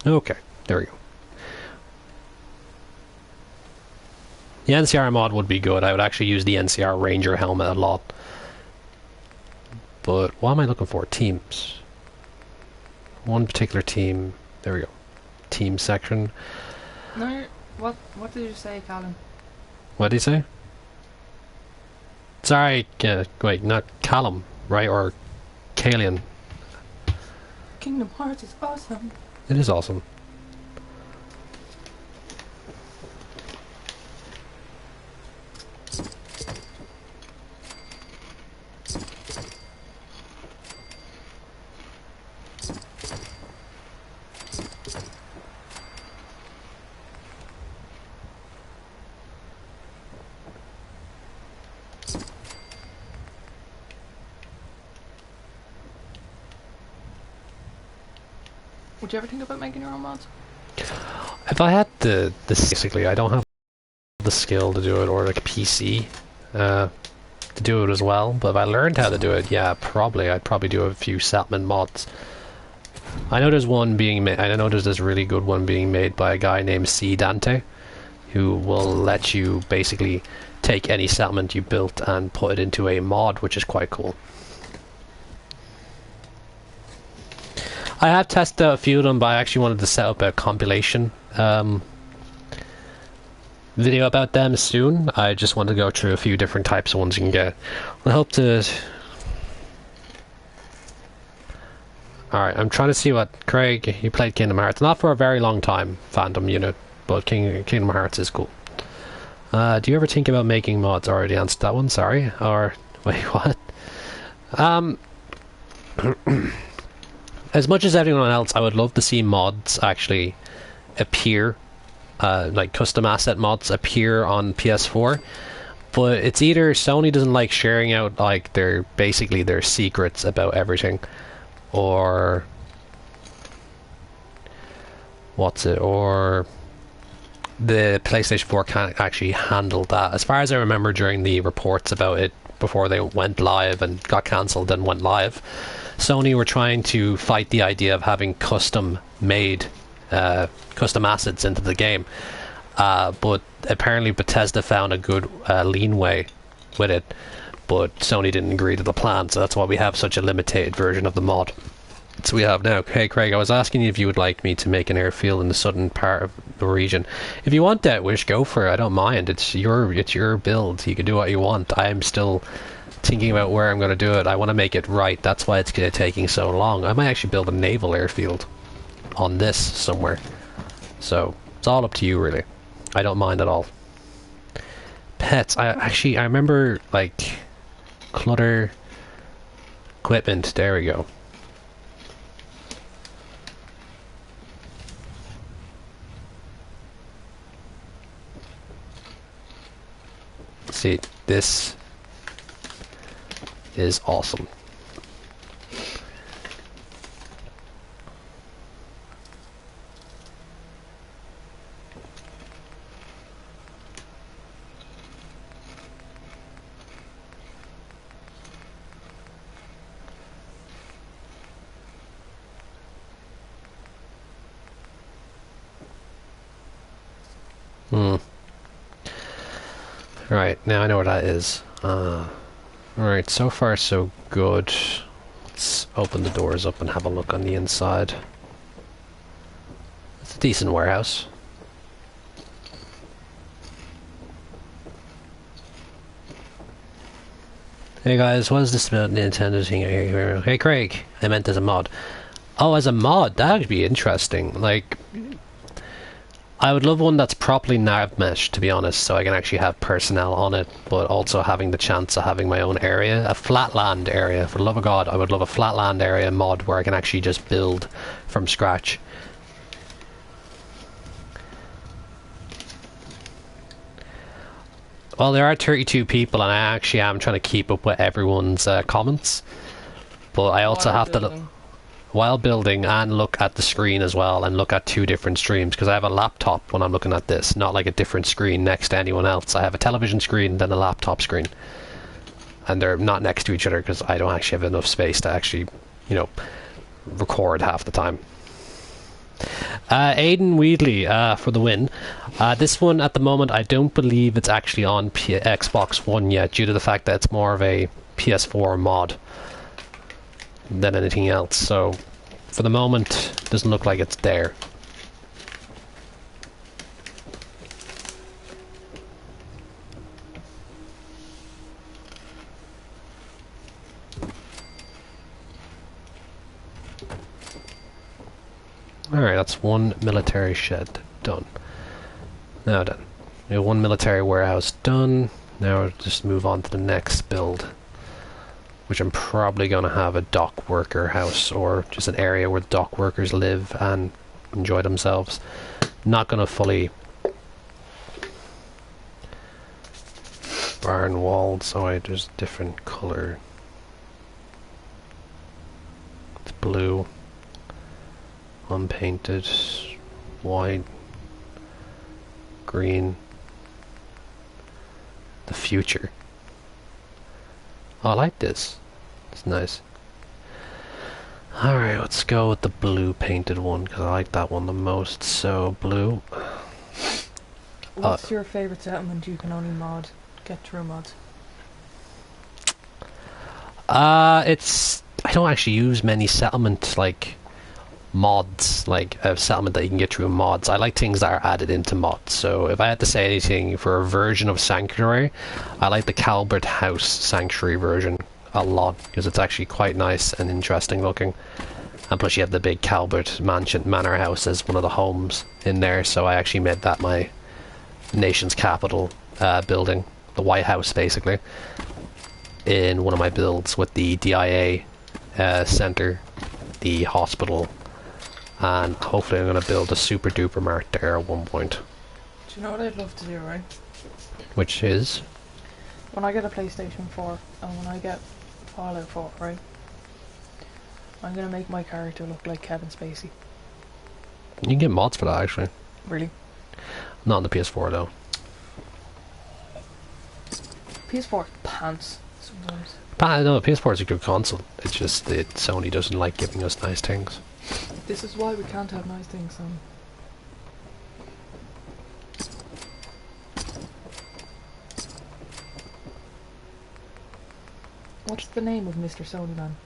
Okay, there we go. The NCR mod would be good. I would actually use the NCR Ranger helmet a lot. But what am I looking for? Teams. One particular team. There we go. Team section. No, what did you say, Callum? What did he say? Sorry, wait, not Callum, right? Or Kalian. Kingdom Hearts is awesome. It is awesome. Would you ever think about making your own mods? If I had basically, I don't have the skill to do it, or like a PC to do it as well. But if I learned how to do it, yeah, I'd probably do a few settlement mods. I know there's one being made. I know there's this really good one being made by a guy named C Dante, who will let you basically take any settlement you built and put it into a mod, which is quite cool. I have tested a few of them, but I actually wanted to set up a compilation video about them soon. I just want to go through a few different types of ones you can get. I hope to... Alright, I'm trying to see what... Craig, you played Kingdom Hearts. Not for a very long time, fandom unit, but Kingdom Hearts is cool. Do you ever think about making mods? Already answered that one, sorry. Or... Wait, what? As much as everyone else, I would love to see mods actually appear, like custom asset mods appear on PS4. But it's either Sony doesn't like sharing out like their secrets about everything, or or the PlayStation 4 can't actually handle that. As far as I remember, during the reports about it before they went live and got cancelled and went live, Sony were trying to fight the idea of having custom-made, custom assets into the game, but apparently Bethesda found a good lean way with it, but Sony didn't agree to the plan, so that's why we have such a limited version of the mod. So we have now. Hey Craig, I was asking you if you would like me to make an airfield in the southern part of the region. If you want that, Wish, go for it. I don't mind. It's your build. You can do what you want. I'm still thinking about where I'm going to do it. I want to make it right. That's why it's taking so long. I might actually build a naval airfield on this somewhere. So it's all up to you, really. I don't mind at all. Pets. I remember, like, clutter equipment. There we go. See, this is awesome. Right, now I know what that is. Alright, so far so good. Let's open the doors up and have a look on the inside. It's a decent warehouse. Hey guys, what is this about Nintendo thing here? Hey Craig, I meant as a mod. Oh, as a mod? That would be interesting. Like, I would love one that's properly nav meshed, to be honest, so I can actually have personnel on it, but also having the chance of having my own area, a flatland area. For the love of God, I would love a flatland area mod where I can actually just build from scratch. Well, there are 32 people, and I actually am trying to keep up with everyone's comments, but I also have to look while building and look at the screen as well, and look at two different streams, because I have a laptop when I'm looking at this, not like a different screen next to anyone else. I have a television screen, then a laptop screen, and they're not next to each other because I don't actually have enough space to actually, you know, record half the time. Aidan Weedley for the win. This one at the moment, I don't believe it's actually on Xbox One yet, due to the fact that it's more of a PS4 mod than anything else, so for the moment it doesn't look like it's there. Alright, that's one military shed done. Now done. We have one military warehouse done. Now we'll just move on to the next build, which I'm probably going to have a dock worker house, or just an area where the dock workers live and enjoy themselves. Not going to fully barn walled, so I just different color. It's blue, unpainted, white, green. The future. Oh, I like this. It's nice. Alright, let's go with the blue painted one, because I like that one the most. So, blue. What's your favourite settlement you can only get through mods? It's... I don't actually use many settlement, like, mods, like a settlement that you can get through mods. I like things that are added into mods. So if I had to say anything for a version of Sanctuary, I like the Calvert House Sanctuary version a lot, because it's actually quite nice and interesting looking. And plus you have the big Calvert Manor House as one of the homes in there, so I actually made that my nation's capital building, the White House basically, in one of my builds with the DIA center, the hospital, and hopefully I'm going to build a super duper mart there at one point. Do you know what I'd love to do, right? Which is? When I get a PlayStation 4 and when I get Fallout 4, right? I'm going to make my character look like Kevin Spacey. You can get mods for that, actually. Really? Not on the PS4 though. PS4 pants. Sometimes. No, PS4 is a good console. It's just that Sony doesn't like giving us nice things. This is why we can't have nice things, son. What's the name of Mr. Sony Man?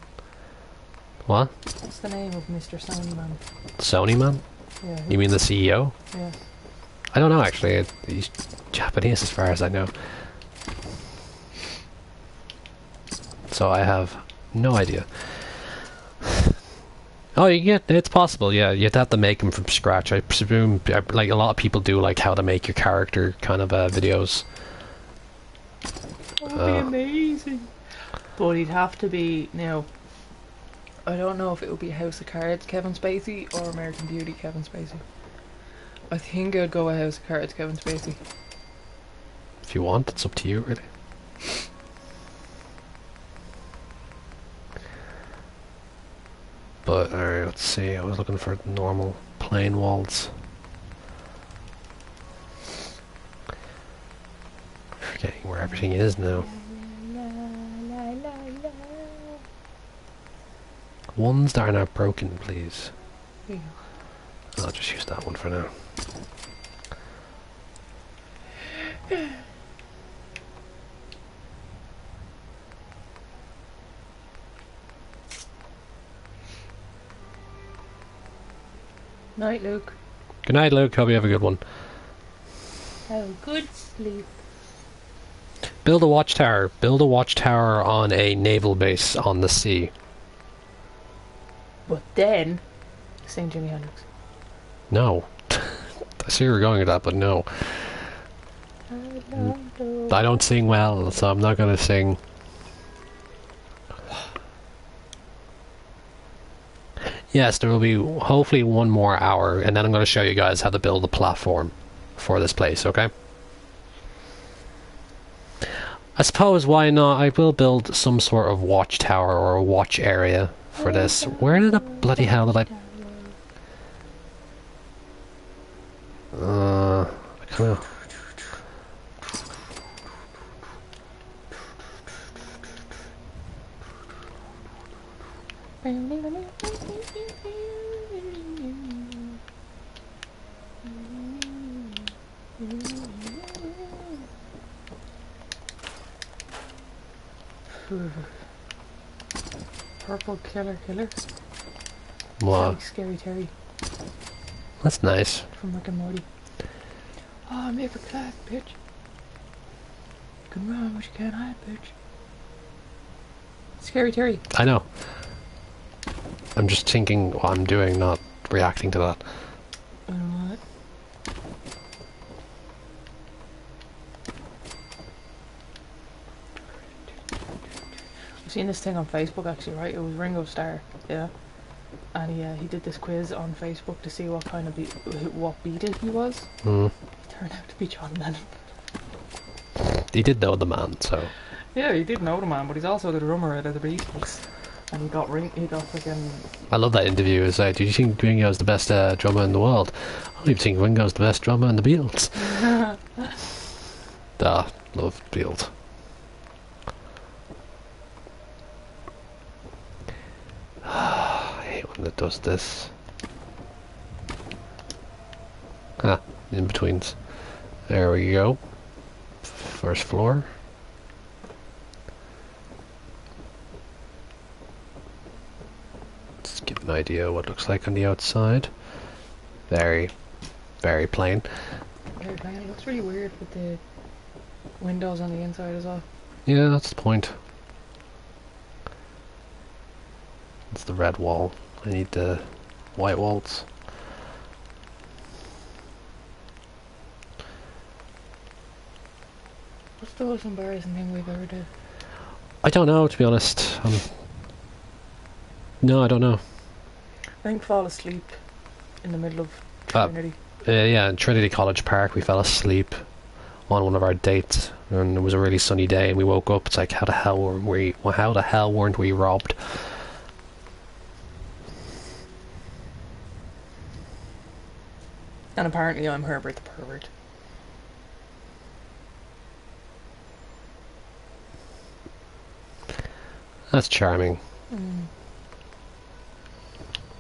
What? What's the name of Mr. Sony Man? Sony man? Yeah. You mean the CEO? Yes. I don't know actually. He's Japanese as far as I know. So I have no idea. Oh, yeah, it's possible. Yeah, you'd have to make them from scratch. I presume, like a lot of people do, like how to make your character kind of videos. That would be amazing. But he'd have to be now. I don't know if it would be House of Cards Kevin Spacey or American Beauty Kevin Spacey. I think I'd go with House of Cards Kevin Spacey. If you want, it's up to you, really. But alright, let's see. I was looking for normal plain walls. Forgetting where everything is now. Ones that are not broken, please. Yeah. I'll just use that one for now. Night, Luke. Good night, Luke. Hope you have a good one. Have a good sleep. Build a watchtower. Build a watchtower on a naval base on the sea. But then, sing Jimi Hendrix. No. I see where you're going with that, but no. I don't sing well, so I'm not going to sing. Yes, there will be hopefully one more hour, and then I'm going to show you guys how to build a platform for this place, okay? I suppose, why not? I will build some sort of watchtower or a watch area for this. Where the bloody hell did I... I kind of... Purple killer. Wow, Scary Terry that's nice. from Rick and Morty. Oh, I'm here for class, bitch. You can run, but you can't hide, bitch. Scary Terry. I know. I'm just thinking what I'm doing, not reacting to that. I don't know it. I've seen this thing on Facebook actually, right? It was Ringo Starr, yeah. And he did this quiz on Facebook to see what kind of what Beatle he was. Mm. He turned out to be John Lennon. He did know the man, so... Yeah, he did know the man, but he's also the drummer out of the Beatles. And he got fucking... I love that interview. It's like, do you think Ringo's the best drummer in the world? I don't even think Ringo's the best drummer in the Beatles. Love Beatles. I hate when it does this. Ah, in betweens. There we go. First floor. Let's give an idea what it looks like on the outside. Very, very plain. Very plain. It looks really weird with the windows on the inside as well. Yeah, that's the point. It's the red wall. I need the white walls. What's the most embarrassing thing we've ever did? I don't know, to be honest. No, I don't know. I think fall asleep in the middle of Trinity. Yeah, in Trinity College Park, we fell asleep on one of our dates, and it was a really sunny day, and we woke up. It's like, how the hell weren't we robbed? And apparently I'm Herbert the pervert. That's charming.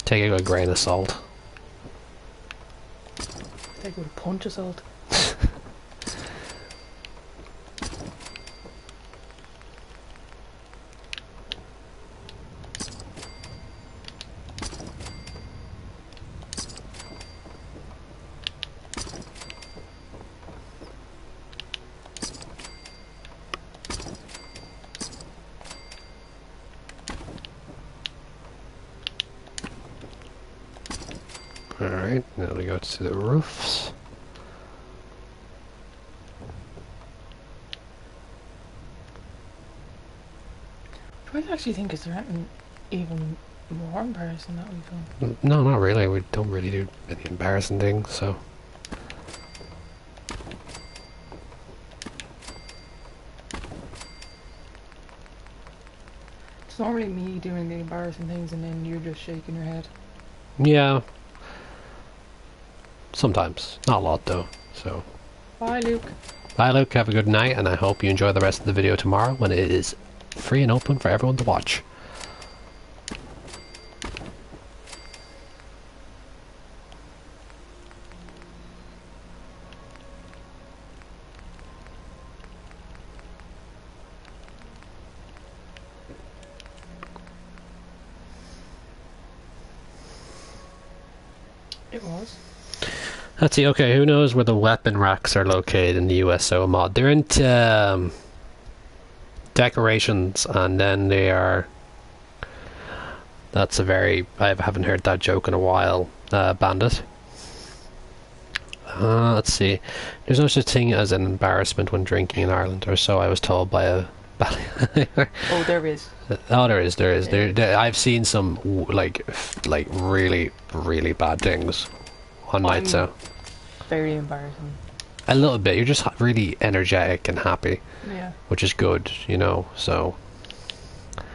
Take it with a grain of salt. Take it with a punch of salt. Alright, now we go to the roofs. I actually think is there anything even more embarrassing that we've done? No, not really. We don't really do any embarrassing things, so... It's not really me doing the embarrassing things and then you're just shaking your head. Yeah. Sometimes. Not a lot, though, so... Bye, Luke. Bye, Luke. Have a good night, and I hope you enjoy the rest of the video tomorrow when it is free and open for everyone to watch. It was. Let's see, okay, who knows where the weapon racks are located in the USO mod? They're into decorations, and then they are... That's a very... I haven't heard that joke in a while. Bandit. Let's see. There's no such thing as an embarrassment when drinking in Ireland, or so I was told by a... Oh, there is. Oh, there is. Yeah. I've seen some, like really, really bad things on nights out. Very embarrassing. A little bit. You're just really energetic and happy, Yeah. which is good, you know, so...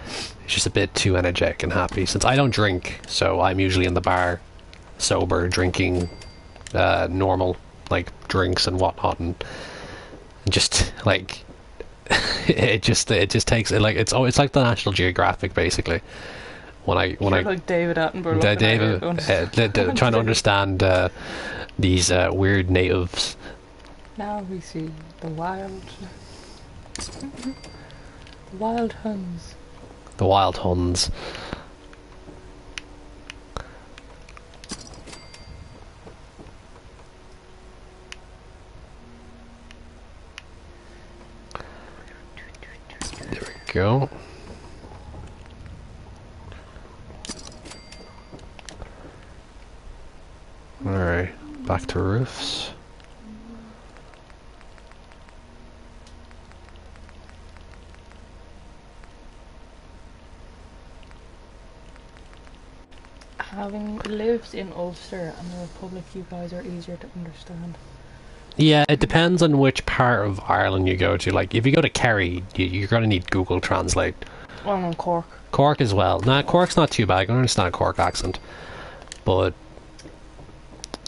It's just a bit too energetic and happy. Since I don't drink, so I'm usually in the bar, sober, drinking normal, like, drinks and whatnot, and just, like... it just takes it, like, it's like the National Geographic, basically. When I like David Attenborough trying to understand these weird natives. Now we see the wild Huns. The wild Huns. There we go. Alright, back to roofs. Having lived in Ulster and the Republic, you guys are easier to understand. Yeah, it depends on which part of Ireland you go to. Like, if you go to Kerry, you're going to need Google Translate. Well, I'm on Cork. Cork as well. Nah, Cork's not too bad. I can understand a Cork accent. But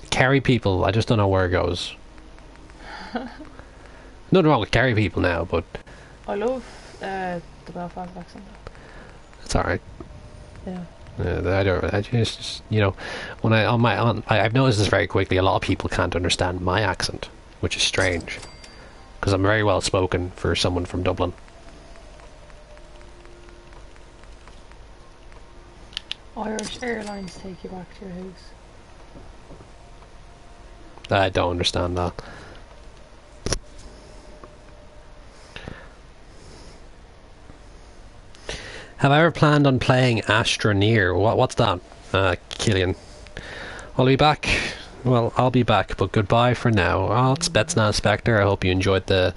Kerry people, I just don't know where it goes. Nothing wrong with Kerry people now, but... I love the Belfast accent. It's alright. Yeah. I just, you know, when I've noticed this very quickly. A lot of people can't understand my accent, which is strange, because I'm very well spoken for someone from Dublin. Irish Airlines take you back to your house. I don't understand that. Have I ever planned on playing Astroneer? What's that, Killian? I'll be back. Well, I'll be back, but goodbye for now. Oh, it's Betsnaz Spectre. I hope you enjoyed the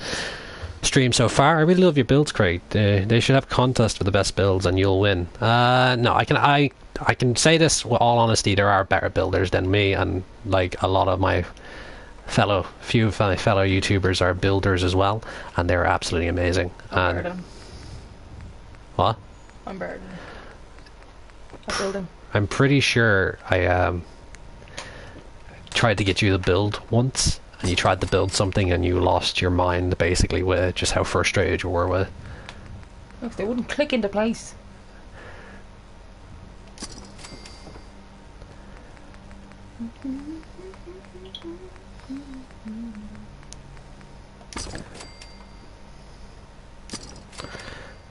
stream so far. I really love your builds, Craig. They should have a contest for the best builds, and you'll win. No, I can say this with all honesty. There are better builders than me, and like a lot of my fellow YouTubers are builders as well, and they're absolutely amazing. I'm better than him. What? I'm better than him. I build him. I'm pretty sure I tried to get you to build once, and you tried to build something and you lost your mind basically with just how frustrated you were with it. Look, they wouldn't click into place.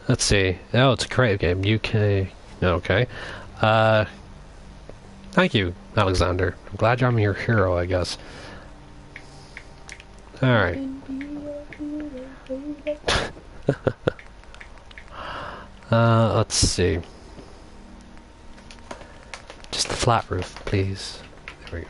Let's see. Oh, it's a creative game. UK. Okay. Uh, Thank you, Alexander. I'm glad I'm your hero, I guess. Alright. Let's see. Just the flat roof, please. There we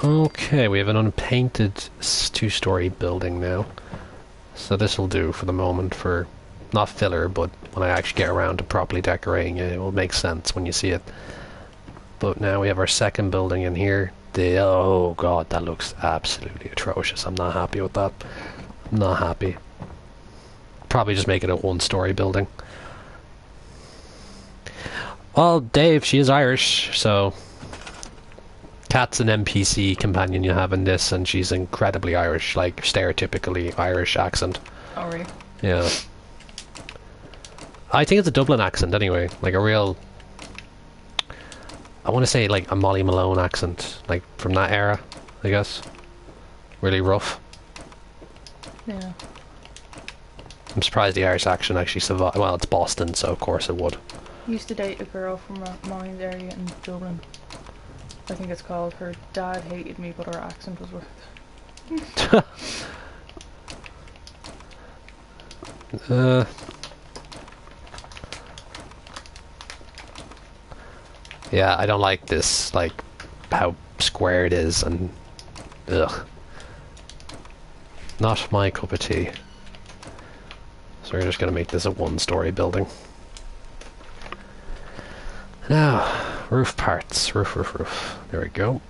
go. Okay, we have an unpainted two-story building now. So this will do for the moment for, not filler, but when I actually get around to properly decorating it, it will make sense when you see it. But now we have our second building in here. Oh god, that looks absolutely atrocious. I'm not happy with that. I'm not happy. Probably just make it a one-story building. Well, Dave, she is Irish, so... Kat's an NPC companion you have in this, and she's incredibly Irish, like stereotypically Irish accent. Oh, really? Yeah. I think it's a Dublin accent anyway, like a real... I want to say like a Molly Malone accent, like from that era, I guess. Really rough. Yeah. I'm surprised the Irish accent actually survived. Well, it's Boston, so of course it would. Used to date a girl from Moynes area in Dublin. I think it's called. Her dad hated me, but her accent was worth it. Yeah, I don't like this, like, how square it is, and... Ugh. Not my cup of tea. So we're just gonna make this a one-story building. Now, roof parts. Roof. There we go.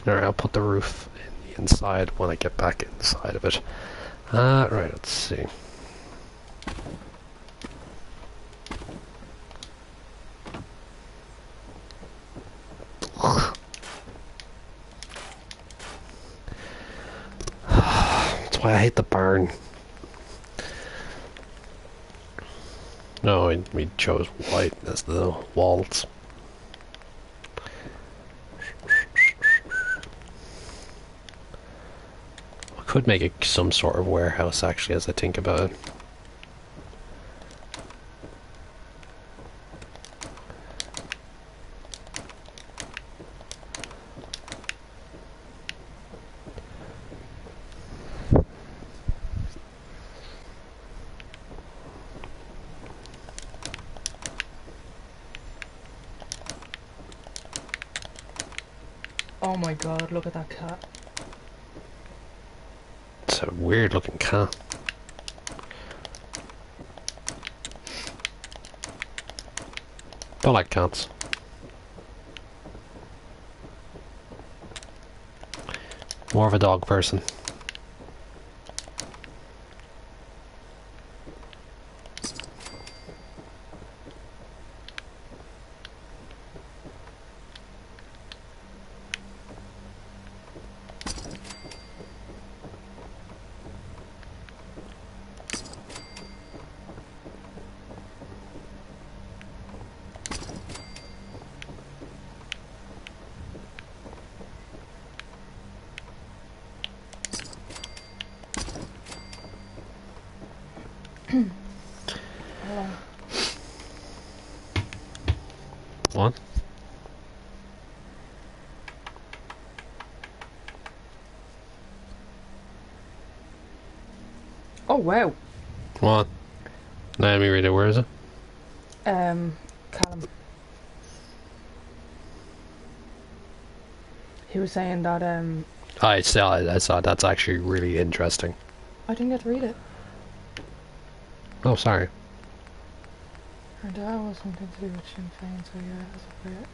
Alright, I'll put the roof in the inside when I get back inside of it. Right, let's see. That's why I hate the barn. No, we chose white as the walls. Could make it some sort of warehouse, actually, as I think about it. Oh my god, look at that cat. It's a weird looking cat. Don't like cats. More of a dog person. What? Oh wow. What? Let me read it. Where is it? Callum. He was saying that I saw that's actually really interesting. I didn't get to read it. Oh, sorry. Her dad was something to do with Sinn Féin, so yeah, that's a bit.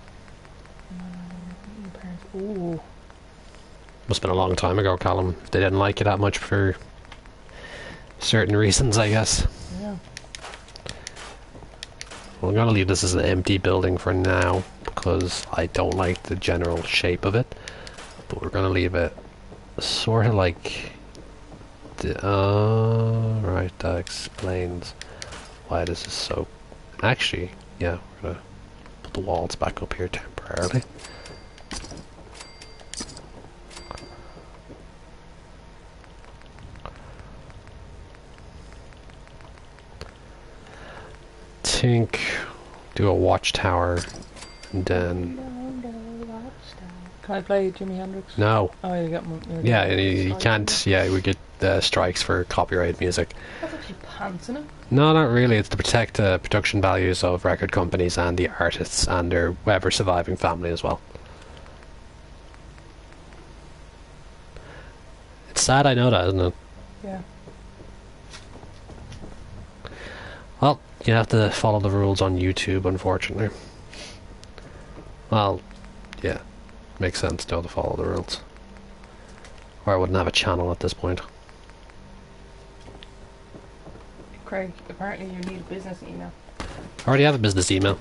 Parents. Ooh. Must have been a long time ago, Callum. They didn't like you that much for certain reasons, I guess. Yeah. Well, I'm gonna leave this as an empty building for now because I don't like the general shape of it. But we're gonna leave it sort of like right, that explains why this is so. Actually, yeah, we're gonna put the walls back up here temporarily. Think do a watchtower and then Can I play Jimi Hendrix? no. Oh, you got one. Yeah, you can't. Yeah, we get strikes for copyright music. That's actually pants, isn't it? No, not really. It's to protect the production values of record companies and the artists and their whoever surviving family as well. It's sad, I know that, isn't it? Yeah. Well, you have to follow the rules on YouTube, unfortunately. Well, yeah, makes sense to follow the rules. Or I wouldn't have a channel at this point. Craig, apparently you need a business email. I already have a business email.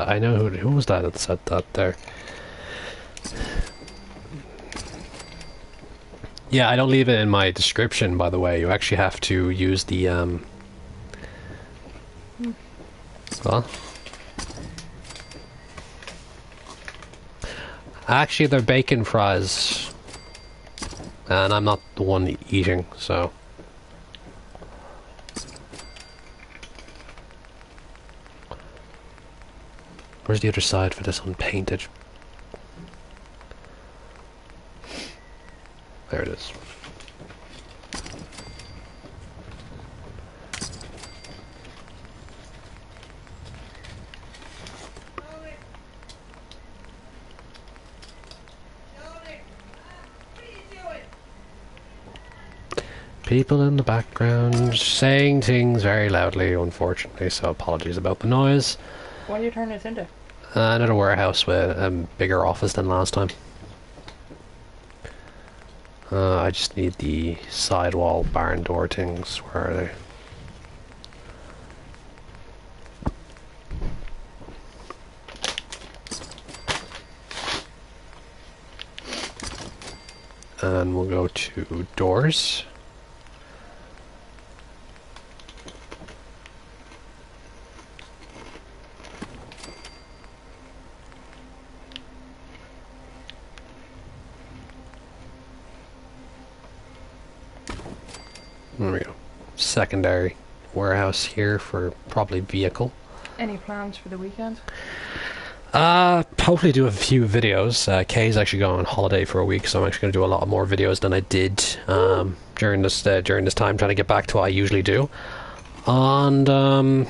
I know who was that said that there. Yeah, I don't leave it in my description, by the way. You actually have to use the well, actually they're bacon fries, and I'm not the one eating, so. Where's the other side for this unpainted? There it is. People in the background saying things very loudly, unfortunately, so apologies about the noise. What do you turn this into? Another warehouse with a bigger office than last time. I just need the sidewall barn door things. Where are they? And we'll go to doors. There we go. Secondary warehouse here for probably vehicle. Any plans for the weekend? Hopefully do a few videos. Kay's actually going on holiday for a week, so I'm actually going to do a lot more videos than I did during this time, trying to get back to what I usually do. And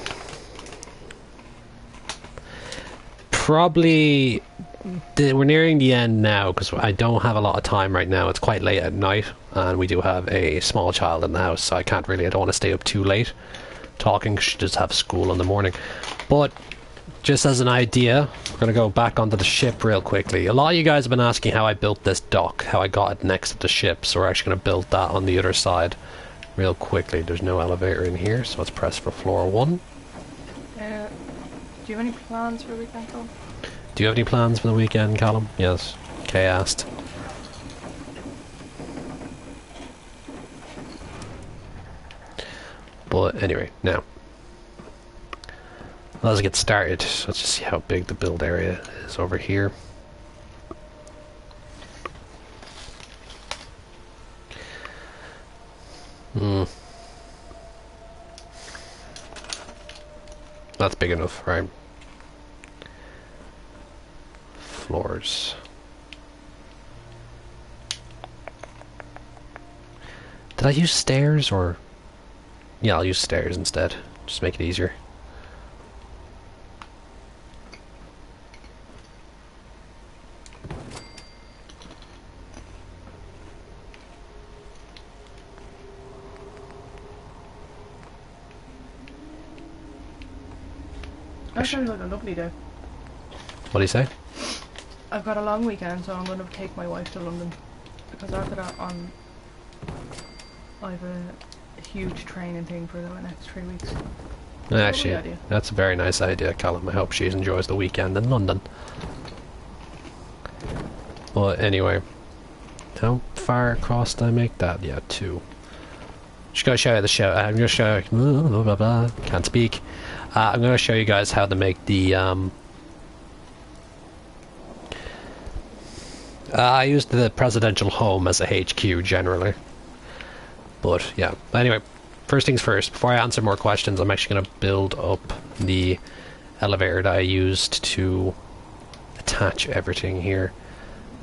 probably we're nearing the end now because I don't have a lot of time right now. It's quite late at night, and we do have a small child in the house, so I don't want to stay up too late talking. She does have school in the morning. But just as an idea, we're going to go back onto the ship real quickly. A lot of you guys have been asking how I built this dock, how I got it next to the ship, so we're actually going to build that on the other side real quickly. There's no elevator in here, so let's press for floor 1. Do you have any plans for the weekend, Callum? Do you have any plans for the weekend, Callum? Yes. Kay asked. But anyway, now Let's get started. Let's just see how big the build area is over here. That's big enough, right? Floors. Did I use stairs or... Yeah, I'll use stairs instead. Just make it easier. That sounds like a lovely day. What do you say? I've got a long weekend, so I'm going to take my wife to London. Because after that, I have a huge training thing for the next 3 weeks. Actually, that's a very nice idea, Callum. I hope she enjoys the weekend in London. But anyway, how far across did I make that? Yeah, 2. Just gotta show you the show. I'm gonna show you. Blah, blah, blah, can't speak. I'm gonna show you guys how to make the. I used the presidential home as a HQ generally, but yeah. Anyway, first things first. Before I answer more questions, I'm actually gonna build up the elevator that I used to attach everything here.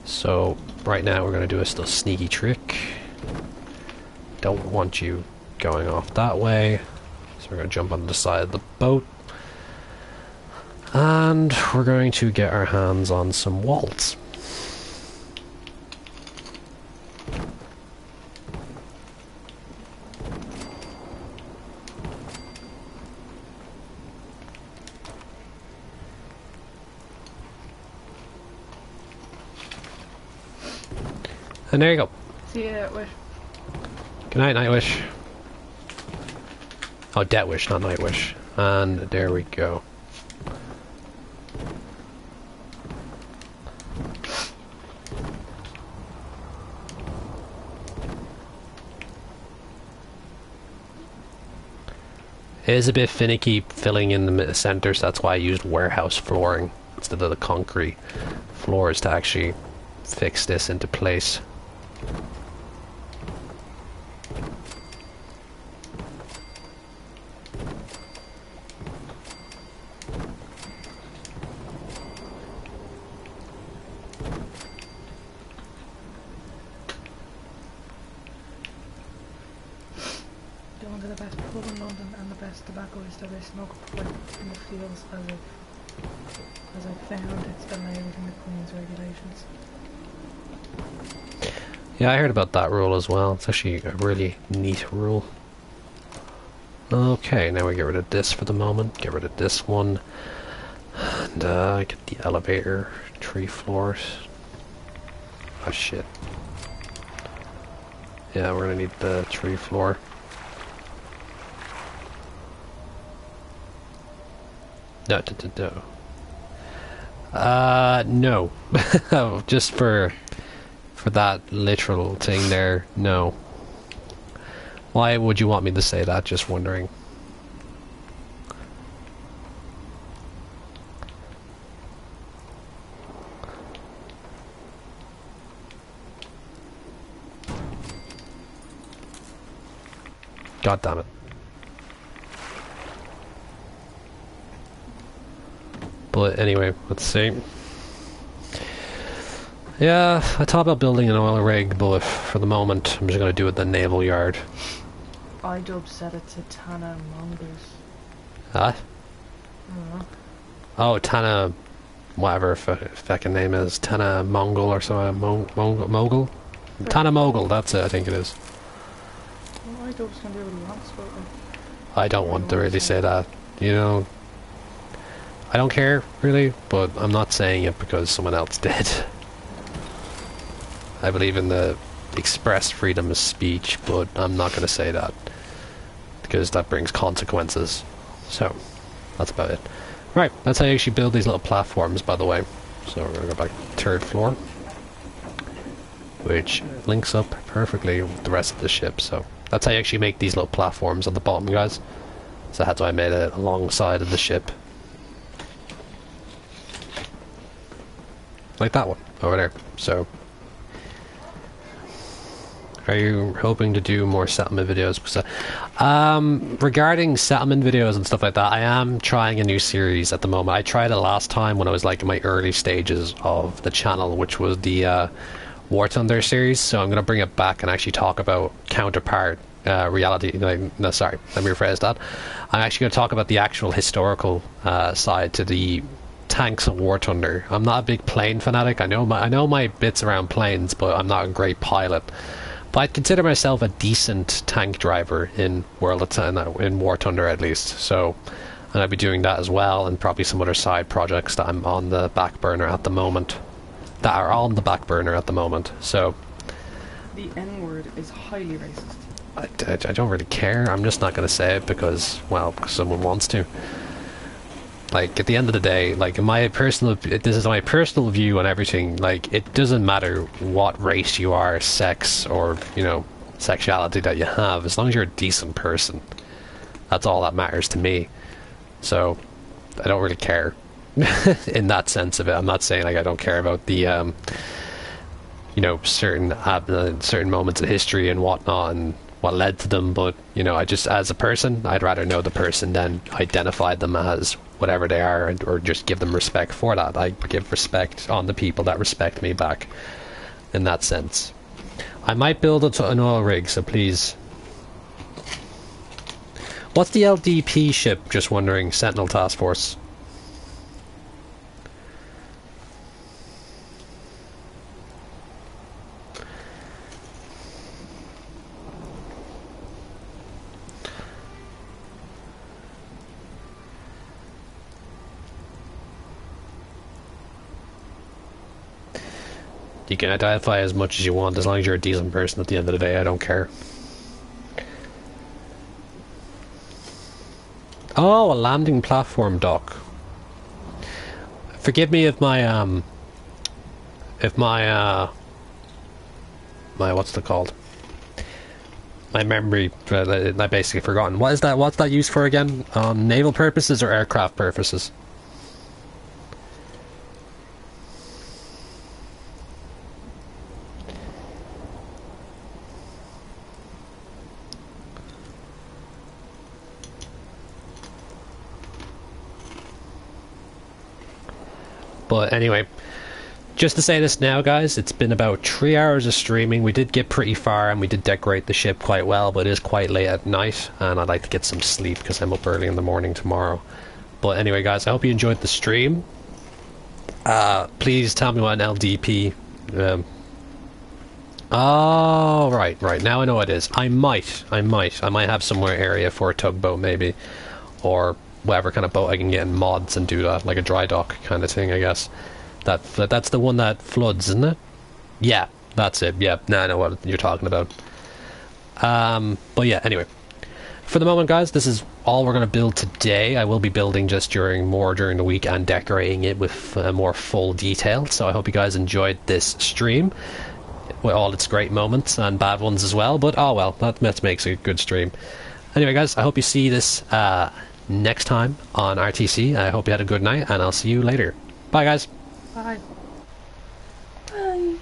So right now we're gonna do a little sneaky trick. Don't want you going off that way. So we're going to jump on the side of the boat. And we're going to get our hands on some walls. And there you go. See you, Nightwish. Good night, Nightwish. Oh, Deathwish, not Nightwish. And there we go. It is a bit finicky filling in the center, so that's why I used warehouse flooring instead of the concrete floors to actually fix this into place. The best pub in London and the best tobacco is that I smoke pipe in the fields as I found it's allowed in the Queen's regulations. Yeah, I heard about that rule as well. It's actually a really neat rule. Okay, now we get rid of this for the moment. Get rid of this one. And get the elevator. 3 floors. Oh shit. Yeah, we're gonna need the 3 floor. No. No. Just for that literal thing there, no. Why would you want me to say that? Just wondering. God damn it. But anyway, let's see. Yeah, I thought about building an oil rig, but for the moment, I'm just going to do it at the naval yard. iDub said it's a Tana Mongoose. Huh? I don't know. Oh, Tana... whatever fucking name is. Tana Mongol or something. Mogul? Tana Mogul, that's it, I think it is. Well, iDub's can do what he wants, but I don't want to really say that. You know... I don't care, really, but I'm not saying it because someone else did. I believe in the express freedom of speech, but I'm not going to say that. Because that brings consequences. So, that's about it. Right, that's how you actually build these little platforms, by the way. So we're going to go back to the 3rd floor. Which links up perfectly with the rest of the ship, so... That's how you actually make these little platforms at the bottom, guys. So that's why I made it alongside of the ship. like that one over there. So, are you hoping to do more settlement videos? Because, regarding settlement videos and stuff like that, I am trying a new series at the moment. I tried it last time when I was like in my early stages of the channel, which was the War Thunder series. So I'm going to bring it back and actually talk about counterpart reality. No, sorry, let me rephrase that. I'm actually going to talk about the actual historical side to the tanks of War Thunder. I'm not a big plane fanatic. I know my bits around planes, but I'm not a great pilot. But I'd consider myself a decent tank driver in in War Thunder at least. So, and I'll be doing that as well, and probably some other side projects that I'm on the back burner at the moment. So, The N-word is highly racist. I don't really care. I'm just not going to say it because, well, because someone wants to. Like, at the end of the day, like, this is my personal view on everything. Like, it doesn't matter what race you are, sex, or, you know, sexuality that you have, as long as you're a decent person. That's all that matters to me. So, I don't really care in that sense of it. I'm not saying, like, I don't care about the, you know, certain moments of history and whatnot and what led to them, but, you know, I just, as a person, I'd rather know the person than identify them as whatever they are, or just give them respect for that. I give respect on the people that respect me back, in that sense. I might build an oil rig, so please. What's the LDP ship? Just wondering. Sentinel Task Force. You can identify as much as you want, as long as you're a decent person at the end of the day. I don't care. Oh, a landing platform dock. Forgive me if my what's it called? My memory, I basically forgotten. What is that? What's that used for again? Naval purposes or aircraft purposes? But anyway, just to say this now, guys, it's been about 3 hours of streaming. We did get pretty far and we did decorate the ship quite well, but it is quite late at night and I'd like to get some sleep because I'm up early in the morning tomorrow. But anyway, guys, I hope you enjoyed the stream. Please tell me what an LDP... oh, right, now I know what it is. I might have somewhere area for a tugboat maybe, or whatever kind of boat I can get in mods and do that, like a dry dock kind of thing, I guess. That's the one that floods, isn't it? Yeah, that's it. Yeah, now I know what you're talking about. But yeah, anyway. For the moment, guys, this is all we're going to build today. I will be building just during the week and decorating it with more full detail. So I hope you guys enjoyed this stream with all its great moments and bad ones as well. But oh well, that makes a good stream. Anyway, guys, I hope you see this next time on RTC. I hope you had a good night, and I'll see you later. Bye, guys. Bye. Bye.